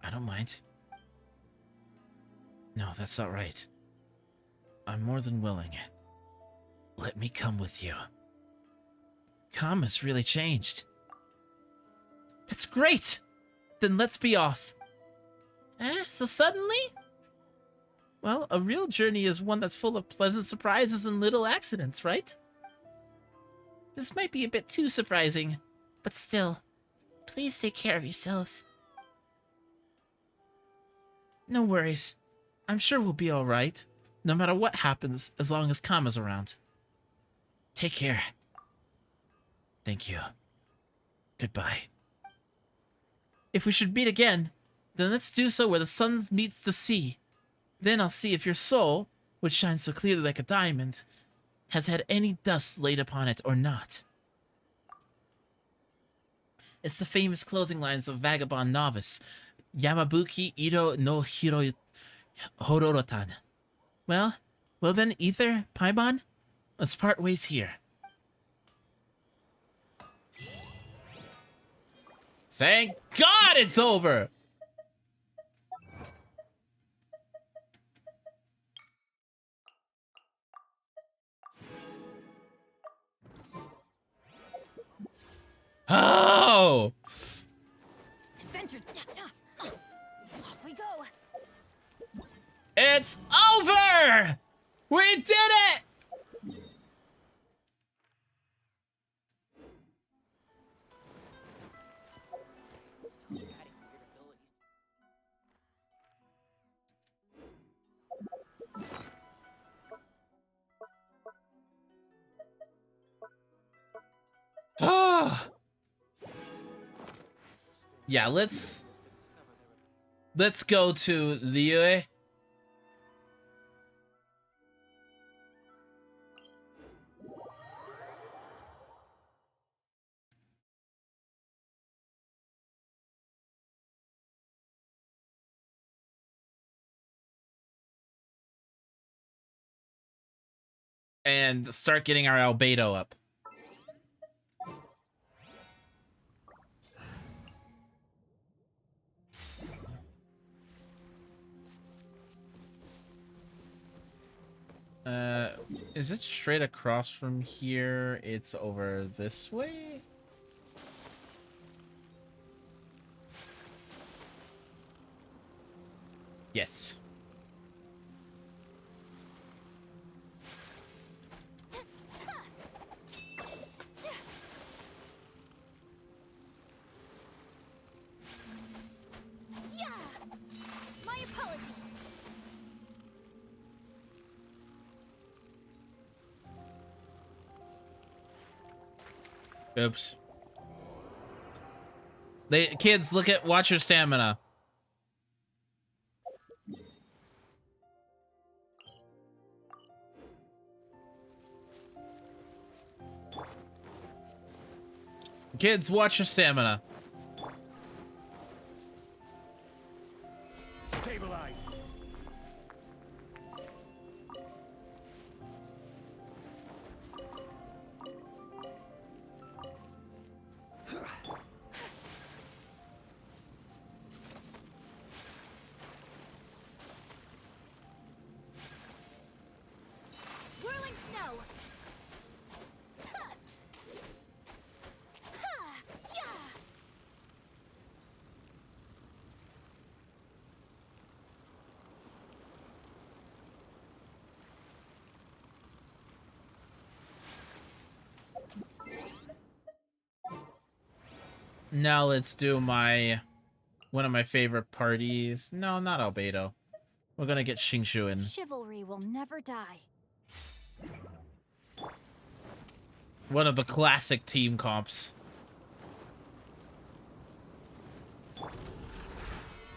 Speaker 1: I don't mind. No, that's not right. I'm more than willing. Let me come with you. Kama's really changed. That's great! Then let's be off. So suddenly? Well, a real journey is one that's full of pleasant surprises and little accidents, right? This might be a bit too surprising, but still, please take care of yourselves. No worries. I'm sure we'll be alright, no matter what happens, as long as Kama's around. Take care. Thank you. Goodbye. If we should meet again, then let's do so where the sun meets the sea. Then I'll see if your soul, which shines so clearly like a diamond, has had any dust laid upon it or not. It's the famous closing lines of Vagabond Novice, Yamabuki Iro no Hiro Hororotan. Well then, Ether, Paimon, let's part ways here. Thank God it's over! Oh!
Speaker 2: Adventure. Off we go.
Speaker 1: It's over! We did it! Ah! Yeah, let's go to Liyue. And start getting our albedo up. Is it straight across from here? It's over this way? Yes.
Speaker 2: Yeah. My apologies.
Speaker 1: Oops. Kids, watch your stamina. Kids, watch your stamina.
Speaker 5: Stabilize.
Speaker 2: Whirling snow. Ha! Ha! Yeah!
Speaker 1: Now let's do one of my favorite parties. No, not albedo. We're gonna get Xingshu in.
Speaker 2: Chivalry will never die.
Speaker 1: One of the classic team comps.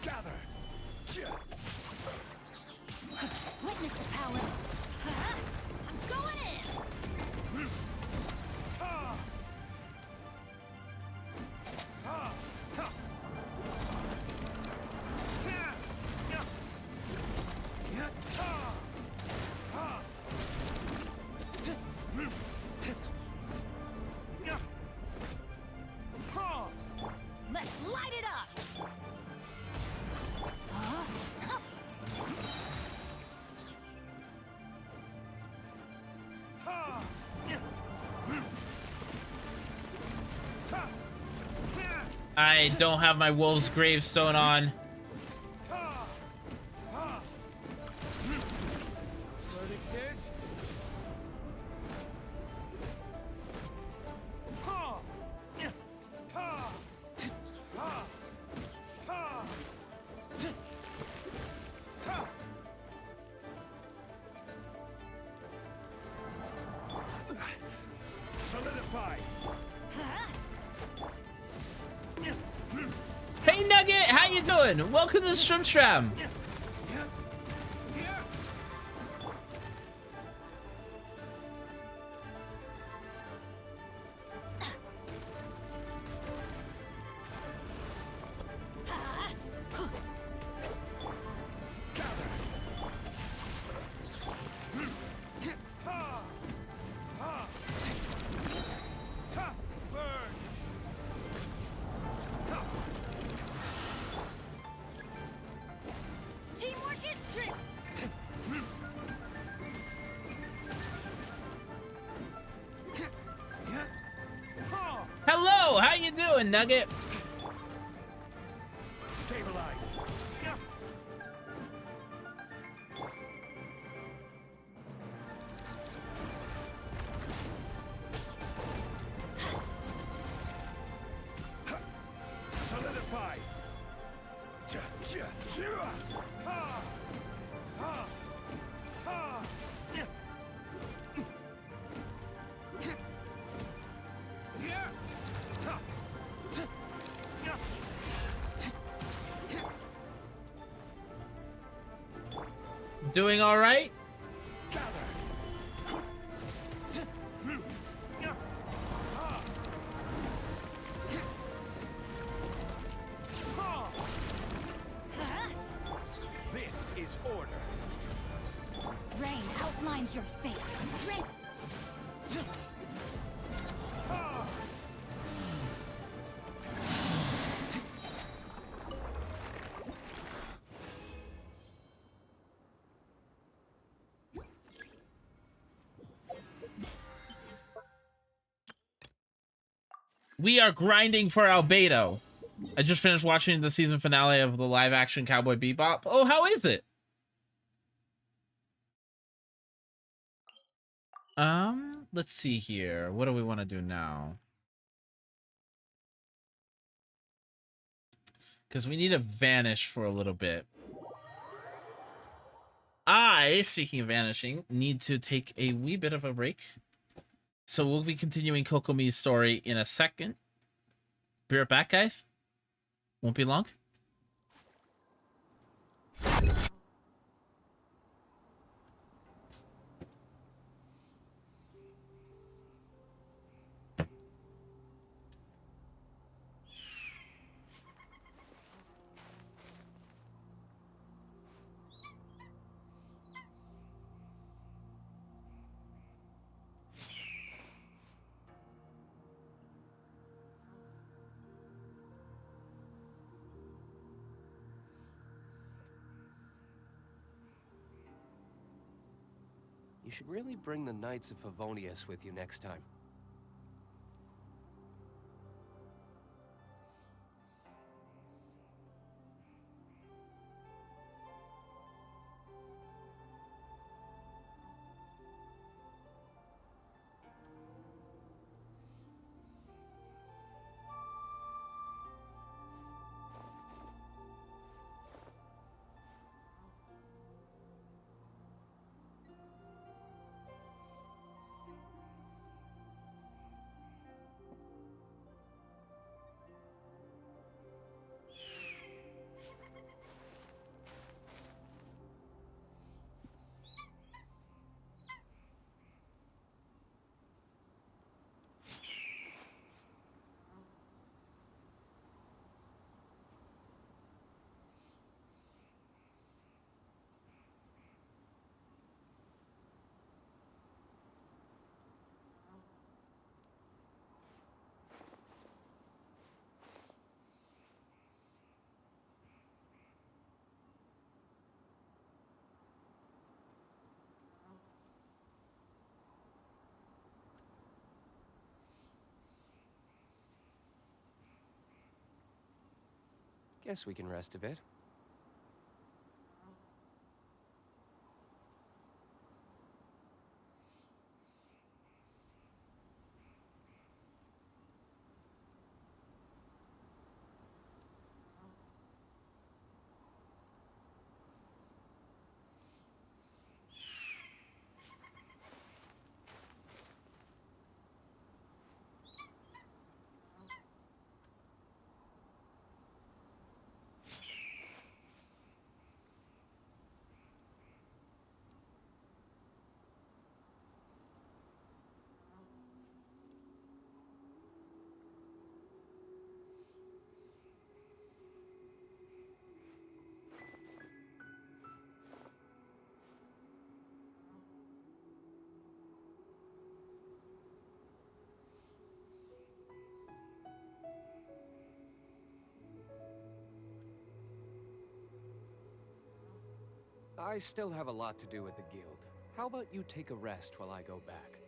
Speaker 5: Gather.
Speaker 2: Witness the power. Ha-ha! I'm going in.
Speaker 5: Ha! Ha! Ha! Yeah! Yeah! Ha! Ha! Yeah! Ha!
Speaker 2: Let's light it up. Huh? Huh.
Speaker 5: Ha! Yeah! Ha! Yeah!
Speaker 1: I don't have my wolf's gravestone on.
Speaker 5: Ha! Ha! Verdict is... Ha! Yeah! Ha! Ha! Ha! Ha! Solidify!
Speaker 1: Hey Nugget, how you doing? Welcome to the Shrimp.
Speaker 5: Yeah! Yeah! Gather! Ha! Ha! Ha! Burn! Ha!
Speaker 2: Teamwork is strength.
Speaker 5: Yeah! Ha!
Speaker 1: Hello, how you doing, Nugget?
Speaker 5: Stabilize! Yeah! Solidify! Ha! Ha! Ha! Yeah! Yeah! Ha! Yeah!
Speaker 1: Doing all right?
Speaker 5: This is order.
Speaker 2: Rain outlines your fate. Rain.
Speaker 1: We are grinding for Albedo. I just finished watching the season finale of the live-action Cowboy Bebop. Oh, how is it? Let's see here. What do we want to do now? Because we need to vanish for a little bit. Speaking of vanishing, need to take a wee bit of a break. So we'll be continuing Kokomi's story in a second. Be right back, guys. Won't be long.
Speaker 8: You should really bring the Knights of Favonius with you next time. Guess we can rest a bit. I still have a lot to do at the guild. How about you take a rest while I go back?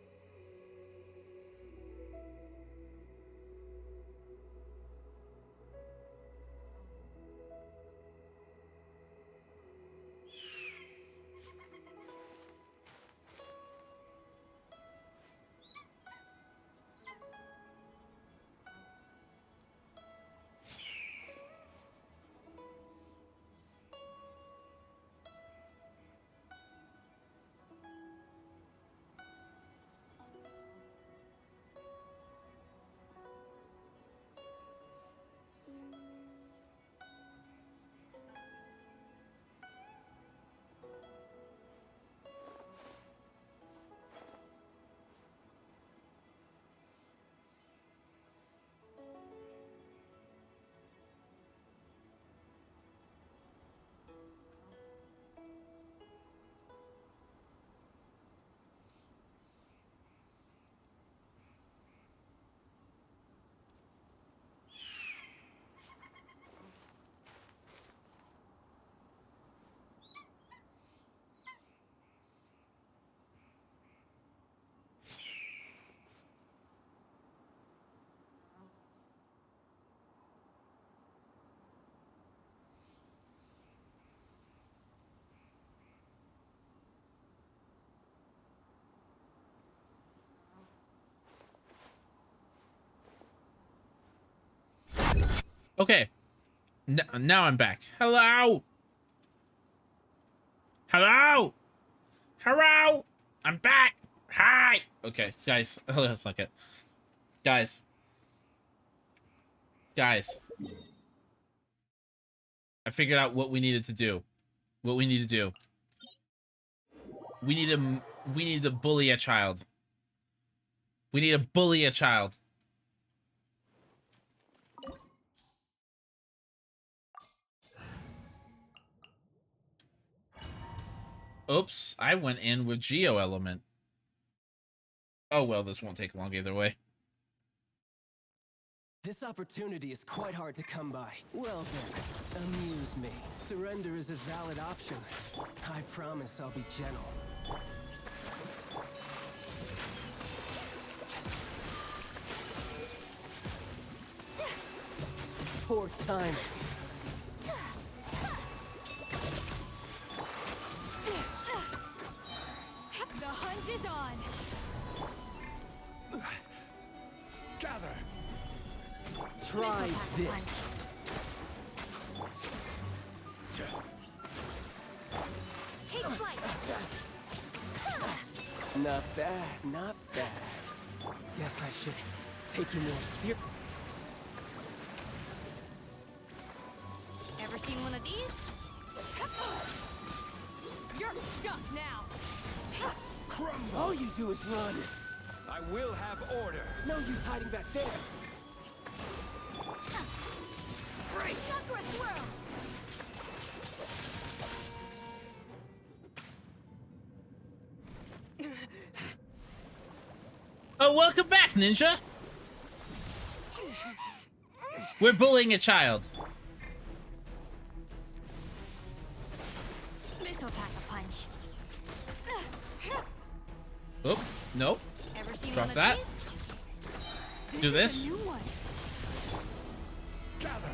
Speaker 1: Okay. Now I'm back. Hello. Hello. Hello. I'm back. Hi. Okay, guys. Oh, that's not good. Guys. Guys. I figured out what we needed to do. What we need to do. We need to bully a child. We need to bully a child. Oops, I went in with Geo Element. Oh well, this won't take long either way.
Speaker 9: This opportunity is quite hard to come by. Well then, amuse me. Surrender is a valid option. I promise I'll be gentle. Poor timing.
Speaker 4: The hunt is on.
Speaker 3: Gather.
Speaker 9: Try this.
Speaker 2: Take flight.
Speaker 9: Not bad, not bad. Guess I should take you more serious.
Speaker 2: Ever seen one of these?
Speaker 4: You're stuck now.
Speaker 9: All you do is run.
Speaker 5: I will have order.
Speaker 9: No use hiding back there.
Speaker 2: Sakura swirl.
Speaker 1: Oh, welcome back, Ninja. We're bullying a child.
Speaker 2: This'll pack a punch.
Speaker 1: Oh, nope.
Speaker 2: Ever seen
Speaker 1: Drop
Speaker 2: one
Speaker 1: that.
Speaker 2: of these?
Speaker 1: Do this.
Speaker 4: New one.
Speaker 3: Gather.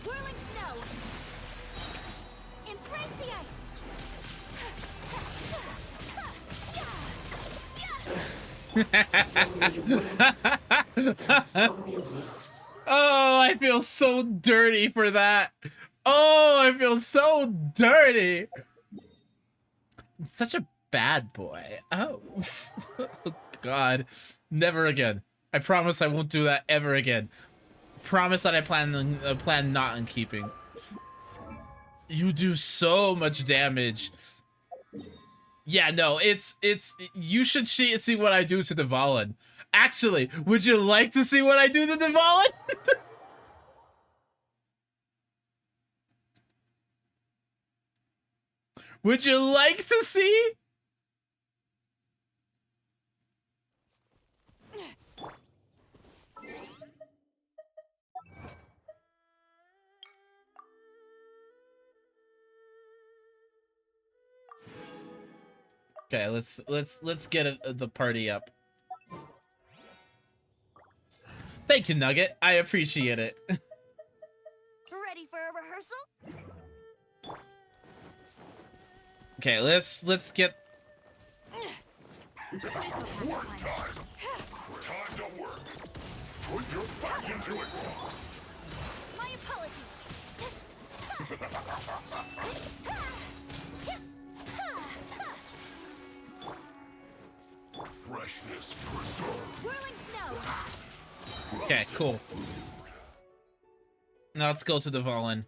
Speaker 2: Whirling snow. Embrace the ice.
Speaker 1: Oh, I feel so dirty for that. Oh, I feel so dirty. I'm such a bad boy. Oh, oh God, never again. I promise I won't do that ever again. Promise that I plan not on keeping. You do so much damage. Yeah, no, it's you should see what I do to Dvalin. Actually, would you like to see what I do to Dvalin? Would you like to see? Okay, let's get the party up. Thank you, Nugget. I appreciate it.
Speaker 2: Ready for a rehearsal?
Speaker 1: Okay, let's get.
Speaker 2: This'll pack a punch.
Speaker 3: Time to work. Put your back into it.
Speaker 2: My apologies.
Speaker 3: Freshness preserved.
Speaker 2: Whirling snow.
Speaker 1: Okay, cool. Now let's go to Dvalin.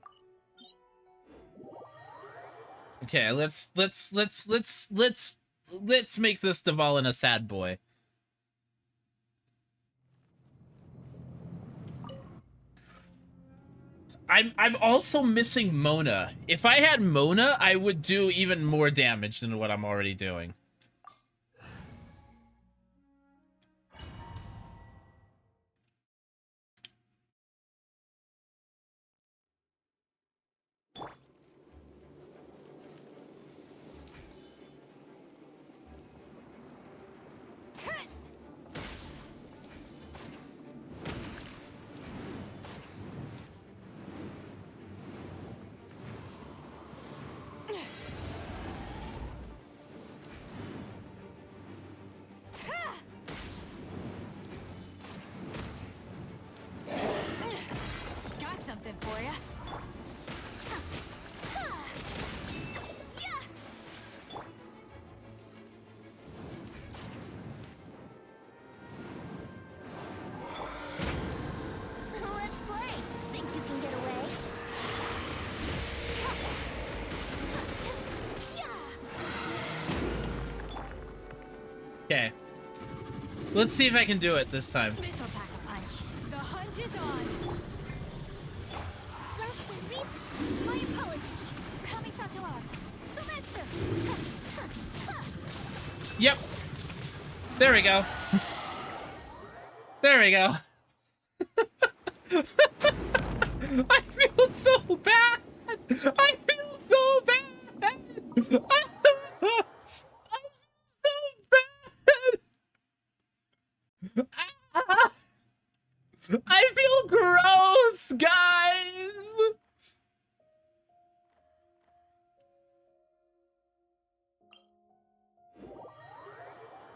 Speaker 1: Okay, let's make this Dvalin a sad boy. I'm also missing Mona. If I had Mona, I would do even more damage than what I'm already doing.
Speaker 4: for ya.
Speaker 2: Let's play. Think you can get away?
Speaker 1: Okay. Let's see if I can do it this time.
Speaker 4: This'll pack a punch. The hunt is on.
Speaker 2: My apologies. Kamisato out. Sumetsu.
Speaker 1: Yep. There we go. There we go. I feel so bad. I feel so bad. I feel so bad. I feel gross, guys.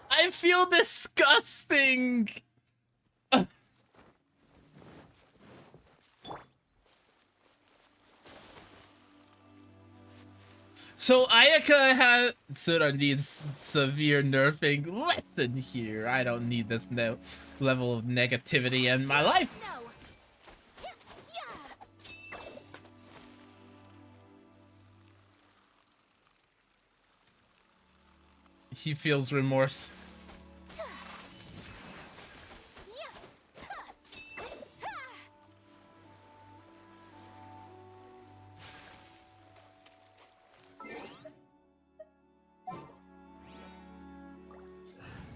Speaker 1: I feel disgusting. So Ayaka needs severe nerfing. Listen here, I don't need this level of negativity in my life.
Speaker 2: No.
Speaker 1: He feels remorse.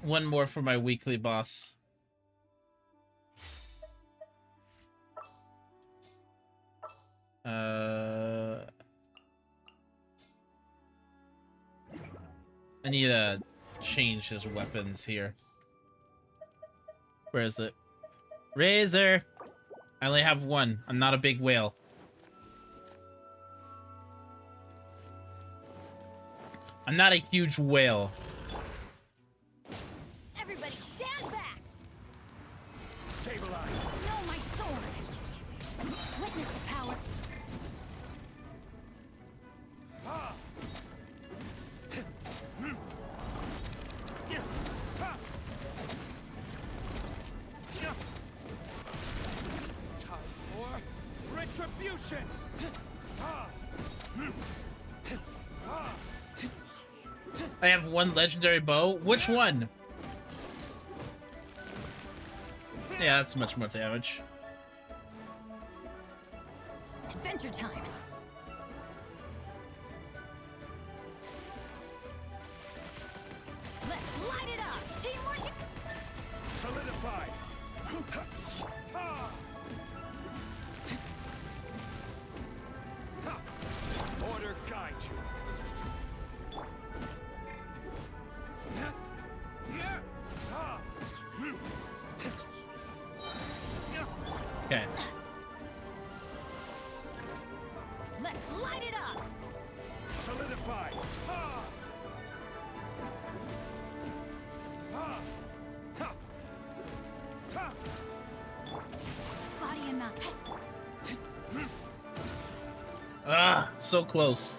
Speaker 1: One more for my weekly boss. I need to change his weapons here. Where is it? Razor! I only have one. I'm not a big whale. I'm not a huge whale.
Speaker 2: Everybody stand back.
Speaker 5: Stabilize.
Speaker 2: Know my sword. Witness the power.
Speaker 5: Time for retribution.
Speaker 1: I have one legendary bow. Which one? Yeah, that's much more damage.
Speaker 4: Adventure time.
Speaker 2: Let's light it up. Teamwork.
Speaker 5: Solidified. Order guide you.
Speaker 1: Okay.
Speaker 2: Let's light it up.
Speaker 5: Solidified.
Speaker 2: Body and mount.
Speaker 1: Ah, so close.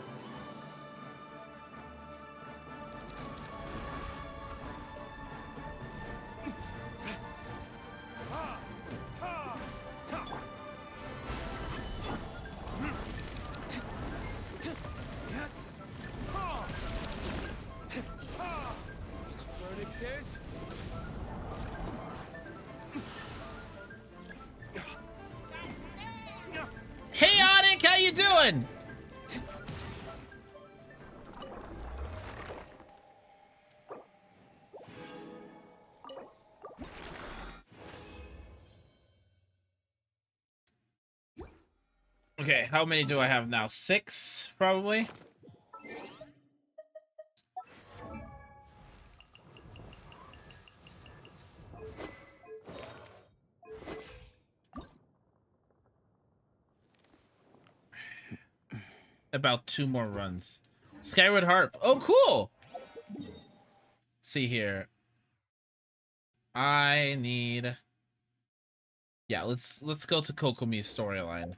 Speaker 5: Verdict is
Speaker 1: Hey, Onic, how you doing? Okay, how many do I have now? 6, probably? About 2 more runs. Skyward Harp. Oh, cool! See here. I need... Yeah, let's go to Kokomi's storyline.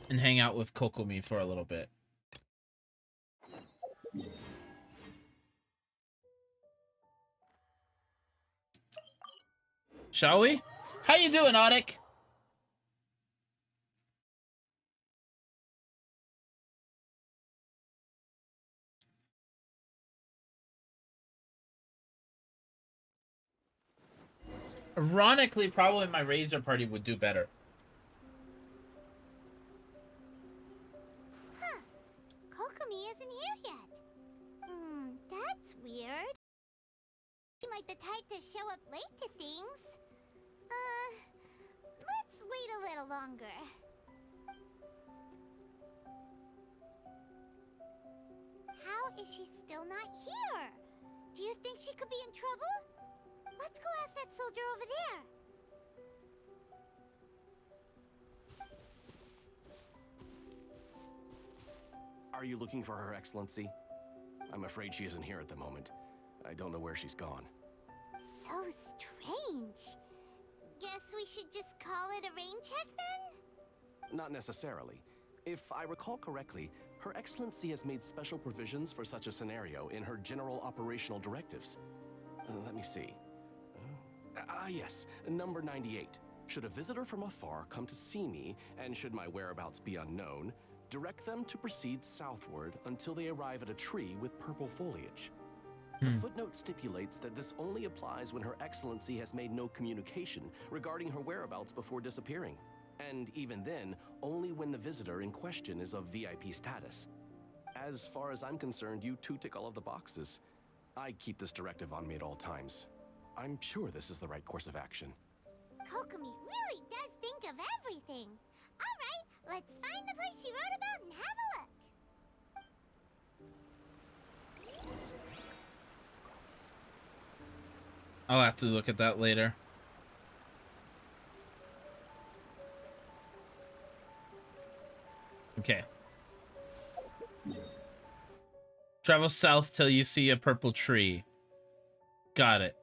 Speaker 1: and hang out with Kokomi for a little bit. Shall we? How you doing, Audic? Ironically, probably my Razor party would do better.
Speaker 2: Huh. Kokomi isn't here yet. That's weird. Seem like the type to show up late to things. Let's wait a little longer. How is she still not here? Do you think she could be in trouble? Let's go ask that soldier over there.
Speaker 10: Are you looking for Her Excellency? I'm afraid she isn't here at the moment. I don't know where she's gone.
Speaker 2: So strange. Guess we should just call it a rain check then?
Speaker 10: Not necessarily. If I recall correctly, Her Excellency has made special provisions for such a scenario in her general operational directives. Let me see. Yes, number 98. Should a visitor from afar come to see me, and should my whereabouts be unknown, direct them to proceed southward until they arrive at a tree with purple foliage. The footnote stipulates that this only applies when Her Excellency has made no communication regarding her whereabouts before disappearing. And even then, only when the visitor in question is of VIP status. As far as I'm concerned, you two tick all of the boxes. I keep this directive on me at all times. I'm sure this is the right course of action.
Speaker 2: Kokomi really does think of everything. All right, let's find the place she wrote about and have a look.
Speaker 1: I'll have to look at that later. Okay. Travel south till you see a purple tree. Got it.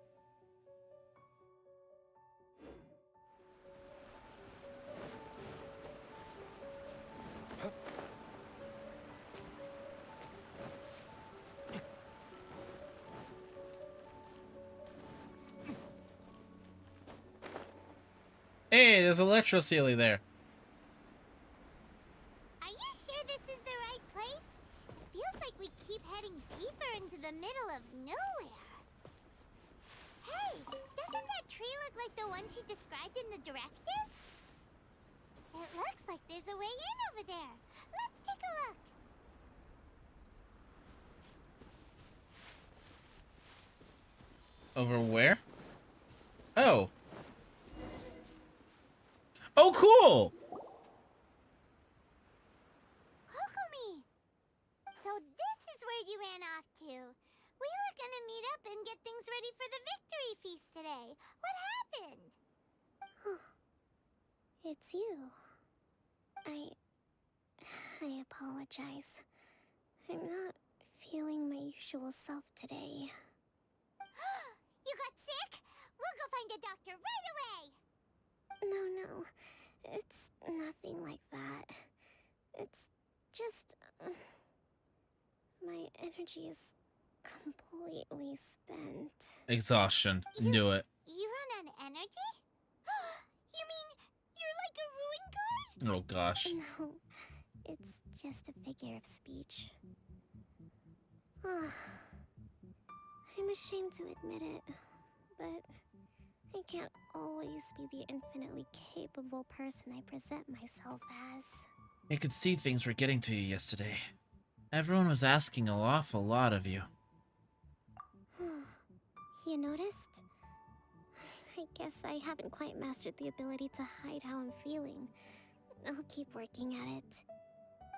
Speaker 1: Hey, there's Electro Sealy there.
Speaker 2: Are you sure this is the right place? It feels like we keep heading deeper into the middle of nowhere. Hey, doesn't that tree look like the one she described in the directive? It looks like there's a way in over there. Let's take a look.
Speaker 1: Over where? Oh. Oh, cool!
Speaker 2: Kokomi! So this is where you ran off to. We were gonna meet up and get things ready for the victory feast today. What happened?
Speaker 11: It's you. I apologize. I'm not feeling my usual self today.
Speaker 2: You got sick? We'll go find a doctor right away!
Speaker 11: No. It's nothing like that. It's just... my energy is completely spent.
Speaker 1: Exhaustion. Knew it.
Speaker 2: You run on energy? You mean you're like a ruin guard?
Speaker 1: Oh, gosh.
Speaker 11: No, it's just a figure of speech. I'm ashamed to admit it, but I can't always be the infinitely capable person I present myself as.
Speaker 1: I could see things were getting to you yesterday. Everyone was asking an awful lot of you.
Speaker 11: You noticed? I guess I haven't quite mastered the ability to hide how I'm feeling. I'll keep working at it.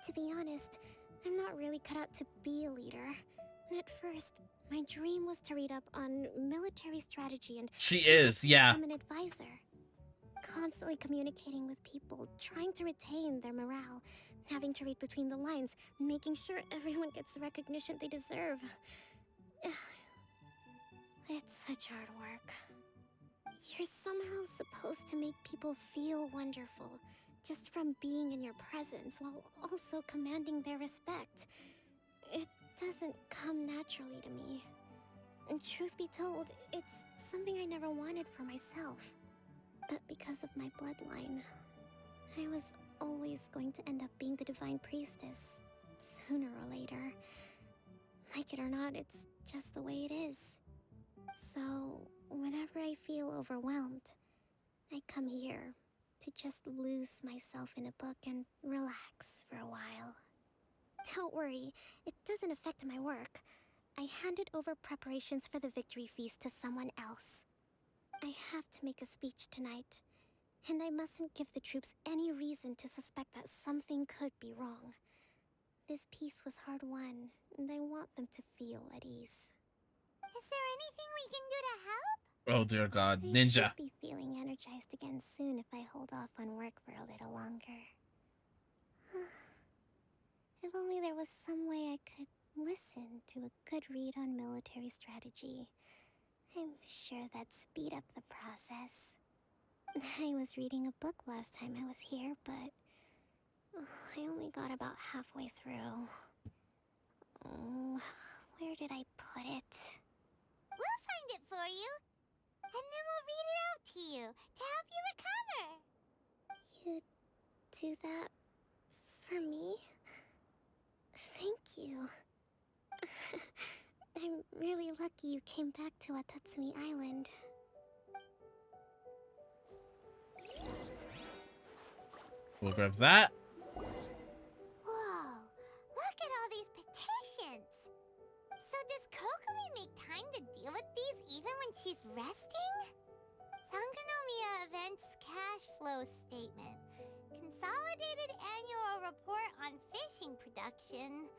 Speaker 11: To be honest, I'm not really cut out to be a leader. At first, my dream was to read up on military strategy and
Speaker 1: She is, yeah.
Speaker 11: become an advisor. Constantly communicating with people, trying to retain their morale, having to read between the lines, making sure everyone gets the recognition they deserve. It's such hard work. You're somehow supposed to make people feel wonderful, just from being in your presence while also commanding their respect. It doesn't come naturally to me. And truth be told, it's something I never wanted for myself. But because of my bloodline, I was always going to end up being the Divine Priestess, sooner or later. Like it or not, it's just the way it is. So, whenever I feel overwhelmed, I come here to just lose myself in a book and relax for a while. Don't worry, it doesn't affect my work. I handed over preparations for the victory feast to someone else. I have to make a speech tonight, and I mustn't give the troops any reason to suspect that something could be wrong. This peace was hard-won, and I want them to feel at ease.
Speaker 2: Is there anything we can do to help?
Speaker 1: Oh dear God,
Speaker 11: I
Speaker 1: ninja.
Speaker 11: should be feeling energized again soon if I hold off on work for a little longer. If only there was some way I could listen to a good read on military strategy. I'm sure that'd speed up the process. I was reading a book last time I was here, but I only got about halfway through. Oh, where did I put it?
Speaker 2: We'll find it for you. And then we'll read it out to you to help you recover.
Speaker 11: You do that for me? Thank you. I'm really lucky you came back to Watatsumi Island.
Speaker 1: We'll grab that.
Speaker 2: Whoa, look at all these petitions. So does Kokomi make time to deal with these even when she's resting? Sangonomiya Events Cash Flow Statement. Consolidated Annual Report on Fishing Production.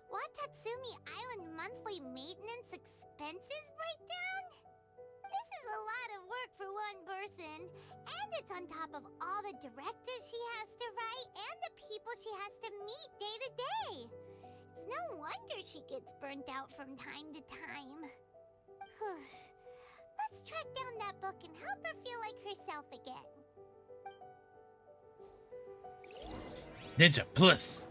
Speaker 2: Watatsumi Island Monthly Maintenance Expenses Breakdown? This is a lot of work for one person, and it's on top of all the directives she has to write and the people she has to meet day to day. It's no wonder she gets burnt out from time to time. Let's track down that book and help her feel like herself again.
Speaker 1: Ninja Plus.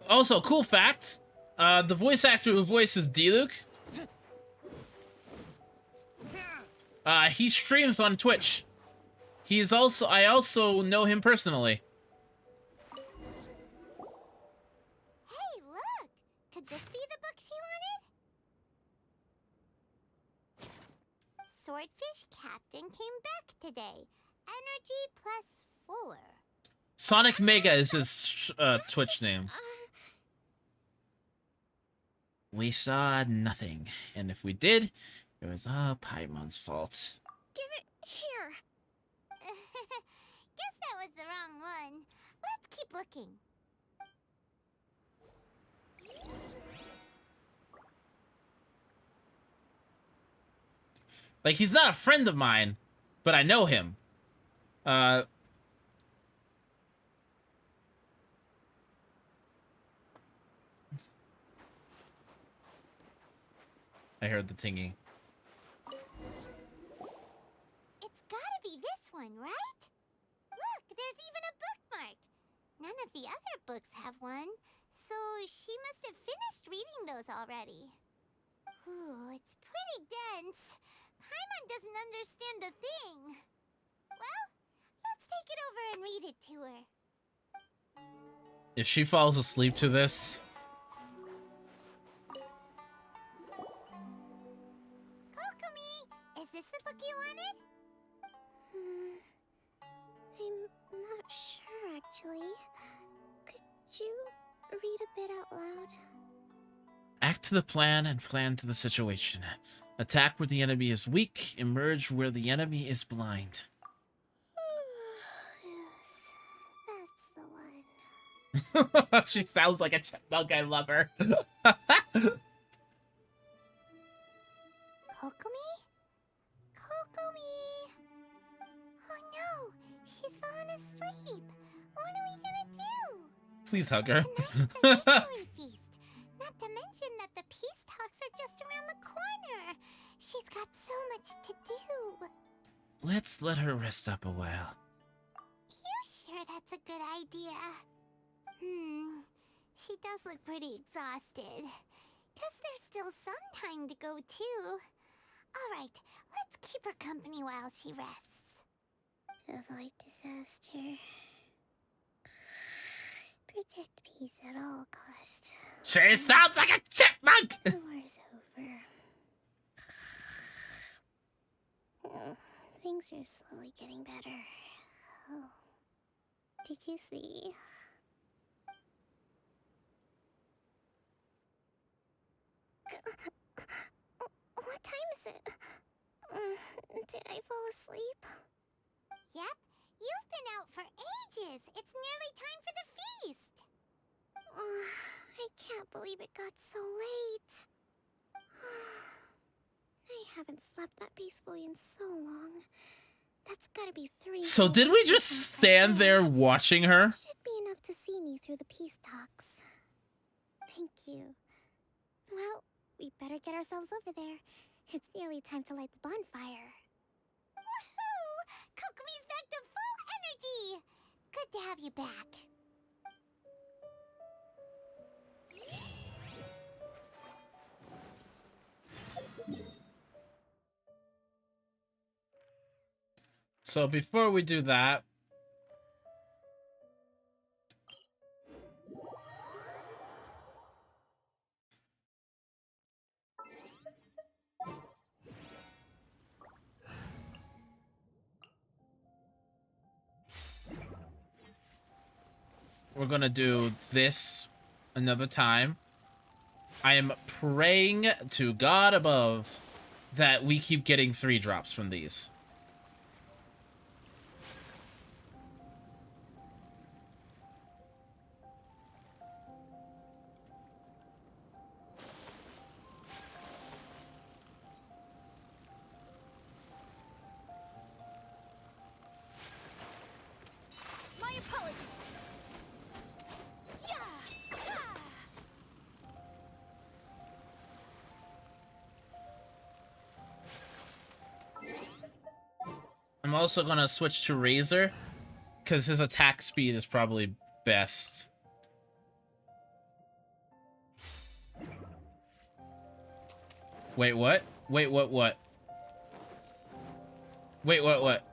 Speaker 1: Also, cool fact, the voice actor who voices D-Luke, he streams on Twitch. I also know him personally.
Speaker 2: Hey, look! Could this be the book she wanted? Swordfish Captain came back today. Energy +4.
Speaker 1: Sonic Mega is his Twitch name. We saw nothing, and if we did, it was all Paimon's fault.
Speaker 11: Give it here!
Speaker 2: Guess that was the wrong one. Let's keep looking.
Speaker 1: Like, he's not a friend of mine, but I know him. I heard the tinging.
Speaker 2: It's gotta be this one, right? Look, there's even a bookmark. None of the other books have one, so she must have finished reading those already. Ooh, it's pretty dense. Paimon doesn't understand a thing. Well, let's take it over and read it to her.
Speaker 1: If she falls asleep to this...
Speaker 2: Kokomi, is this the book you wanted?
Speaker 11: I'm not sure, actually. Could you read a bit out loud?
Speaker 1: Act to the plan and plan to the situation. Attack where the enemy is weak, emerge where the enemy is blind.
Speaker 11: Yes, that's the one.
Speaker 1: She sounds like a chipmunk, I love her.
Speaker 2: Kokomi? Kokomi! Oh no, she's fallen asleep. What are we gonna do?
Speaker 1: Please hug her.
Speaker 2: Tonight's the victory feast. Not to mention that the peace talks are just around the corner. She's got so much to do.
Speaker 1: let's let her rest up a while.
Speaker 2: You sure that's a good idea? She does look pretty exhausted. Guess there's still some time to go, too. Alright, let's keep her company while she rests.
Speaker 11: Avoid disaster. Protect peace at all costs.
Speaker 1: She sounds like a chipmunk!
Speaker 11: The war's over. Things are slowly getting better. Oh. Did you see? What time is it? Did I fall asleep?
Speaker 2: Yep, you've been out for ages. It's nearly time for the feast.
Speaker 11: I can't believe it got so late. I haven't slept that peacefully in so long. That's gotta be 3.
Speaker 1: So did we just stand there watching her?
Speaker 11: Should be enough to see me through the peace talks. Thank you. Well, we better get ourselves over there. It's nearly time to light the bonfire.
Speaker 2: Woohoo! Kokomi's back to full energy! Good to have you back.
Speaker 1: So before we do that, we're gonna do this another time. I am praying to God above that we keep getting 3 drops from these.
Speaker 4: My apologies. Yeah.
Speaker 1: I'm also gonna switch to Razor, because his attack speed is probably best. Wait, what? Wait, what? Wait, what?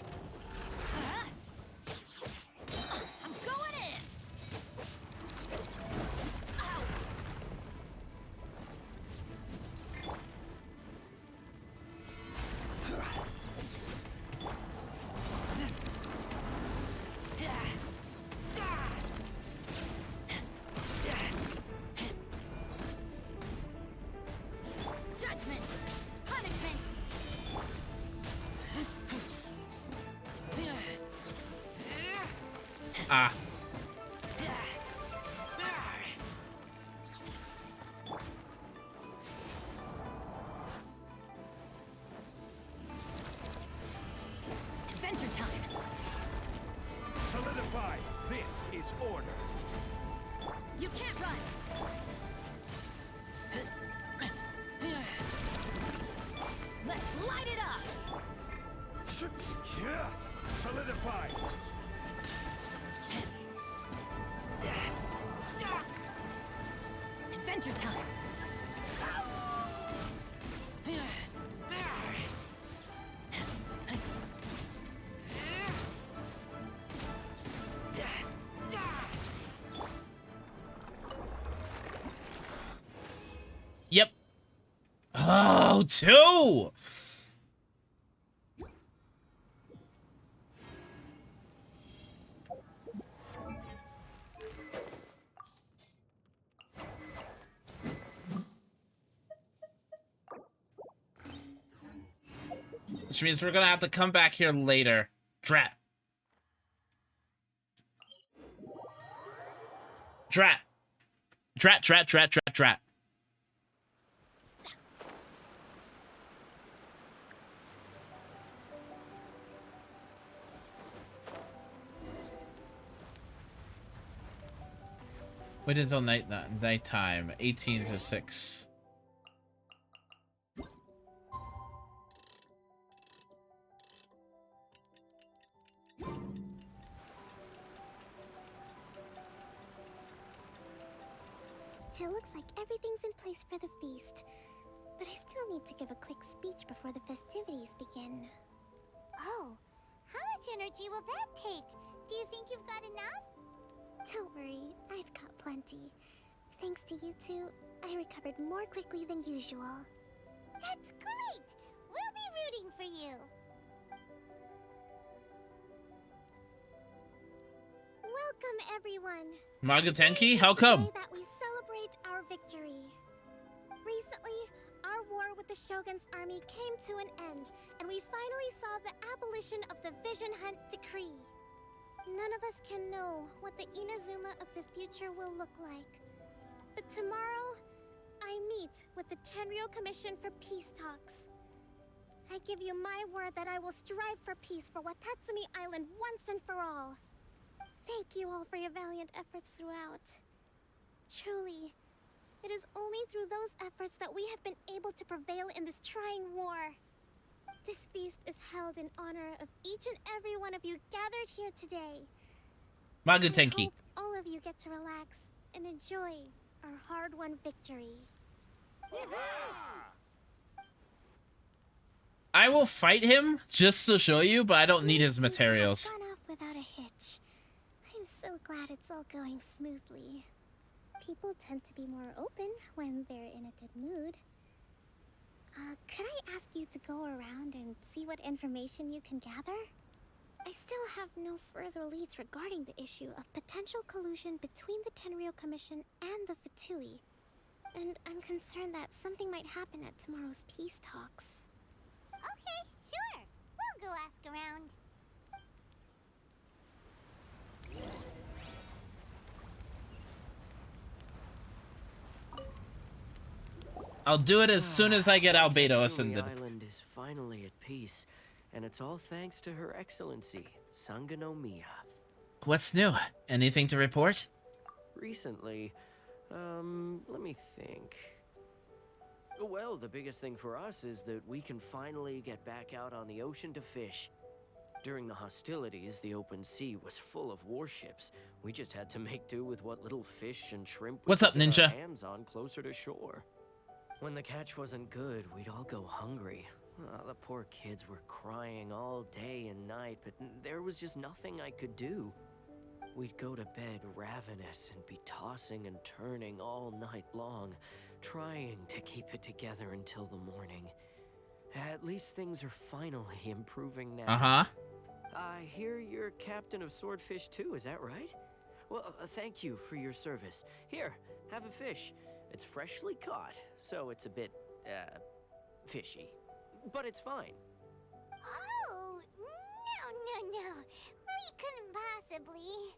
Speaker 4: I'm going in. Ow. Judgment. Punishment.
Speaker 1: Ah.
Speaker 4: Adventure time.
Speaker 5: Solidify. This is order.
Speaker 4: You can't run. Let's light it up.
Speaker 5: Yeah. Solidify.
Speaker 4: Adventure time.
Speaker 1: Yep. Oh, 2! Which means we're gonna have to come back here later. Drat. Drat. Drat. Wait until nighttime. 18 to 6.
Speaker 11: It looks like everything's in place for the feast. But I still need to give a quick speech before the festivities begin.
Speaker 2: Oh, how much energy will that take? Do you think you've got enough?
Speaker 11: Don't worry, I've got plenty. Thanks to you two, I recovered more quickly than usual.
Speaker 2: That's great! We'll be rooting for you!
Speaker 11: Welcome, everyone!
Speaker 1: Magatenki?
Speaker 11: Today
Speaker 1: How
Speaker 11: is the
Speaker 1: come?
Speaker 11: day that we celebrate our victory. Recently, our war with the Shogun's army came to an end, and we finally saw the abolition of the Vision Hunt Decree. None of us can know what the Inazuma of the future will look like. But tomorrow, I meet with the Tenryou Commission for Peace Talks. I give you my word that I will strive for peace for Watatsumi Island once and for all. Thank you all for your valiant efforts throughout. Truly, it is only through those efforts that we have been able to prevail in this trying war. This feast is held in honor of each and every one of you gathered here today. I
Speaker 1: Magatenki.
Speaker 11: hope all of you get to relax and enjoy our hard-won victory.
Speaker 1: I will fight him just to show you, but I don't need his
Speaker 11: Seems to have
Speaker 1: materials.
Speaker 11: gone off without a hitch. I'm so glad it's all going smoothly. People tend to be more open when they're in a good mood. Could I ask you to go around and see what information you can gather? I still have no further leads regarding the issue of potential collusion between the Tenryou Commission and the Fatui. And I'm concerned that something might happen at tomorrow's peace talks.
Speaker 2: Okay, sure. We'll go ask around.
Speaker 1: I'll do it as soon as I get Albedo
Speaker 6: Tatsumi
Speaker 1: ascended.
Speaker 6: Island is finally at peace, and it's all thanks to Her Excellency, Sangonomiya.
Speaker 1: What's new? Anything to report?
Speaker 6: Recently, let me think. Well, the biggest thing for us is that we can finally get back out on the ocean to fish. During the hostilities, the open sea was full of warships. We just had to make do with what little fish and shrimp we
Speaker 1: What's
Speaker 6: could
Speaker 1: up,
Speaker 6: get our
Speaker 1: Ninja?
Speaker 6: hands on closer to shore. When the catch wasn't good, we'd all go hungry. The poor kids were crying all day and night, but there was just nothing I could do. We'd go to bed ravenous and be tossing and turning all night long, trying to keep it together until the morning. At least things are finally improving now.
Speaker 1: Uh-huh.
Speaker 6: I hear you're captain of Swordfish too, is that right? Well, thank you for your service. Here, have a fish. It's freshly caught, so it's a bit, fishy. But it's fine.
Speaker 2: Oh, no. We couldn't possibly.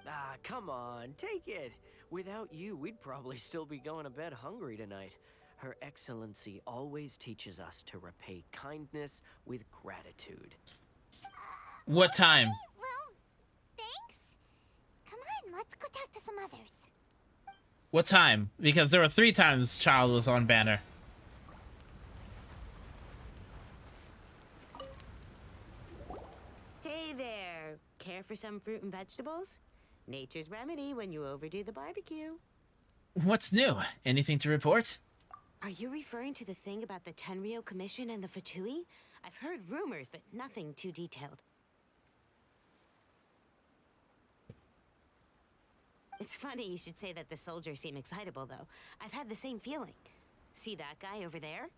Speaker 6: Ah, come on, take it. Without you, we'd probably still be going to bed hungry tonight. Her Excellency always teaches us to repay kindness with gratitude.
Speaker 1: What time?
Speaker 2: Well, thanks. Come on, let's go talk to some others.
Speaker 1: What time? Because there were 3 times Child was on banner.
Speaker 12: Hey there. Care for some fruit and vegetables? Nature's remedy when you overdo the barbecue.
Speaker 1: What's new? Anything to report?
Speaker 12: Are you referring to the thing about the Tenryou Commission and the Fatui? I've heard rumors, but nothing too detailed. It's funny you should say that the soldiers seem excitable, though. I've had the same feeling. See that guy over there?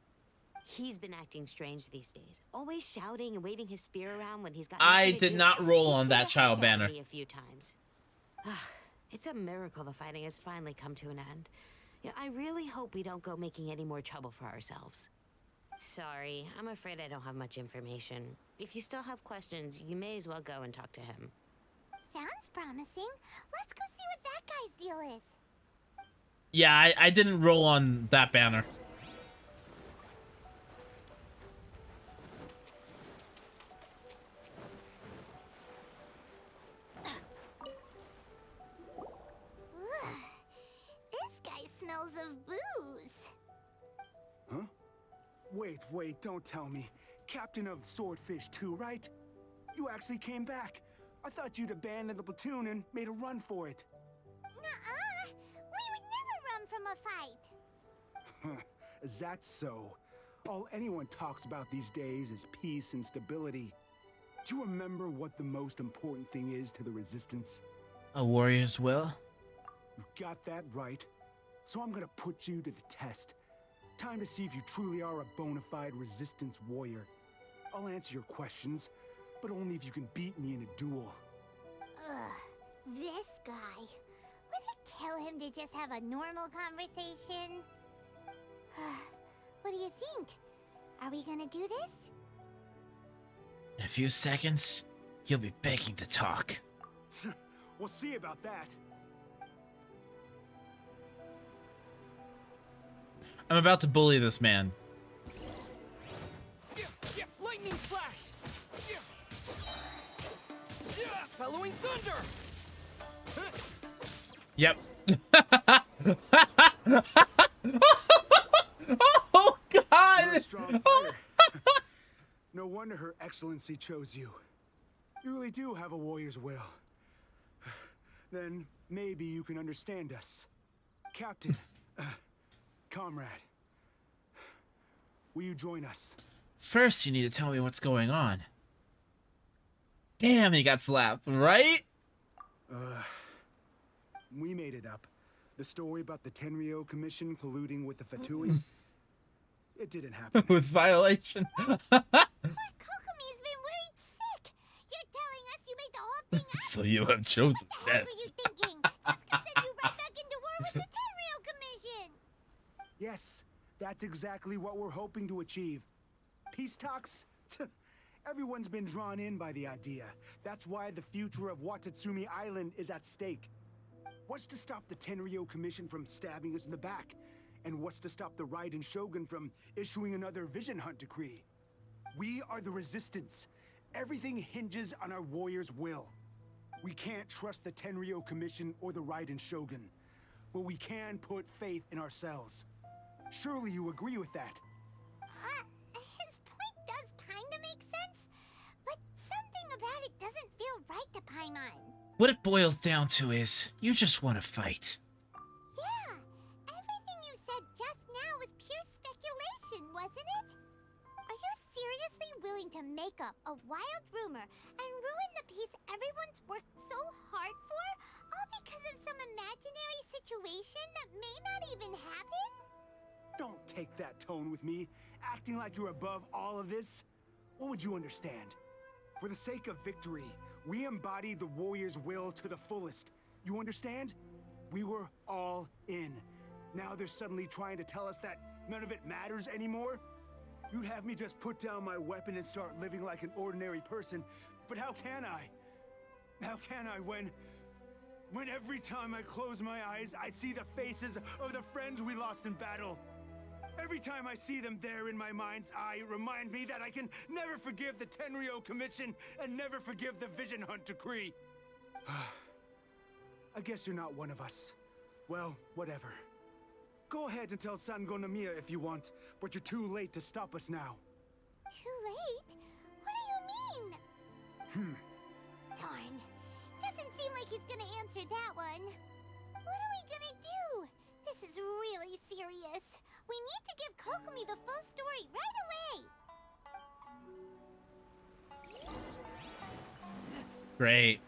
Speaker 12: He's been acting strange these days. Always shouting and waving his spear around when he's got
Speaker 1: I
Speaker 12: nothing to
Speaker 1: did
Speaker 12: do.
Speaker 1: not roll
Speaker 12: He's
Speaker 1: on
Speaker 12: scared
Speaker 1: that
Speaker 12: the
Speaker 1: Child
Speaker 12: heck out of
Speaker 1: banner.
Speaker 12: me a few times. It's a miracle the fighting has finally come to an end. Yeah, I really hope we don't go making any more trouble for ourselves. Sorry, I'm afraid I don't have much information. If you still have questions, you may as well go and talk to him.
Speaker 2: Sounds promising. Let's go see what that guy's deal is.
Speaker 1: Yeah, I didn't roll on that banner.
Speaker 2: This guy smells of booze.
Speaker 3: Huh? Wait, don't tell me. Captain of Swordfish too, right? You actually came back. I thought you'd abandoned the platoon and made a run for it.
Speaker 2: Nuh-uh. We would never from a fight.
Speaker 3: Is that so? All anyone talks about these days is peace and stability. Do you remember what the most important thing is to the Resistance?
Speaker 1: A warrior's will?
Speaker 3: You got that right. So I'm gonna put you to the test. Time to see if you truly are a bona fide Resistance warrior. I'll answer your questions, but only if you can beat me in a duel.
Speaker 2: Ugh, this guy. Would it kill him to just have a normal conversation? What do you think? Are we gonna do this?
Speaker 1: In a few seconds, you'll be begging to talk.
Speaker 3: We'll see about that.
Speaker 1: I'm about to bully this man.
Speaker 9: Lightning flash! Bellowing thunder!
Speaker 1: Yep. Oh, God!
Speaker 3: You're a strong fighter. No wonder Her Excellency chose you. You really do have a warrior's will. Then maybe you can understand us. Captain, comrade, will you join us?
Speaker 1: First, you need to tell me what's going on. Damn, he got slapped, right?
Speaker 3: We made it up. The story about the Tenryo Commission colluding with the Fatui. It didn't happen.
Speaker 1: With violation.
Speaker 2: Poor Kokomi's been worried sick. You're telling us you made the whole thing up?
Speaker 1: So you have chosen
Speaker 2: What the heck
Speaker 1: death.
Speaker 2: were you thinking? This could send you right back into war with the Tenryo Commission.
Speaker 3: Yes, that's exactly what we're hoping to achieve. Peace talks? Everyone's been drawn in by the idea. That's why the future of Watatsumi Island is at stake. What's to stop the Tenryo Commission from stabbing us in the back? And what's to stop the Raiden Shogun from issuing another Vision Hunt decree? We are the Resistance. Everything hinges on our warrior's will. We can't trust the Tenryo Commission or the Raiden Shogun, but we can put faith in ourselves. Surely you agree with that?
Speaker 2: His point does kinda make sense, but something about it doesn't feel right to Paimon.
Speaker 1: What it boils down to is, you just want to fight.
Speaker 2: Yeah, everything you said just now was pure speculation, wasn't it? Are you seriously willing to make up a wild rumor and ruin the peace everyone's worked so hard for, all because of some imaginary situation that may not even happen?
Speaker 3: Don't take that tone with me, acting like you're above all of this. What would you understand? For the sake of victory, we embody the warrior's will to the fullest. You understand? We were all in. Now they're suddenly trying to tell us that none of it matters anymore? You'd have me just put down my weapon and start living like an ordinary person, but how can I? How can I when every time I close my eyes, I see the faces of the friends we lost in battle? Every time I see them there in my mind's eye, it reminds me that I can never forgive the Tenryo Commission and never forgive the Vision Hunt decree. I guess you're not one of us. Well, whatever. Go ahead and tell Sango Namiya if you want, but you're too late to stop us now.
Speaker 2: Too late? What do you mean? Darn. Doesn't seem like he's gonna answer that one. What are we gonna do? This is really serious. We need to give Kokomi the full story right away.
Speaker 1: Great.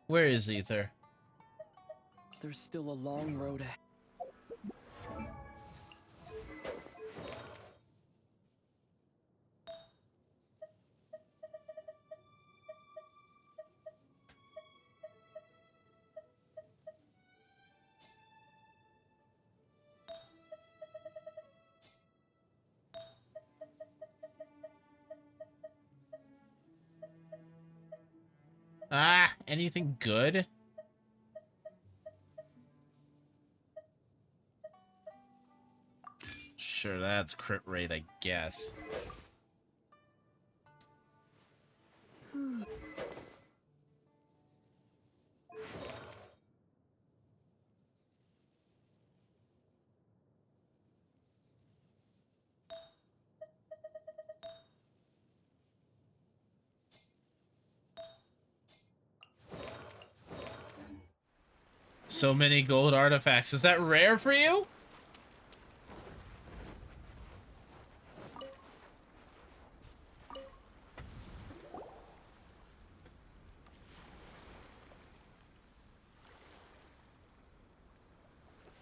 Speaker 1: Where is Ether?
Speaker 9: There's still a long road ahead.
Speaker 1: Ah, anything good? Sure, that's crit rate, I guess. So many gold artifacts. Is that rare for you?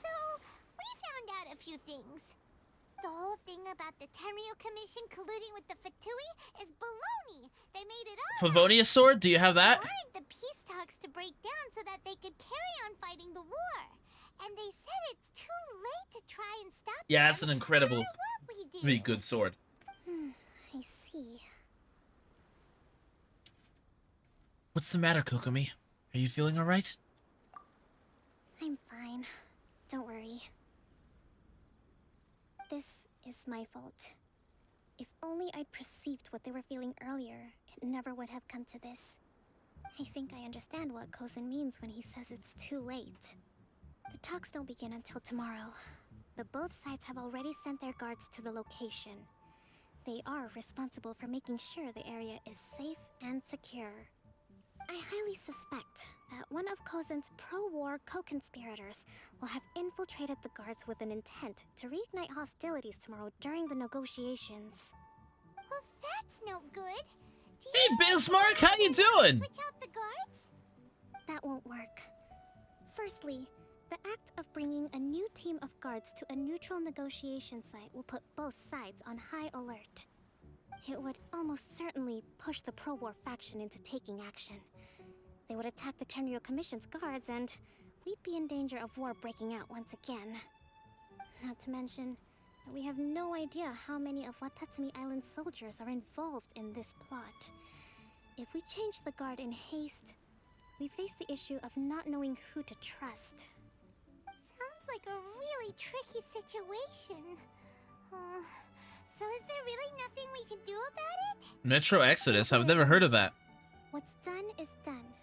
Speaker 2: So, we found out a few things. The whole thing about the Tenryu Commission colluding with the Fatui is baloney. They made it all
Speaker 1: Favonia sword? Do you have that?
Speaker 2: They wanted the peace talks to break down so that they could carry on fighting the war. And they said it's too late to try and stop
Speaker 1: Yeah,
Speaker 2: them
Speaker 1: that's an incredible,
Speaker 2: no matter what we do.
Speaker 1: really good sword.
Speaker 11: I see.
Speaker 1: What's the matter, Kokomi? Are you feeling alright?
Speaker 11: I'm fine. Don't worry. This is my fault. If only I'd perceived what they were feeling earlier, it never would have come to this. I think I understand what Kozin means when he says it's too late. The talks don't begin until tomorrow, but both sides have already sent their guards to the location. They are responsible for making sure the area is safe and secure. I highly suspect that one of Kozin's pro-war co-conspirators will have infiltrated the guards with an intent to reignite hostilities tomorrow during the negotiations.
Speaker 2: Well, that's no good.
Speaker 1: Hey, Bismarck, how you doing?
Speaker 2: Switch out the guards?
Speaker 11: That won't work. Firstly, the act of bringing a new team of guards to a neutral negotiation site will put both sides on high alert. It would almost certainly push the pro-war faction into taking action. They would attack the Tenryu Commission's guards, and we'd be in danger of war breaking out once again. Not to mention that we have no idea how many of Watatsumi Island's soldiers are involved in this plot. If we change the guard in haste, we face the issue of not knowing who to trust.
Speaker 2: Sounds like a really tricky situation. So is there really nothing we can do about it?
Speaker 1: Metro Exodus? I've never heard of that.
Speaker 11: What's done is done.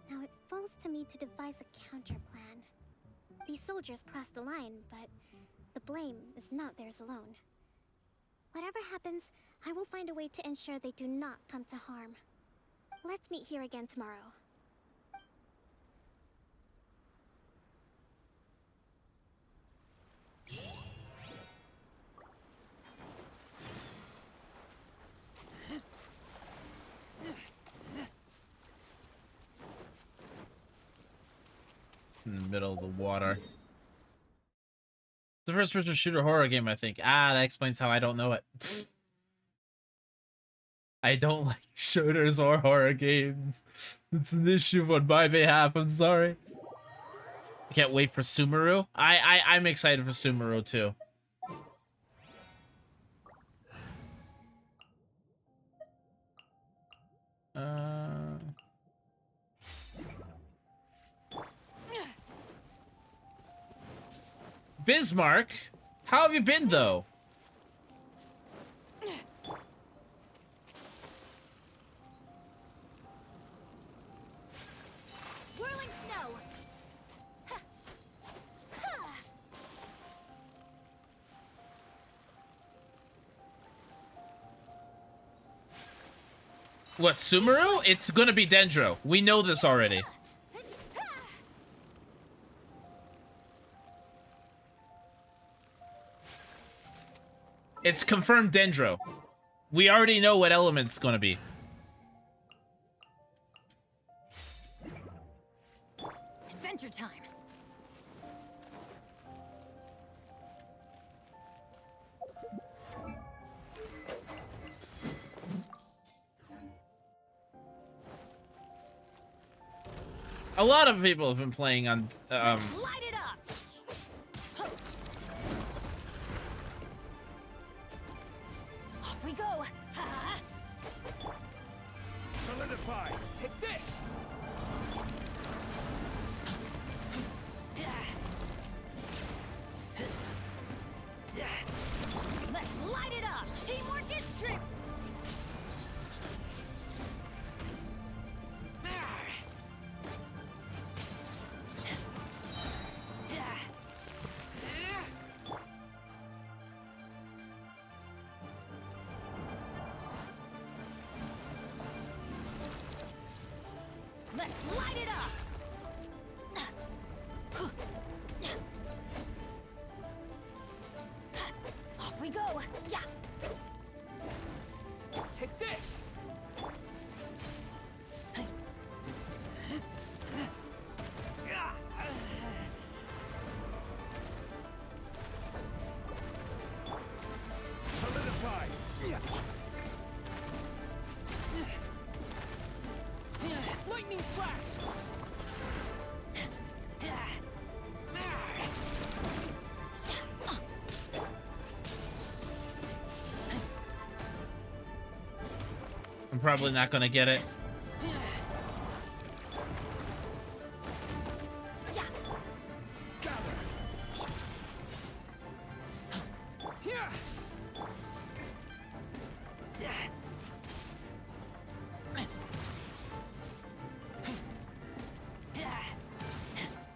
Speaker 11: Now it falls to me to devise a counter plan. These soldiers crossed the line, but the blame is not theirs alone. Whatever happens, I will find a way to ensure they do not come to harm. Let's meet here again tomorrow.
Speaker 1: In the middle of the water. It's the first-person shooter horror game, I think. Ah, that explains how I don't know it. I don't like shooters or horror games. It's an issue on my behalf. I'm sorry. I can't wait for Sumeru. I'm excited for Sumeru too. Bismarck, how have you been though?
Speaker 4: Whirling snow.
Speaker 1: What, Sumeru? It's gonna be Dendro. We know this already. It's confirmed Dendro. We already know what element's gonna be.
Speaker 4: Adventure time.
Speaker 1: A lot of people have been playing on
Speaker 4: Light it up. Off we go.
Speaker 5: Solidify. Take this.
Speaker 4: Let's light it up. Teamwork is trick.
Speaker 1: I'm probably not gonna get it.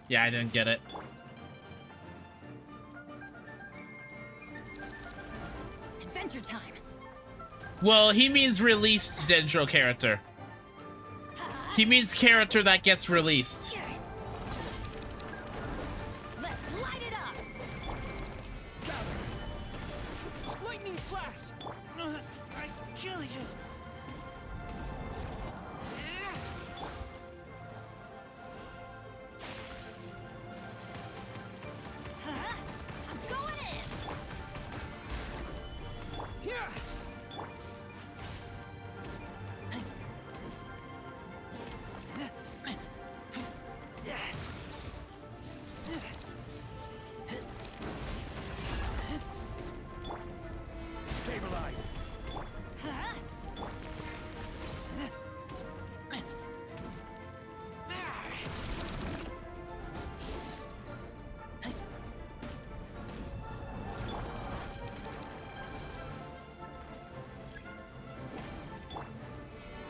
Speaker 1: Yeah, I didn't get it.
Speaker 4: Adventure time.
Speaker 1: Well, he means released Dendro character. He means character that gets released.
Speaker 4: Let's light it up.
Speaker 5: Lightning flash. I kill you.
Speaker 4: I'm going in.
Speaker 5: Here. Stabilize.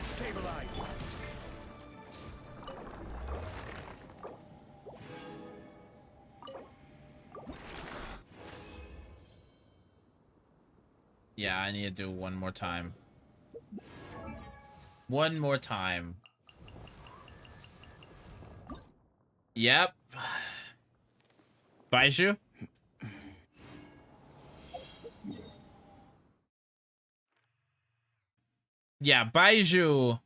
Speaker 5: Stabilize.
Speaker 1: Yeah, I need to do one more time. One more time. Yep. Baiju? Yeah, Baiju.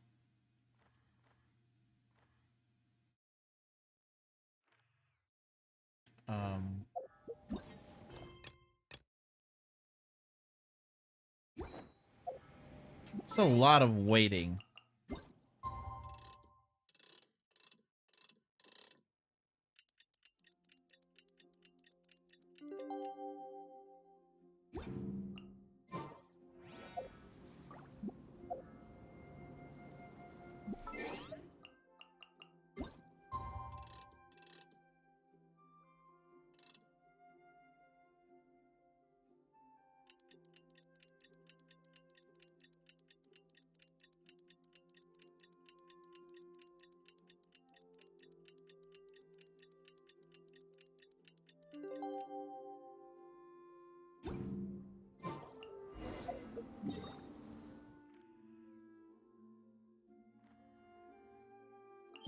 Speaker 1: It's a lot of waiting.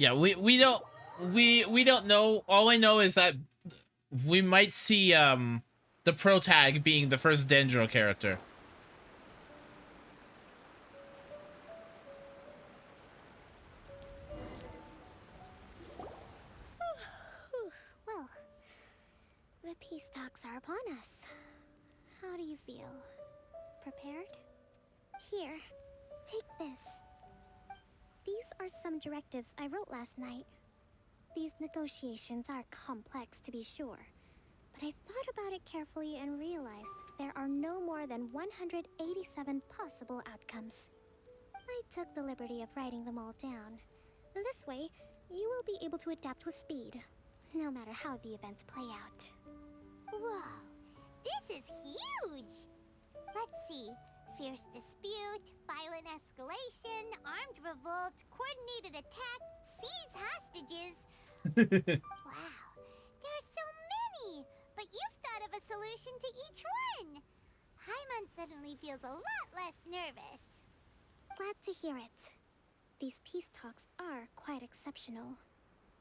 Speaker 1: Yeah, we don't know. All I know is that we might see the pro tag being the first Dendro character.
Speaker 11: Well, the peace talks are upon us. How do you feel? Prepared? Here, take this. These are some directives I wrote last night. These negotiations are complex, to be sure, but I thought about it carefully and realized there are no more than 187 possible outcomes. I took the liberty of writing them all down. This way, you will be able to adapt with speed, no matter how the events play out.
Speaker 2: Whoa, this is huge! Let's see. Fierce dispute, violent escalation, armed revolt, coordinated attack, seize hostages. Wow, there are so many! But you've thought of a solution to each one! Paimon suddenly feels a lot less nervous.
Speaker 11: Glad to hear it. These peace talks are quite exceptional.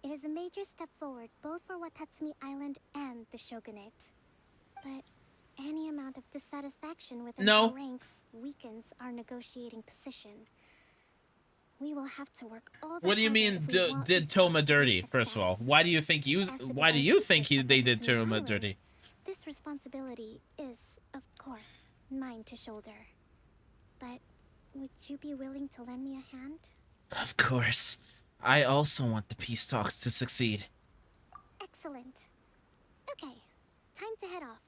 Speaker 11: It is a major step forward both for Watatsumi Island and the Shogunate. But any amount of dissatisfaction within our ranks weakens our negotiating position. We will have to work all the
Speaker 1: What do you mean did Toma dirty? First of all, why do you think they did Toma dirty?
Speaker 11: This responsibility is, of course, mine to shoulder. But would you be willing to lend me a hand?
Speaker 1: Of course. I also want the peace talks to succeed.
Speaker 11: Excellent. Okay, time to head off.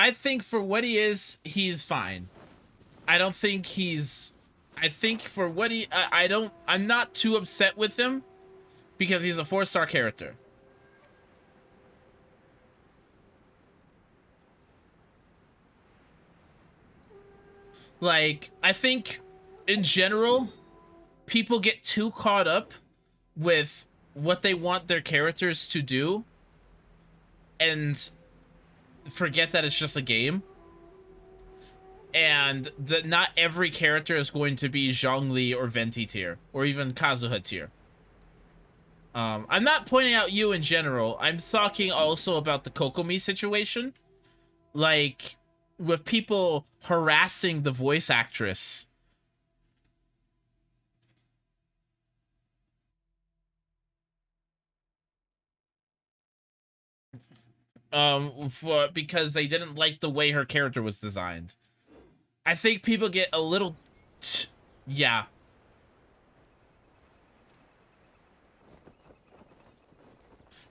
Speaker 1: I think for what he is, he's fine. I don't think he's... I think for what he... I'm not too upset with him because he's a 4-star character. Like, I think in general, people get too caught up with what they want their characters to do and forget that it's just a game. And that not every character is going to be Zhongli or Venti tier, or even Kazuha tier. I'm not pointing out you in general. I'm talking also about the Kokomi situation. Like, with people harassing the voice actress. Because they didn't like the way her character was designed. I think people get a little... yeah.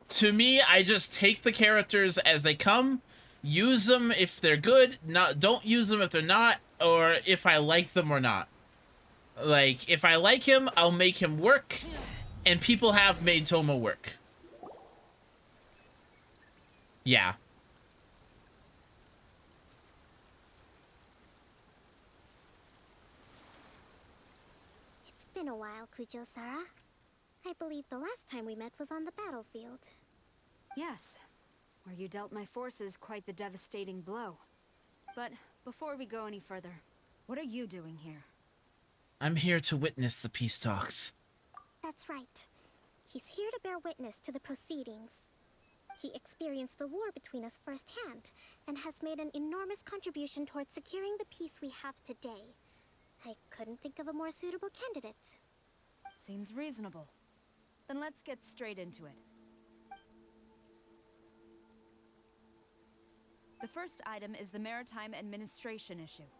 Speaker 1: To me, I just take the characters as they come, use them if they're good, don't use them if they're not, or if I like them or not. Like, if I like him, I'll make him work, and people have made Tomo work. Yeah.
Speaker 11: It's been a while, Kujo-Sara. I believe the last time we met was on the battlefield.
Speaker 4: Yes, where you dealt my forces quite the devastating blow. But before we go any further, what are you doing here?
Speaker 1: I'm here to witness the peace talks.
Speaker 11: That's right. He's here to bear witness to the proceedings. He experienced the war between us firsthand, and has made an enormous contribution towards securing the peace we have today. I couldn't think of a more suitable candidate.
Speaker 4: Seems reasonable. Then let's get straight into it. The first item is the maritime administration issue.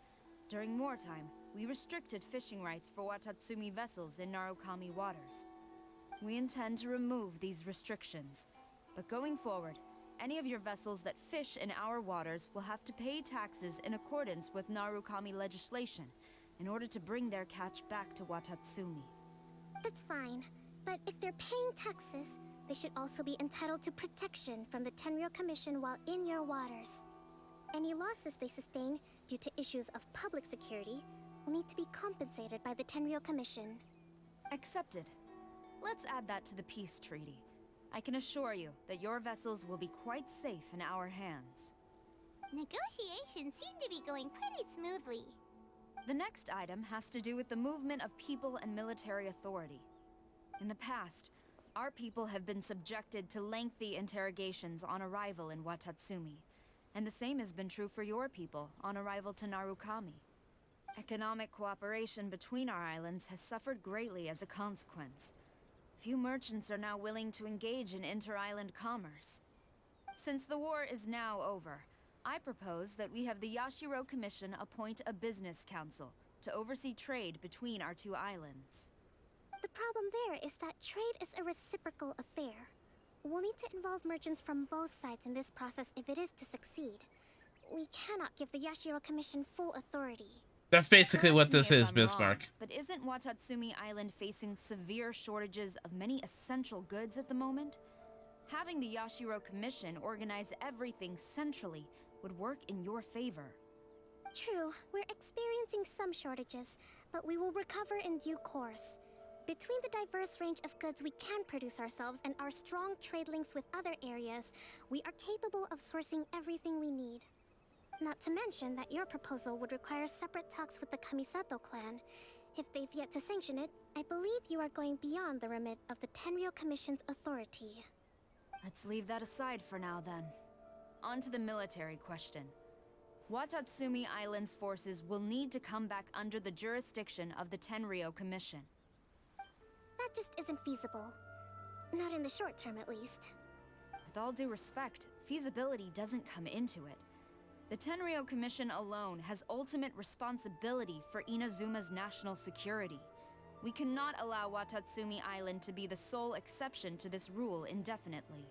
Speaker 4: During wartime, we restricted fishing rights for Watatsumi vessels in Narukami waters. We intend to remove these restrictions. But going forward, any of your vessels that fish in our waters will have to pay taxes in accordance with Narukami legislation in order to bring their catch back to Watatsumi.
Speaker 11: That's fine, but if they're paying taxes, they should also be entitled to protection from the Tenryou Commission while in your waters. Any losses they sustain due to issues of public security will need to be compensated by the Tenryou Commission.
Speaker 4: Accepted. Let's add that to the peace treaty. I can assure you that your vessels will be quite safe in our hands.
Speaker 2: Negotiations seem to be going pretty smoothly.
Speaker 4: The next item has to do with the movement of people and military authority. In the past, our people have been subjected to lengthy interrogations on arrival in Watatsumi, and the same has been true for your people on arrival to Narukami. Economic cooperation between our islands has suffered greatly as a consequence. Few merchants are now willing to engage in inter-island commerce. Since the war is now over, I propose that we have the Yashiro Commission appoint a business council to oversee trade between our two islands.
Speaker 11: The problem there is that trade is a reciprocal affair. We'll need to involve merchants from both sides in this process if it is to succeed. We cannot give the Yashiro Commission full authority.
Speaker 1: That's basically what this is,
Speaker 4: Correct me if I'm
Speaker 1: Bismarck.
Speaker 4: wrong, but isn't Watatsumi Island facing severe shortages of many essential goods at the moment? Having the Yashiro Commission organize everything centrally would work in your favor.
Speaker 11: True, we're experiencing some shortages, but we will recover in due course. Between the diverse range of goods we can produce ourselves and our strong trade links with other areas, we are capable of sourcing everything we need. Not to mention that your proposal would require separate talks with the Kamisato clan. If they've yet to sanction it, I believe you are going beyond the remit of the Tenryou Commission's authority.
Speaker 4: Let's leave that aside for now then. On to the military question. Watatsumi Island's forces will need to come back under the jurisdiction of the Tenryou Commission.
Speaker 11: That just isn't feasible. Not in the short term, at least.
Speaker 4: With all due respect, feasibility doesn't come into it. The Tenryou Commission alone has ultimate responsibility for Inazuma's national security. We cannot allow Watatsumi Island to be the sole exception to this rule indefinitely.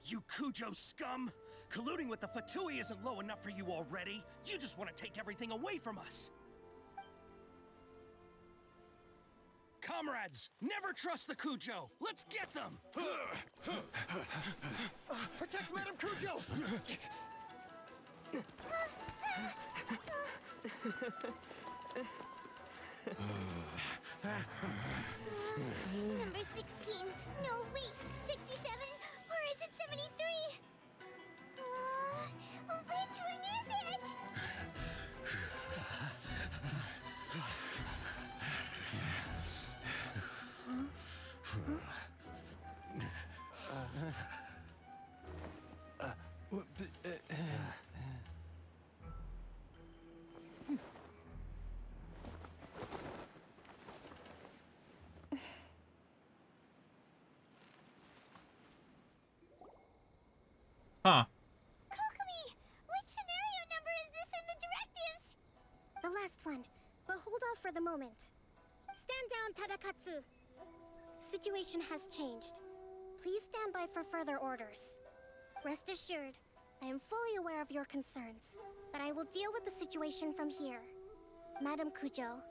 Speaker 5: You Kujo scum! Colluding with the Fatui isn't low enough for you already. You just want to take everything away from us. Comrades, never trust the Cujo. Let's get them.
Speaker 9: Protect Madame Cujo!
Speaker 2: Number 16. No, wait. 67? Or is it 73? Which one is it?
Speaker 1: Huh.
Speaker 2: Kokomi, which scenario number is this in the directives?
Speaker 11: The last one, but hold off for the moment. Stand down, Tadakatsu. Situation has changed. Please stand by for further orders. Rest assured, I am fully aware of your concerns, but I will deal with the situation from here. Madam Kujo,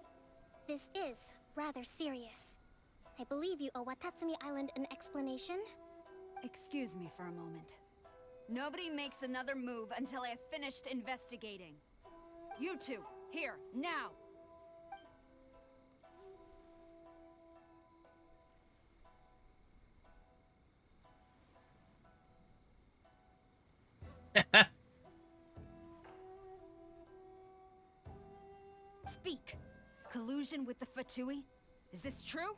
Speaker 11: this is rather serious. I believe you owe Watatsumi Island an explanation?
Speaker 4: Excuse me for a moment. Nobody makes another move until I have finished investigating. You two, here, now! Speak! Collusion with the Fatui? Is this true?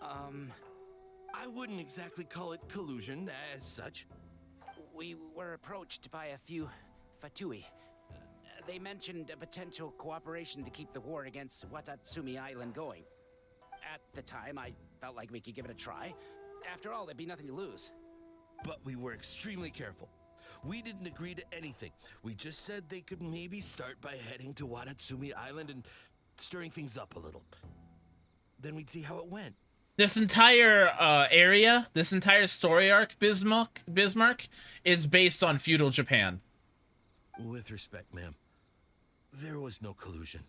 Speaker 5: I wouldn't exactly call it collusion as such.
Speaker 13: We were approached by a few Fatui. They mentioned a potential cooperation to keep the war against Watatsumi Island going. At the time, I felt like we could give it a try. After all, there'd be nothing to lose.
Speaker 5: But we were extremely careful. We didn't agree to anything. We just said they could maybe start by heading to Watatsumi Island and stirring things up a little. Then we'd see how it went.
Speaker 1: This entire area, this entire story arc, Bismarck, is based on feudal Japan.
Speaker 5: With respect, ma'am, there was no collusion.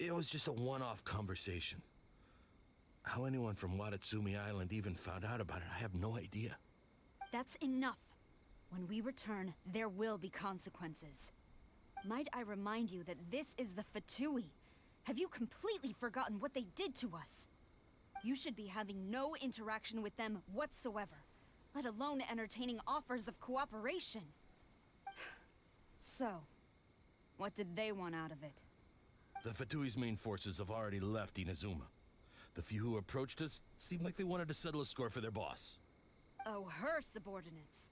Speaker 5: It was just a one-off conversation. How anyone from Watatsumi Island even found out about it, I have no idea.
Speaker 4: That's enough. When we return, there will be consequences. Might I remind you that this is the Fatui? Have you completely forgotten what they did to us? You should be having no interaction with them whatsoever, let alone entertaining offers of cooperation. So, what did they want out of it?
Speaker 5: The Fatui's main forces have already left Inazuma. The few who approached us seemed like they wanted to settle a score for their boss.
Speaker 4: Oh, her subordinates.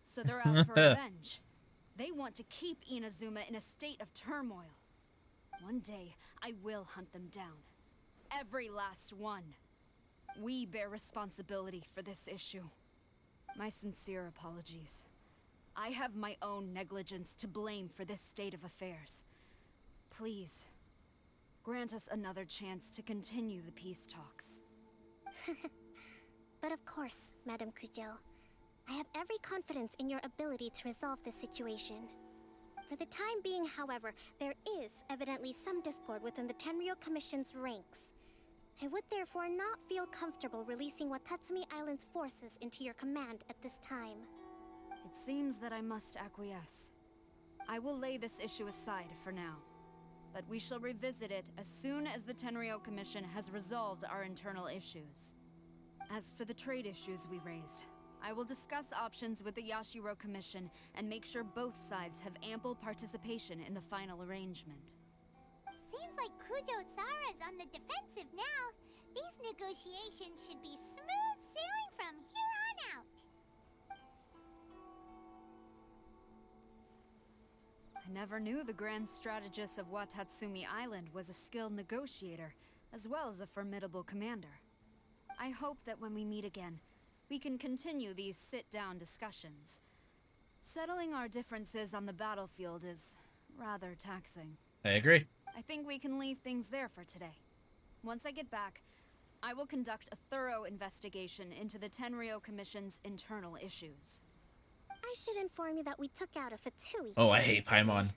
Speaker 4: So they're out for revenge. They want to keep Inazuma in a state of turmoil. One day, I will hunt them down. Every last one. We bear responsibility for this issue. My sincere apologies. I have my own negligence to blame for this state of affairs. Please, grant us another chance to continue the peace talks.
Speaker 11: But of course, Madame Kujo. I have every confidence in your ability to resolve this situation. For the time being, however, there is evidently some discord within the Tenryou Commission's ranks. I would therefore not feel comfortable releasing Watatsumi Island's forces into your command at this time.
Speaker 4: It seems that I must acquiesce. I will lay this issue aside for now, but we shall revisit it as soon as the Tenryou Commission has resolved our internal issues. As for the trade issues we raised, I will discuss options with the Yashiro Commission and make sure both sides have ample participation in the final arrangement.
Speaker 2: Seems like Kujo-Sara's on the defensive now. These negotiations should be smooth sailing from here on out.
Speaker 4: I never knew the grand strategist of Watatsumi Island was a skilled negotiator, as well as a formidable commander. I hope that when we meet again, we can continue these sit-down discussions. Settling our differences on the battlefield is rather taxing.
Speaker 1: I agree.
Speaker 4: I think we can leave things there for today. Once I get back, I will conduct a thorough investigation into the Tenryou Commission's internal issues.
Speaker 11: I should inform you that we took out a Fatui.
Speaker 1: Oh, I hate Paimon.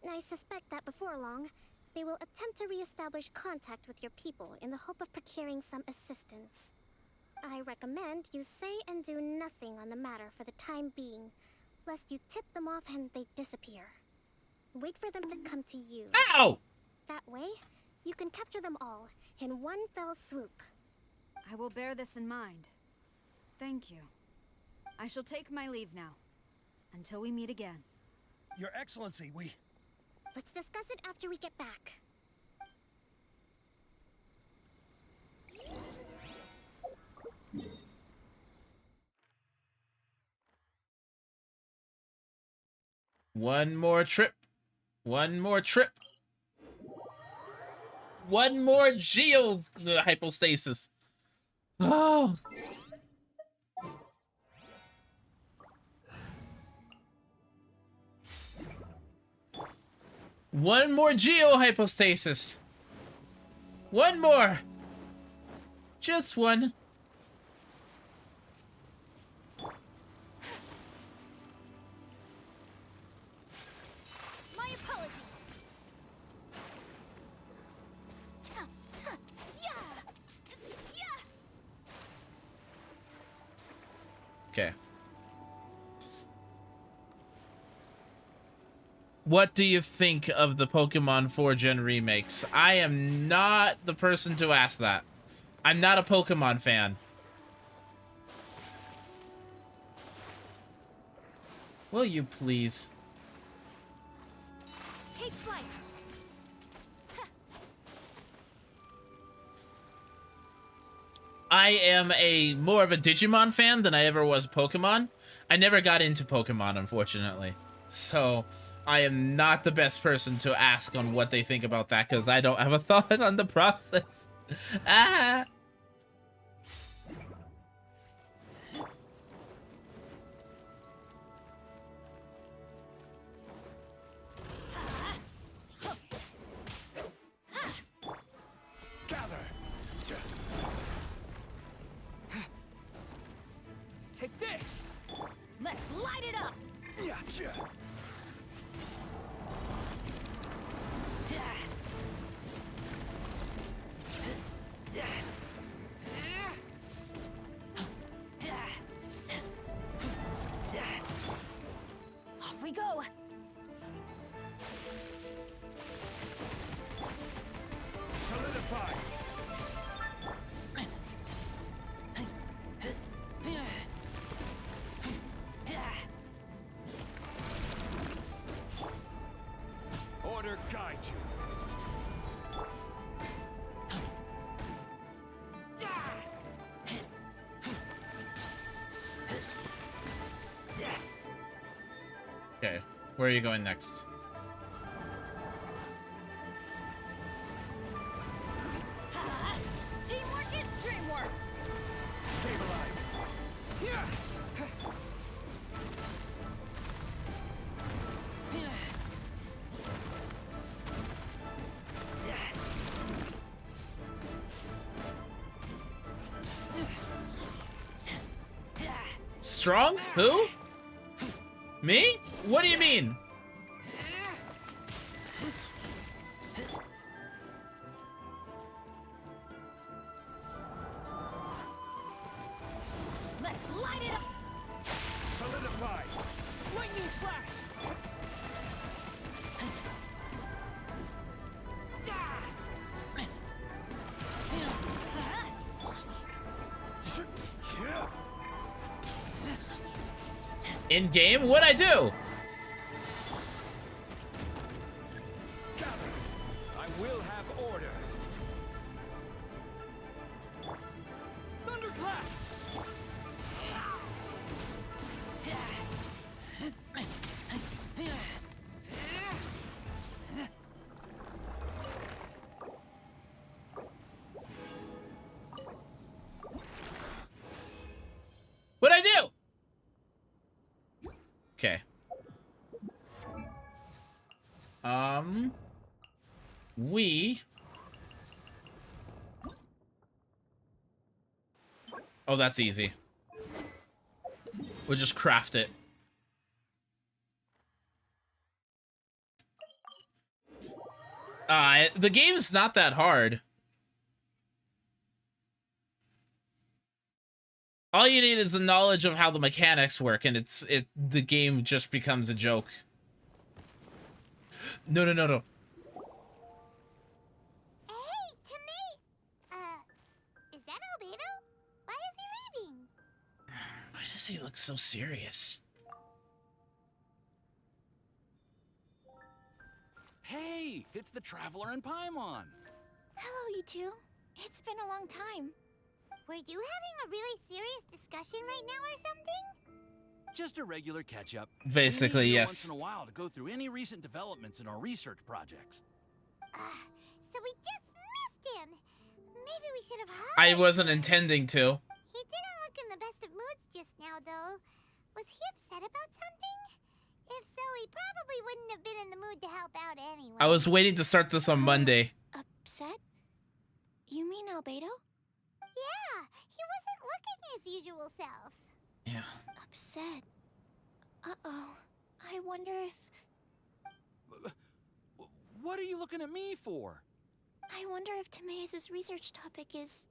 Speaker 11: I suspect that before long, they will attempt to re-establish contact with your people in the hope of procuring some assistance. I recommend you say and do nothing on the matter for the time being, lest you tip them off and they disappear. Wait for them to come to you.
Speaker 1: Ow!
Speaker 11: That way, you can capture them all in one fell swoop.
Speaker 4: I will bear this in mind. Thank you. I shall take my leave now. Until we meet again.
Speaker 14: Your Excellency, we...
Speaker 11: Let's discuss it after we get back.
Speaker 1: One more trip. One more trip. One more geo hypostasis. Oh. One more geo hypostasis. One more. Just one.
Speaker 2: My apologies.
Speaker 1: Okay. What do you think of the Pokemon 4 Gen remakes? I am not the person to ask that. I'm not a Pokemon fan. Will you please?
Speaker 2: Take flight.
Speaker 1: I am more of a Digimon fan than I ever was Pokemon. I never got into Pokemon, unfortunately. So I am not the best person to ask on what they think about that, because I don't have a thought on the process. Ah!
Speaker 9: Take this!
Speaker 2: Let's light it up.
Speaker 4: Off we go!
Speaker 14: Solidify! Order guide you.
Speaker 1: Okay, where are you going next?
Speaker 2: Teamwork is dreamwork.
Speaker 14: Stabilize.
Speaker 1: Strong? Who? Me? What do you mean?
Speaker 2: Let's light it up.
Speaker 14: Solidify.
Speaker 9: Lightning flash!
Speaker 1: In game? What'd I do?
Speaker 14: I will have order.
Speaker 9: Thunderclap!
Speaker 1: What'd I do? Okay. We... Oh, that's easy. We'll just craft it. The game's not that hard. All you need is the knowledge of how the mechanics work, and the game just becomes a joke. No.
Speaker 2: Hey, Timmy! Is that Albedo? Why is he leaving?
Speaker 1: Why does he look so serious?
Speaker 14: Hey, it's the Traveler and Paimon.
Speaker 11: Hello, you two. It's been a long time.
Speaker 2: Were you having a really serious discussion right now or something?
Speaker 14: Just a regular catch-up.
Speaker 1: Basically,
Speaker 14: we meet here
Speaker 1: yes.
Speaker 14: Once in a while to go through any recent developments in our research projects.
Speaker 2: So we just missed him. Maybe we should have hugged.
Speaker 1: I wasn't intending to.
Speaker 2: He didn't look in the best of moods just now, though. Was he upset about something? If so, he probably wouldn't have been in the mood to help out anyway.
Speaker 1: I was waiting to start this on Monday.
Speaker 11: Upset? You mean Albedo?
Speaker 2: Yeah, he wasn't looking his usual self.
Speaker 1: Yeah.
Speaker 11: Upset. Uh-oh. I wonder if...
Speaker 14: What are you looking at me for?
Speaker 11: I wonder if Timaeus' research topic is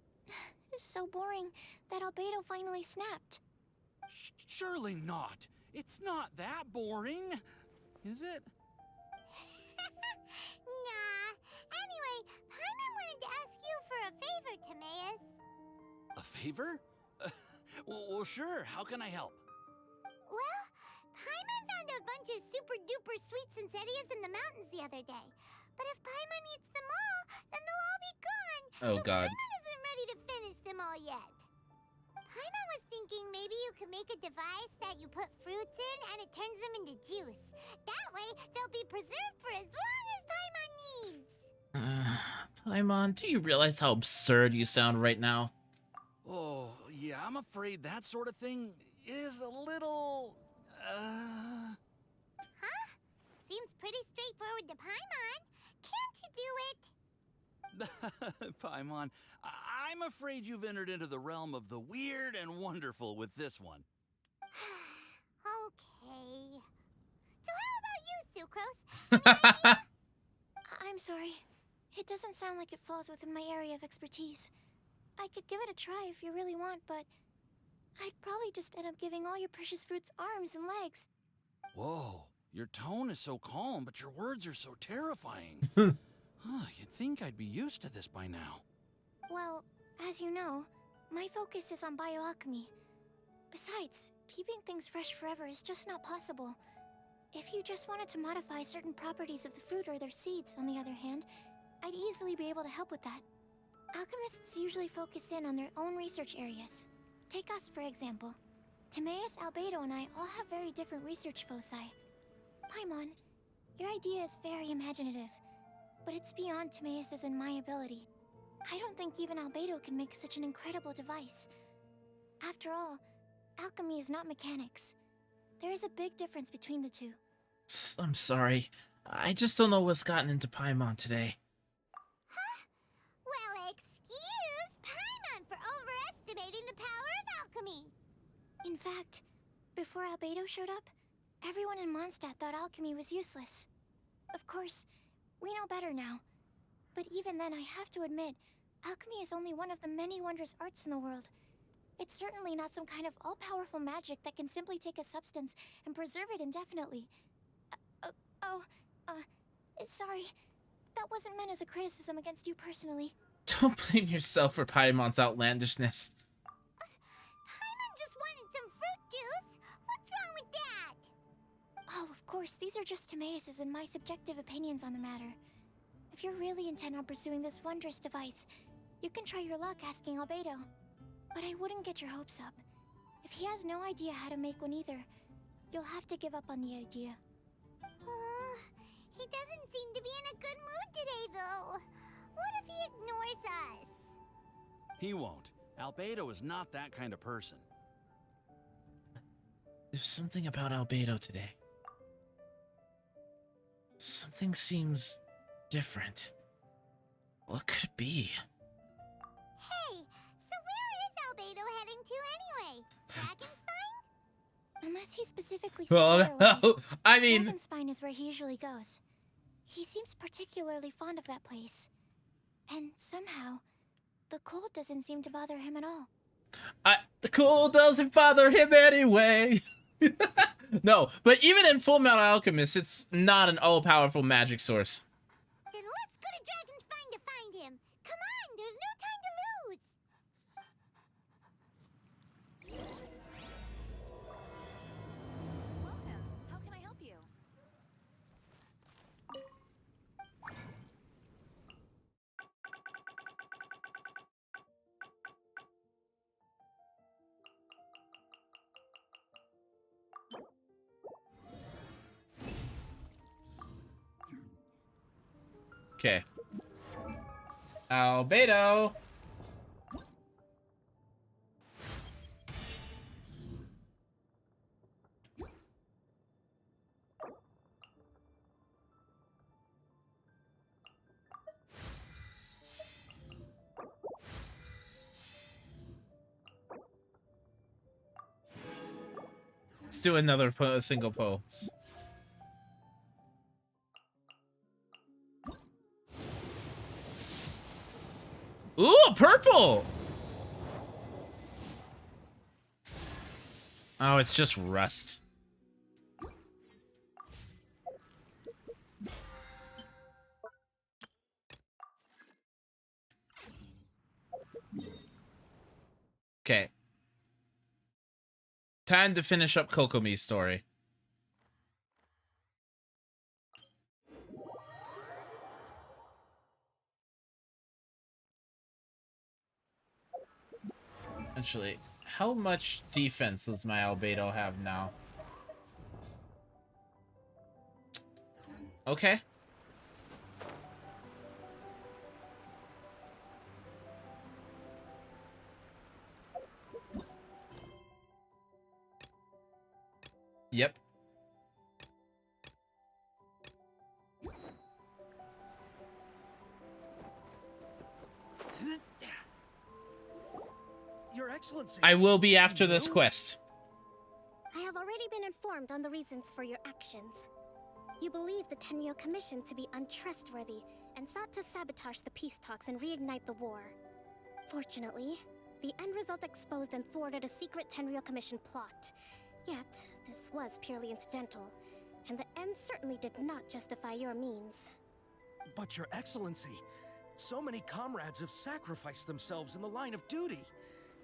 Speaker 11: so boring that Albedo finally snapped.
Speaker 14: Surely not. It's not that boring, is it?
Speaker 2: Nah. Anyway, Paimon wanted to ask you for a favor, Timaeus.
Speaker 14: A favor? Well, sure. How can I help?
Speaker 2: Well, Paimon found a bunch of super-duper sweet Sincerias in the mountains the other day. But if Paimon eats them all, then they'll all be gone.
Speaker 1: Oh,
Speaker 2: so
Speaker 1: God.
Speaker 2: Paimon isn't ready to finish them all yet. Paimon was thinking maybe you could make a device that you put fruits in and it turns them into juice. That way, they'll be preserved for as long as Paimon needs.
Speaker 1: Paimon, do you realize how absurd you sound right now?
Speaker 14: Oh, yeah, I'm afraid that sort of thing is a little...
Speaker 2: Huh? Seems pretty straightforward to Paimon. Can't you do it?
Speaker 14: Paimon, I'm afraid you've entered into the realm of the weird and wonderful with this one.
Speaker 2: Okay. So how about you, Sucrose?
Speaker 11: I'm sorry. It doesn't sound like it falls within my area of expertise. I could give it a try if you really want, but I'd probably just end up giving all your precious fruits arms and legs.
Speaker 14: Whoa, your tone is so calm, but your words are so terrifying. You'd think I'd be used to this by now.
Speaker 11: Well, as you know, my focus is on bioalchemy. Besides, keeping things fresh forever is just not possible. If you just wanted to modify certain properties of the fruit or their seeds, on the other hand, I'd easily be able to help with that. Alchemists usually focus in on their own research areas. Take us, for example. Timaeus, Albedo, and I all have very different research foci. Paimon, your idea is very imaginative, but it's beyond Timaeus' and my ability. I don't think even Albedo can make such an incredible device. After all, alchemy is not mechanics. There is a big difference between the two.
Speaker 1: I'm sorry. I just don't know what's gotten into Paimon today.
Speaker 2: Well, excuse Paimon for overestimating the power of alchemy.
Speaker 11: In fact, before Albedo showed up, everyone in Mondstadt thought alchemy was useless. Of course, we know better now. But even then, I have to admit, alchemy is only one of the many wondrous arts in the world. It's certainly not some kind of all-powerful magic that can simply take a substance and preserve it indefinitely. Sorry. That wasn't meant as a criticism against you personally.
Speaker 1: Don't blame yourself for Paimon's outlandishness.
Speaker 2: Paimon just wanted some fruit juice. What's wrong with that?
Speaker 11: Oh, of course, these are just Timaeus' and my subjective opinions on the matter. If you're really intent on pursuing this wondrous device, you can try your luck asking Albedo. But I wouldn't get your hopes up. If he has no idea how to make one either, you'll have to give up on the idea.
Speaker 2: He doesn't seem to be in a good mood today, though. What if he ignores us?
Speaker 14: He won't. Albedo is not that kind of person.
Speaker 1: There's something about Albedo today. Something seems different. What could it be?
Speaker 2: Hey, so where is Albedo heading to anyway? Dragonspine?
Speaker 11: Unless he specifically says
Speaker 1: Well,
Speaker 11: otherwise,
Speaker 1: I mean...
Speaker 11: Dragonspine is where he usually goes.
Speaker 15: He seems particularly fond of that place. And somehow, the cold doesn't seem to bother him at all.
Speaker 1: The cold doesn't bother him anyway. No, but even in Full Metal Alchemist, it's not an all-powerful magic source.
Speaker 2: Then let's go to Dragonspine to find him. Come on, there's no time to lose.
Speaker 4: Welcome. How can I help you?
Speaker 1: Okay. Albedo. Let's do another single pose. Ooh, purple! Oh, it's just rust. Okay. Time to finish up Kokomi's story. Actually, how much defense does my Albedo have now? Okay. Yep.
Speaker 5: Your Excellency.
Speaker 1: I will be after this quest.
Speaker 11: I have already been informed on the reasons for your actions. You believe the Tenryou Commission to be untrustworthy and sought to sabotage the peace talks and reignite the war. Fortunately, the end result exposed and thwarted a secret Tenryou Commission plot. Yet, this was purely incidental, and the end certainly did not justify your means.
Speaker 5: But Your Excellency, so many comrades have sacrificed themselves in the line of duty.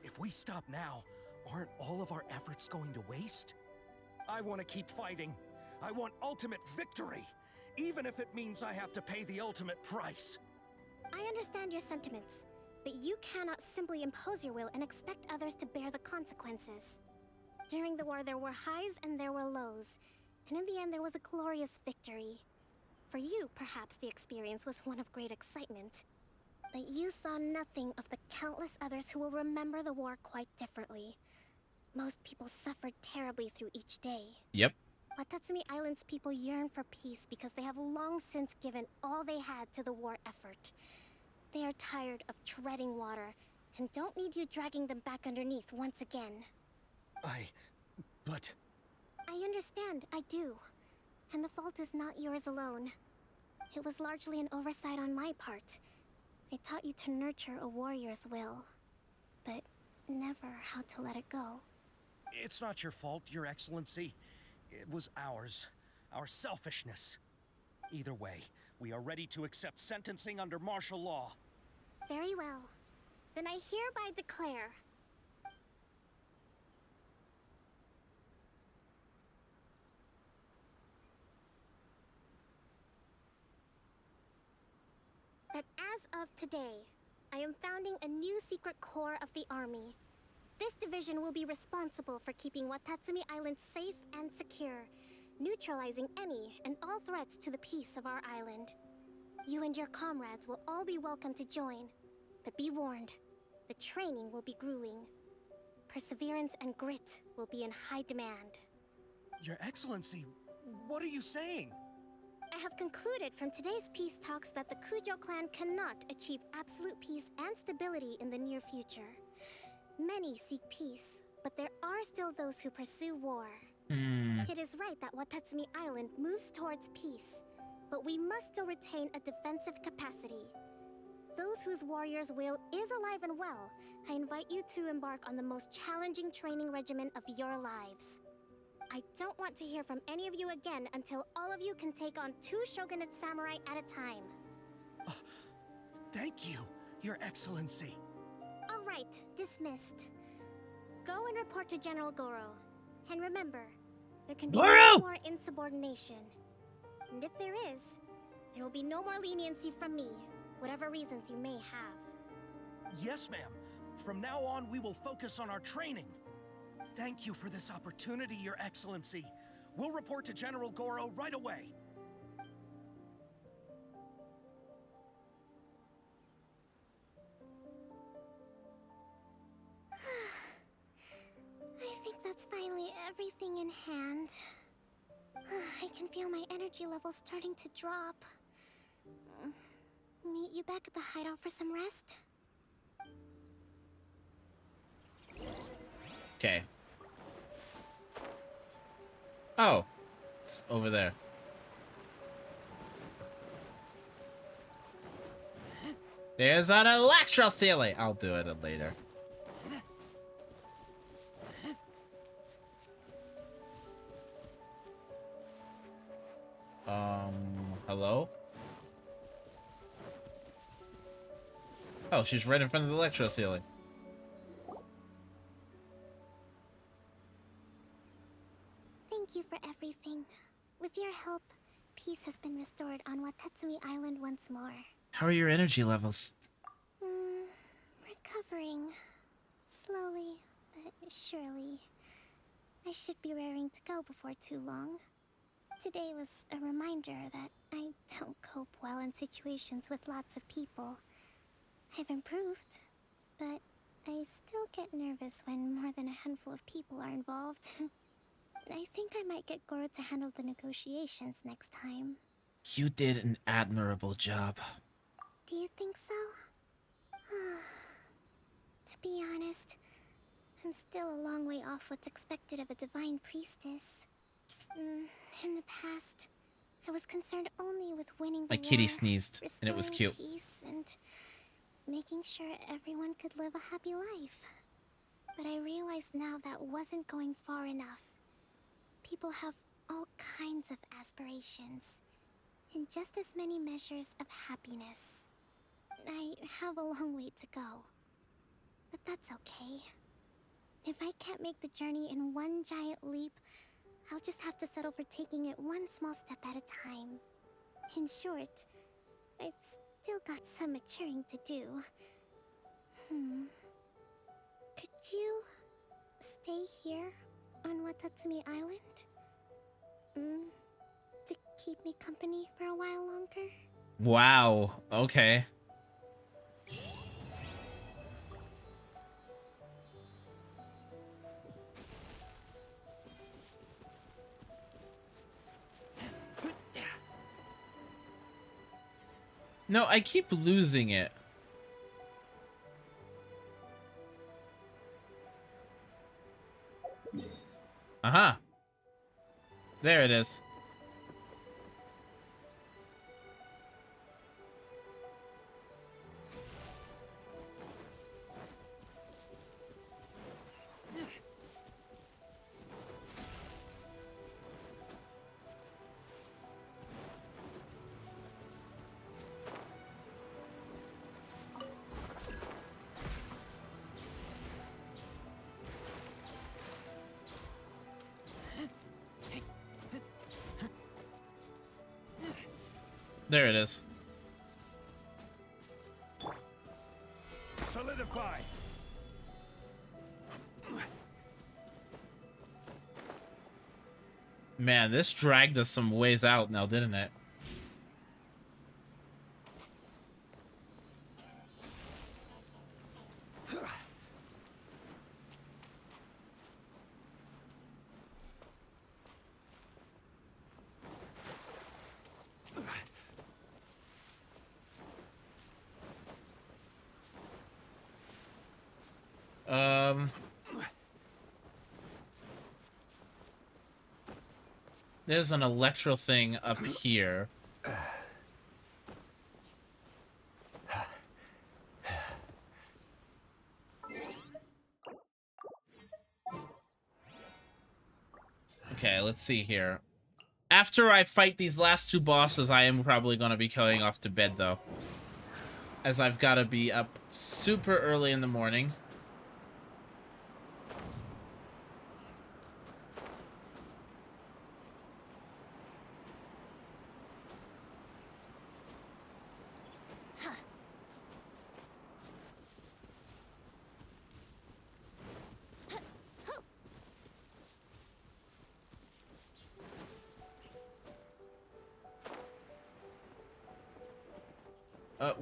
Speaker 5: If we stop now, aren't all of our efforts going to waste? I want to keep fighting. I want ultimate victory, even if it means I have to pay the ultimate price.
Speaker 11: I understand your sentiments, but you cannot simply impose your will and expect others to bear the consequences. During the war, there were highs and there were lows, and in the end, there was a glorious victory. For you, perhaps the experience was one of great excitement. But you saw nothing of the countless others who will remember the war quite differently. Most people suffered terribly through each day.
Speaker 1: Yep.
Speaker 11: Watatsumi Island's people yearn for peace because they have long since given all they had to the war effort. They are tired of treading water and don't need you dragging them back underneath once again.
Speaker 5: But...
Speaker 11: I understand, I do. And the fault is not yours alone. It was largely an oversight on my part. I taught you to nurture a warrior's will, but never how to let it go.
Speaker 5: It's not your fault, Your Excellency. It was ours. Our selfishness. Either way, we are ready to accept sentencing under martial law.
Speaker 11: Very well. Then I hereby declare... that as of today, I am founding a new secret corps of the army. This division will be responsible for keeping Watatsumi Island safe and secure, neutralizing any and all threats to the peace of our island. You and your comrades will all be welcome to join, but be warned, the training will be grueling. Perseverance and grit will be in high demand.
Speaker 5: Your Excellency, what are you saying?
Speaker 11: I have concluded from today's peace talks that the Kujo clan cannot achieve absolute peace and stability in the near future. Many seek peace, but there are still those who pursue war. It is right that Watatsumi Island moves towards peace, but we must still retain a defensive capacity. Those whose warrior's will is alive and well, I invite you to embark on the most challenging training regimen of your lives. I don't want to hear from any of you again until all of you can take on 2 Shogunate samurai at a time.
Speaker 16: Thank you, Your Excellency.
Speaker 11: All right, dismissed. Go and report to General Goro. And remember, there can be no more insubordination. And if there is, there will be no more leniency from me, whatever reasons you may have.
Speaker 16: Yes, ma'am. From now on, we will focus on our training. Thank you for this opportunity, Your Excellency. We'll report to General Goro right away.
Speaker 11: I think that's finally everything in hand. I can feel my energy levels starting to drop. Meet you back at the hideout for some rest?
Speaker 1: Okay. Oh, it's over there. There's an electro ceiling. I'll do it later. Hello? Oh, she's right in front of the electro ceiling.
Speaker 11: Thank you for everything. With your help, peace has been restored on Watatsumi Island once more.
Speaker 1: How are your energy levels?
Speaker 11: Recovering. Slowly, but surely. I should be raring to go before too long. Today was a reminder that I don't cope well in situations with lots of people. I've improved, but I still get nervous when more than a handful of people are involved. I think I might get Goro to handle the negotiations next time.
Speaker 1: You did an admirable job.
Speaker 11: Do you think so? To be honest, I'm still a long way off what's expected of a divine priestess. In the past, I was concerned only with winning the
Speaker 1: My kitty
Speaker 11: war,
Speaker 1: sneezed, and it was
Speaker 11: restoring
Speaker 1: cute.
Speaker 11: peace, and making sure everyone could live a happy life. But I realized now that wasn't going far enough. People have all kinds of aspirations, and just as many measures of happiness. I have a long way to go, but that's okay. If I can't make the journey in one giant leap, I'll just have to settle for taking it one small step at a time. In short, I've still got some maturing to do. Could you stay here on Watatsumi Island? To keep me company for a while longer?
Speaker 1: Wow, okay. No, I keep losing it. Uh-huh. There it is. There it is.
Speaker 16: Solidify.
Speaker 1: Man, this dragged us some ways out now, didn't it? There's an electro thing up here. Okay, let's see here. After I fight these last two bosses, I am probably going to be going off to bed, though. As I've got to be up super early in the morning.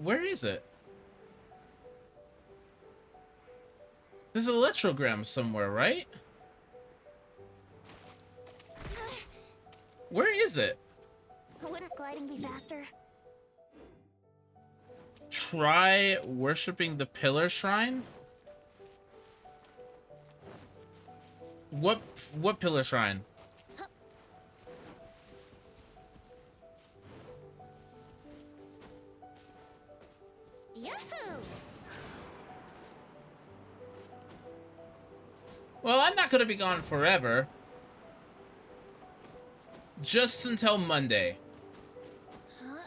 Speaker 1: Where is it? There's an electrogram somewhere, right? Where is it?
Speaker 15: Wouldn't gliding be faster?
Speaker 1: Try worshipping the pillar shrine? What pillar shrine?
Speaker 15: Yahoo!
Speaker 1: Well, I'm not gonna be gone forever. Just until Monday.
Speaker 15: Huh?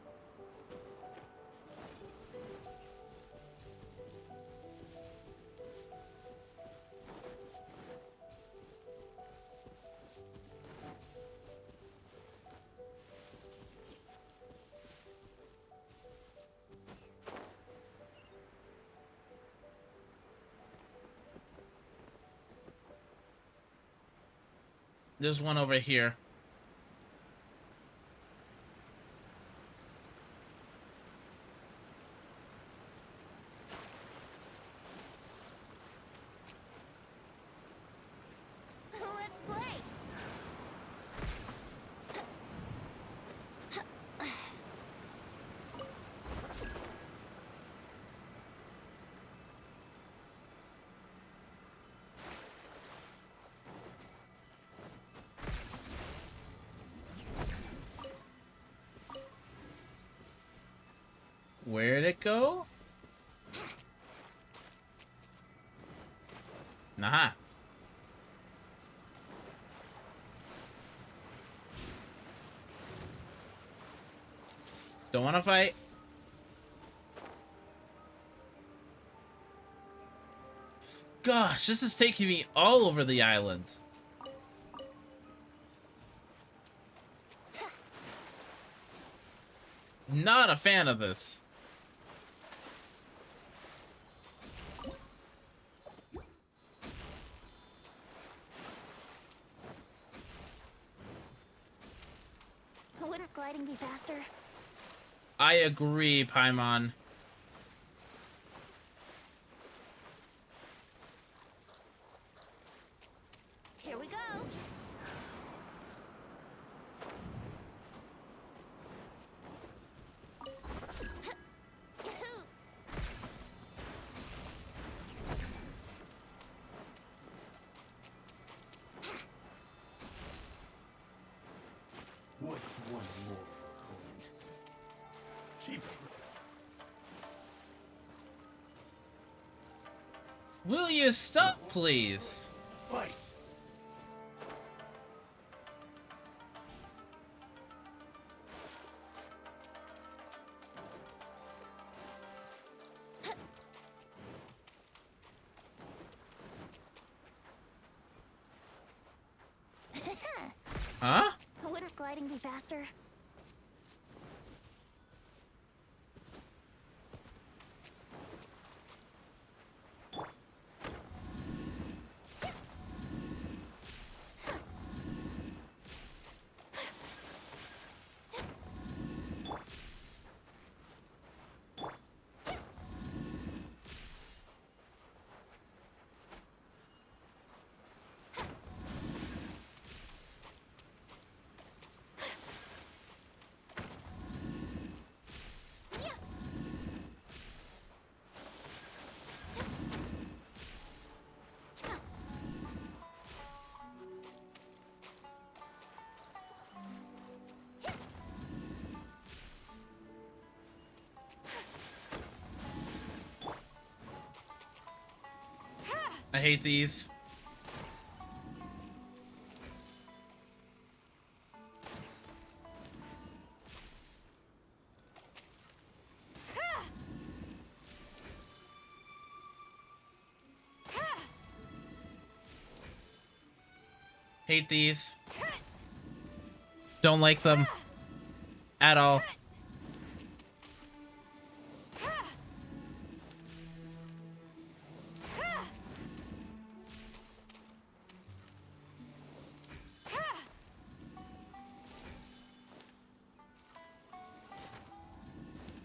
Speaker 1: There's one over here.
Speaker 15: Let's play!
Speaker 1: Where'd it go? Nah. Don't want to fight. Gosh, this is taking me all over the island. Not a fan of this.
Speaker 15: Wouldn't gliding be faster?
Speaker 1: I agree, Paimon.
Speaker 15: Here we go! Yahoo!
Speaker 3: What's one more coins? Cheap tricks.
Speaker 1: Will you stop, please?
Speaker 3: Vice.
Speaker 1: Huh?
Speaker 15: Wouldn't gliding be faster?
Speaker 1: I hate these. Hate these. Don't like them at all.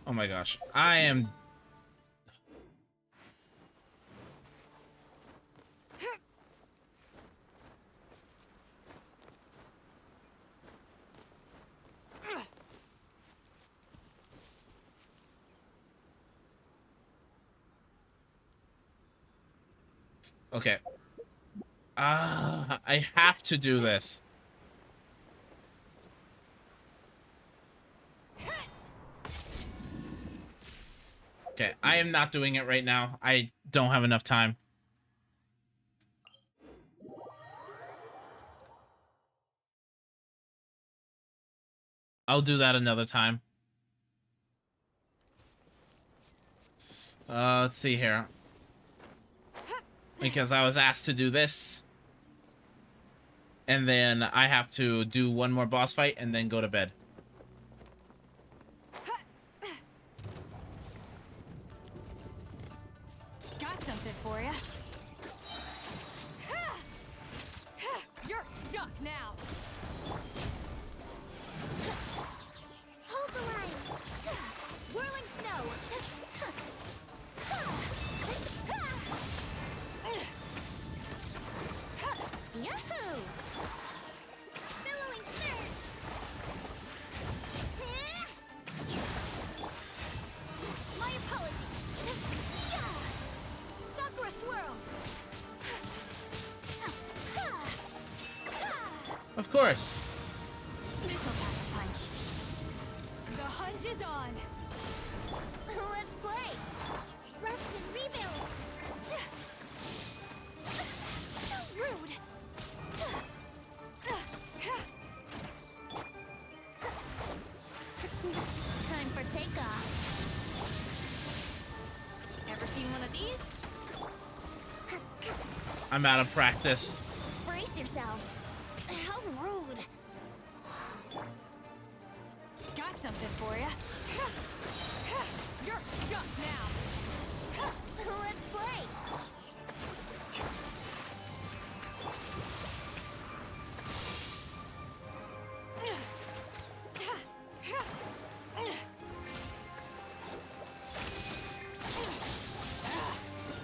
Speaker 1: Oh my gosh. I am... Okay. I have to do this. Okay, I am not doing it right now. I don't have enough time. I'll do that another time. Let's see here. Because I was asked to do this. And then I have to do one more boss fight and then go to bed.
Speaker 4: Got something for you. You're stuck now.
Speaker 2: Hold the line. Whirling snow. Yahoo! Billowing surge. My apologies. Sakura swirl.
Speaker 1: Of course.
Speaker 4: Missile pack punch. The hunt is on.
Speaker 2: Let's play. Rest and rebuild. So rude. Time for takeoff.
Speaker 4: Ever seen one of these?
Speaker 1: I'm out of practice.
Speaker 2: Brace yourselves. How rude.
Speaker 4: Got something for you. You're stuck now.
Speaker 2: Let's play.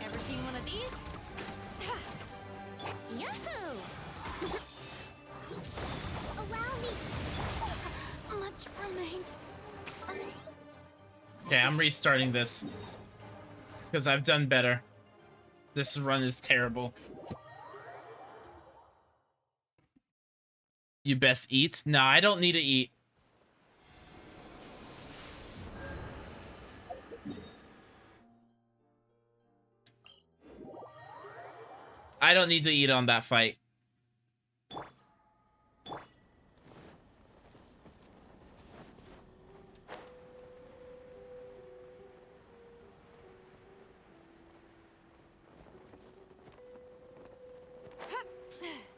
Speaker 4: Ever seen one of these?
Speaker 2: Yahoo! Allow me. Much remains.
Speaker 1: Okay, I'm restarting this. Because I've done better. This run is terrible. You best eat? No, I don't need to eat. I don't need to eat on that fight.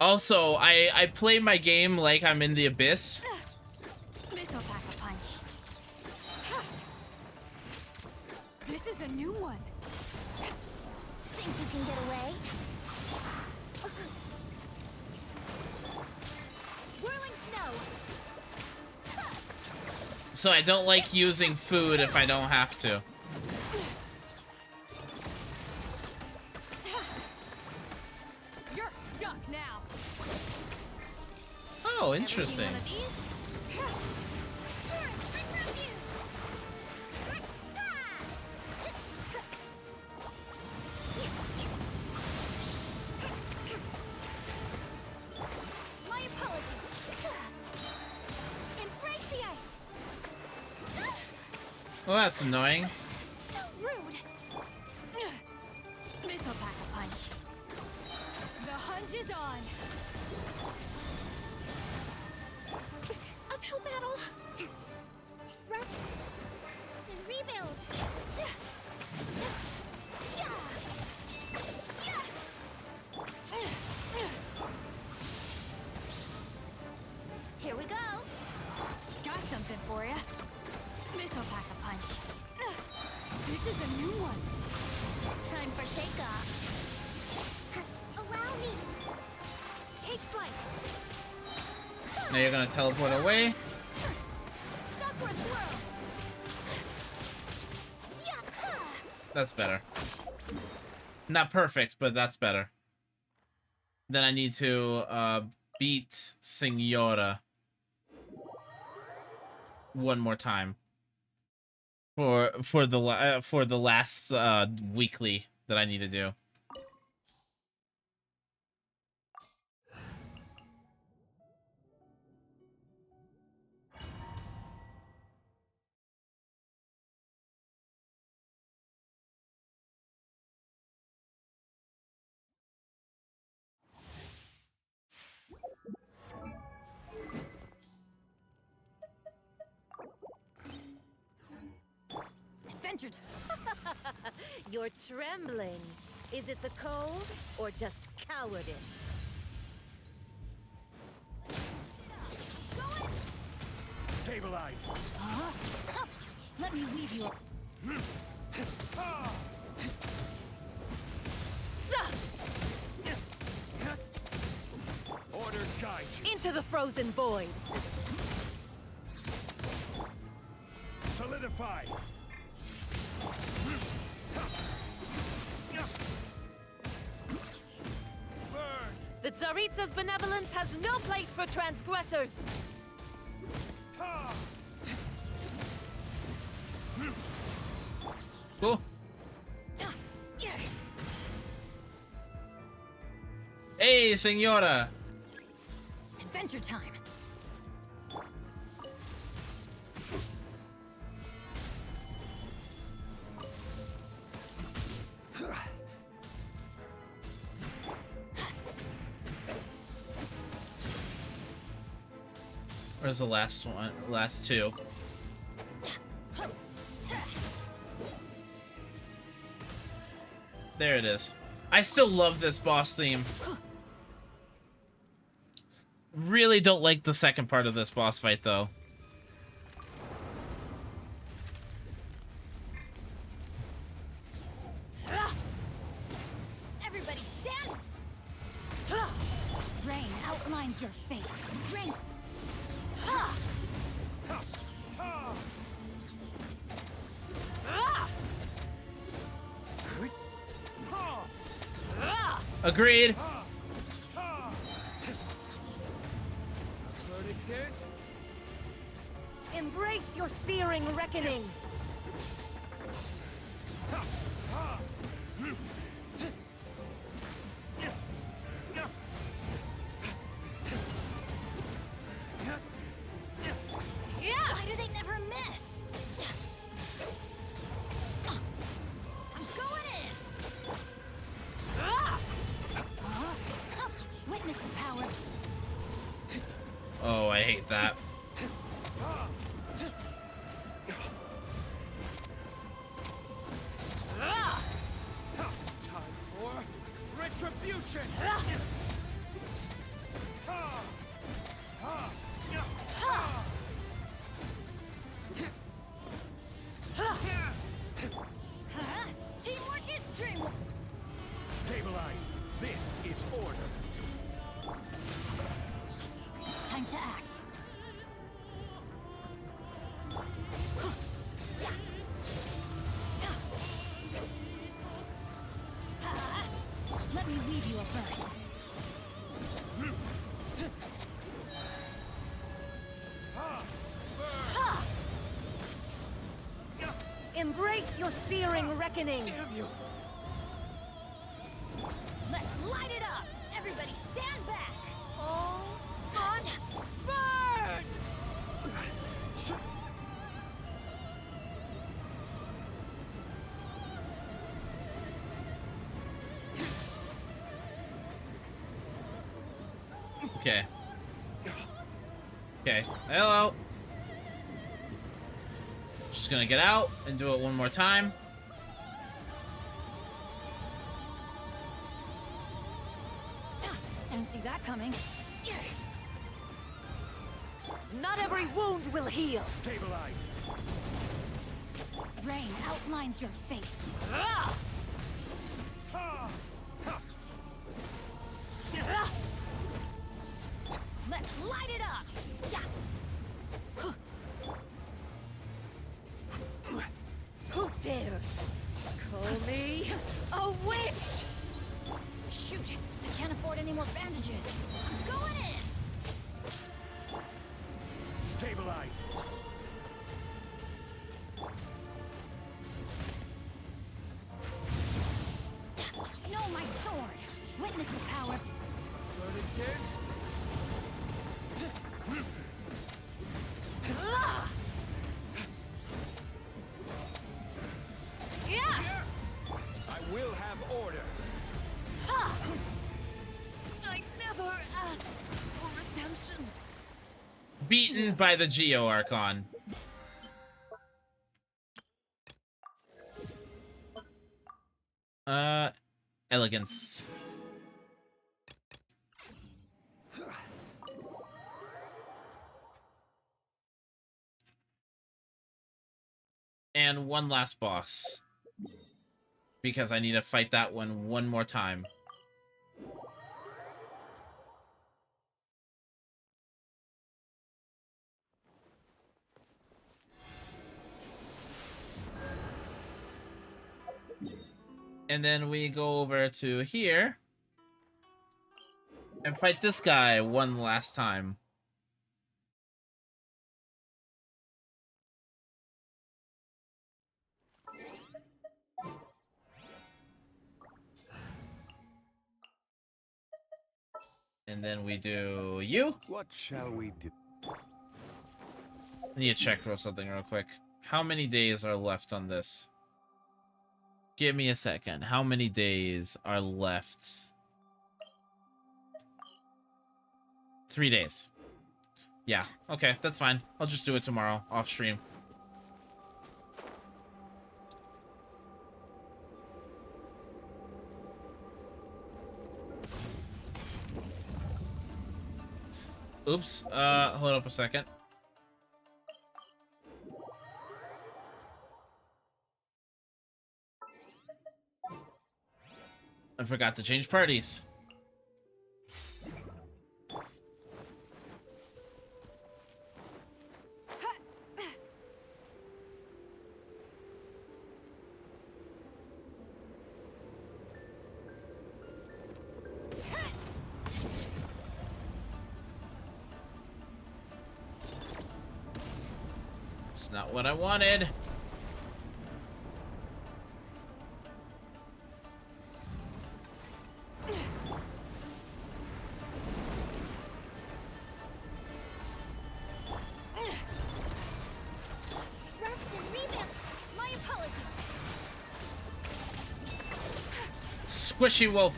Speaker 1: Also, I play my game like I'm in the abyss.
Speaker 4: Missile pack a punch. This is a new one.
Speaker 2: Think you can get away? Whirling snow.
Speaker 1: So I don't like using food if I don't have to.
Speaker 4: You're stuck now.
Speaker 1: Oh, interesting.
Speaker 4: Ever seen one of these?
Speaker 2: My apologies. Embrace the ice.
Speaker 1: Well, that's annoying.
Speaker 2: So rude.
Speaker 4: Missile pack a punch. The hunt is on.
Speaker 2: Uphill battle. Rest and rebuild.
Speaker 1: Now you're gonna teleport away. That's better. Not perfect, but that's better. Then I need to beat Signora one more time for the last weekly that I need to do.
Speaker 17: Adventure. You're trembling. Is it the cold or just cowardice?
Speaker 16: Stabilize.
Speaker 15: Let me weave you up.
Speaker 16: Order guide you.
Speaker 17: Into the frozen void.
Speaker 16: Solidify.
Speaker 17: The Tsaritsa's benevolence has no place for transgressors.
Speaker 1: Cool. Hey, Senora.
Speaker 15: Adventure time.
Speaker 1: Where's the last one? Last two. There it is. I still love this boss theme. Really don't like the second part of this boss fight, though.
Speaker 15: Everybody stand! Rain outlines your fate. Rain!
Speaker 1: Agreed.
Speaker 17: Embrace your searing reckoning.
Speaker 15: Why do they never miss? I'm going in! Witness the power.
Speaker 1: Oh, I hate that.
Speaker 16: Time for retribution.
Speaker 15: Teamwork is dreamwork.
Speaker 16: Stabilize. This is order.
Speaker 15: Time to act. Let me weave you a birth.
Speaker 17: Embrace your searing reckoning.
Speaker 16: Damn you.
Speaker 15: Let's light it up. Everybody stand back.
Speaker 17: Oh, must burn!
Speaker 1: Okay. Okay. Hello. Just gonna get out and do it one more time.
Speaker 17: Didn't see that coming. Not every wound will heal.
Speaker 16: Stabilize.
Speaker 15: Rain outlines your fate. Let's light it up.
Speaker 4: any more bandages. I'm going in!
Speaker 16: Stabilize.
Speaker 4: No, my sword! Witness the power.
Speaker 16: I will have order.
Speaker 17: I never asked for redemption.
Speaker 1: Beaten by the Geo Archon. Elegance. And one last boss. Because I need to fight that one more time. And then we go over to here. And fight this guy one last time. And then we do you.
Speaker 7: What shall we do?
Speaker 1: I need to check for something real quick. How many days are left on this? Give me a second. How many days are left? 3 days. Yeah, okay, that's fine. I'll just do it tomorrow, off stream. Oops, hold up a second. I forgot to change parties. It's not what I wanted. Squishy wolf.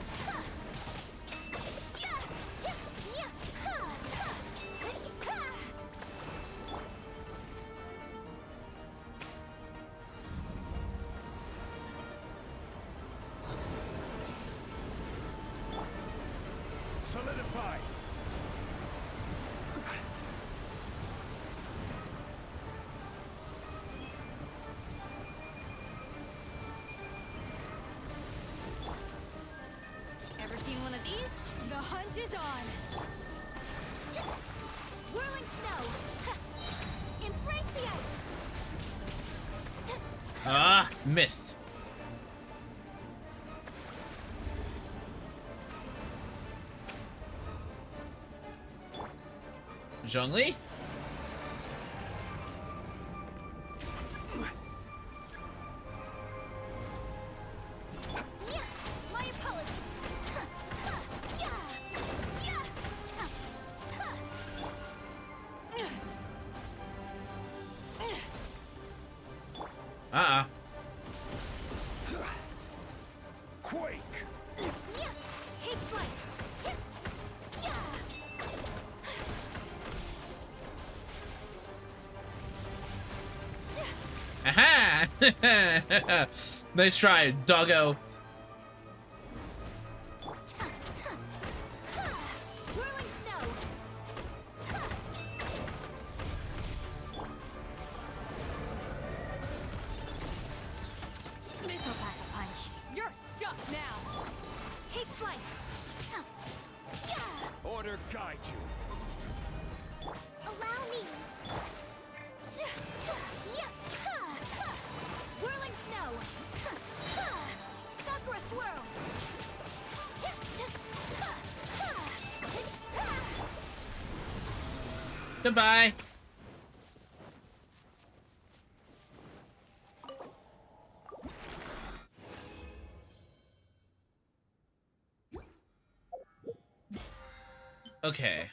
Speaker 16: Solidify.
Speaker 4: Ever seen one of these? The hunt is on! Whirling snow! Embrace the ice!
Speaker 1: Ah, missed. Zhongli?
Speaker 4: My apologies!
Speaker 16: Quake!
Speaker 4: Take flight!
Speaker 1: Aha! Nice try, doggo.
Speaker 4: Whirling snow! This'll pack a punch. You're stuck now! Take flight!
Speaker 16: Order guide you.
Speaker 2: Allow me.
Speaker 4: Whirling snow! Sakura swirl!
Speaker 1: Goodbye. Okay.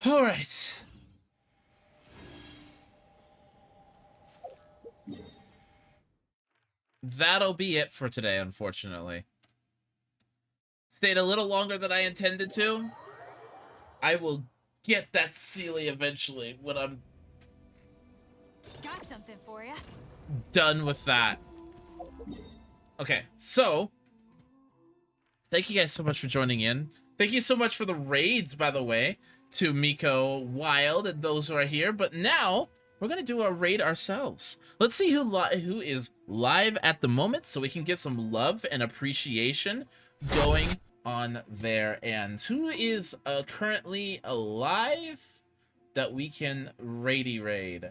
Speaker 1: All right. That'll be it for today, unfortunately. Stayed a little longer than I intended to. I will get that Sealy eventually when I'm
Speaker 15: Got something for you.
Speaker 1: done with that. Okay, so thank you guys so much for joining in. Thank you so much for the raids, by the way, to Miko, Wild, and those who are here. But now we're gonna do a raid ourselves. Let's see who is live at the moment, so we can get some love and appreciation going on there. And who is currently alive that we can raid.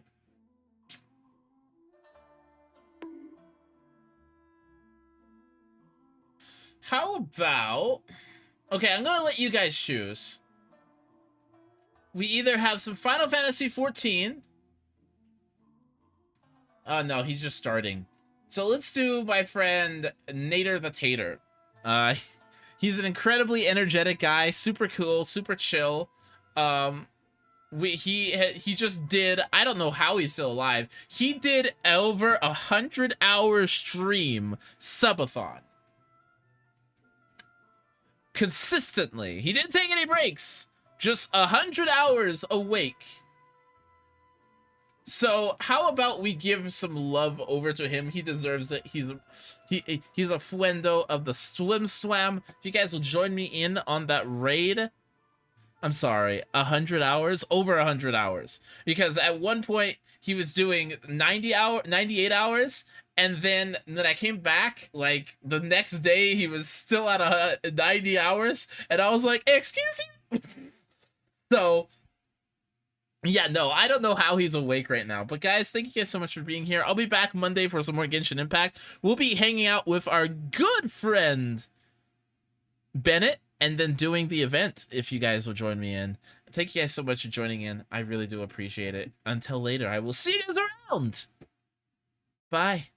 Speaker 1: How about... Okay, I'm gonna let you guys choose. We either have some Final Fantasy 14. Oh, no, he's just starting. So let's do my friend Nader the Tater. He's an incredibly energetic guy, super cool, super chill. He just did, I don't know how he's still alive. He did over 100-hour stream subathon. Consistently. He didn't take any breaks. Just 100 hours awake. So how about we give some love over to him? He deserves it. He's a fuendo of the Swam. If you guys will join me in on that raid. I'm sorry, 100 hours? Over 100 hours. Because at one point he was doing 98 hours. And then I came back, like, the next day he was still at 90 hours. And I was like, excuse you? So, yeah, no, I don't know how he's awake right now. But guys, thank you guys so much for being here. I'll be back Monday for some more Genshin Impact. We'll be hanging out with our good friend, Bennett, and then doing the event, if you guys will join me in. Thank you guys so much for joining in. I really do appreciate it. Until later, I will see you guys around. Bye.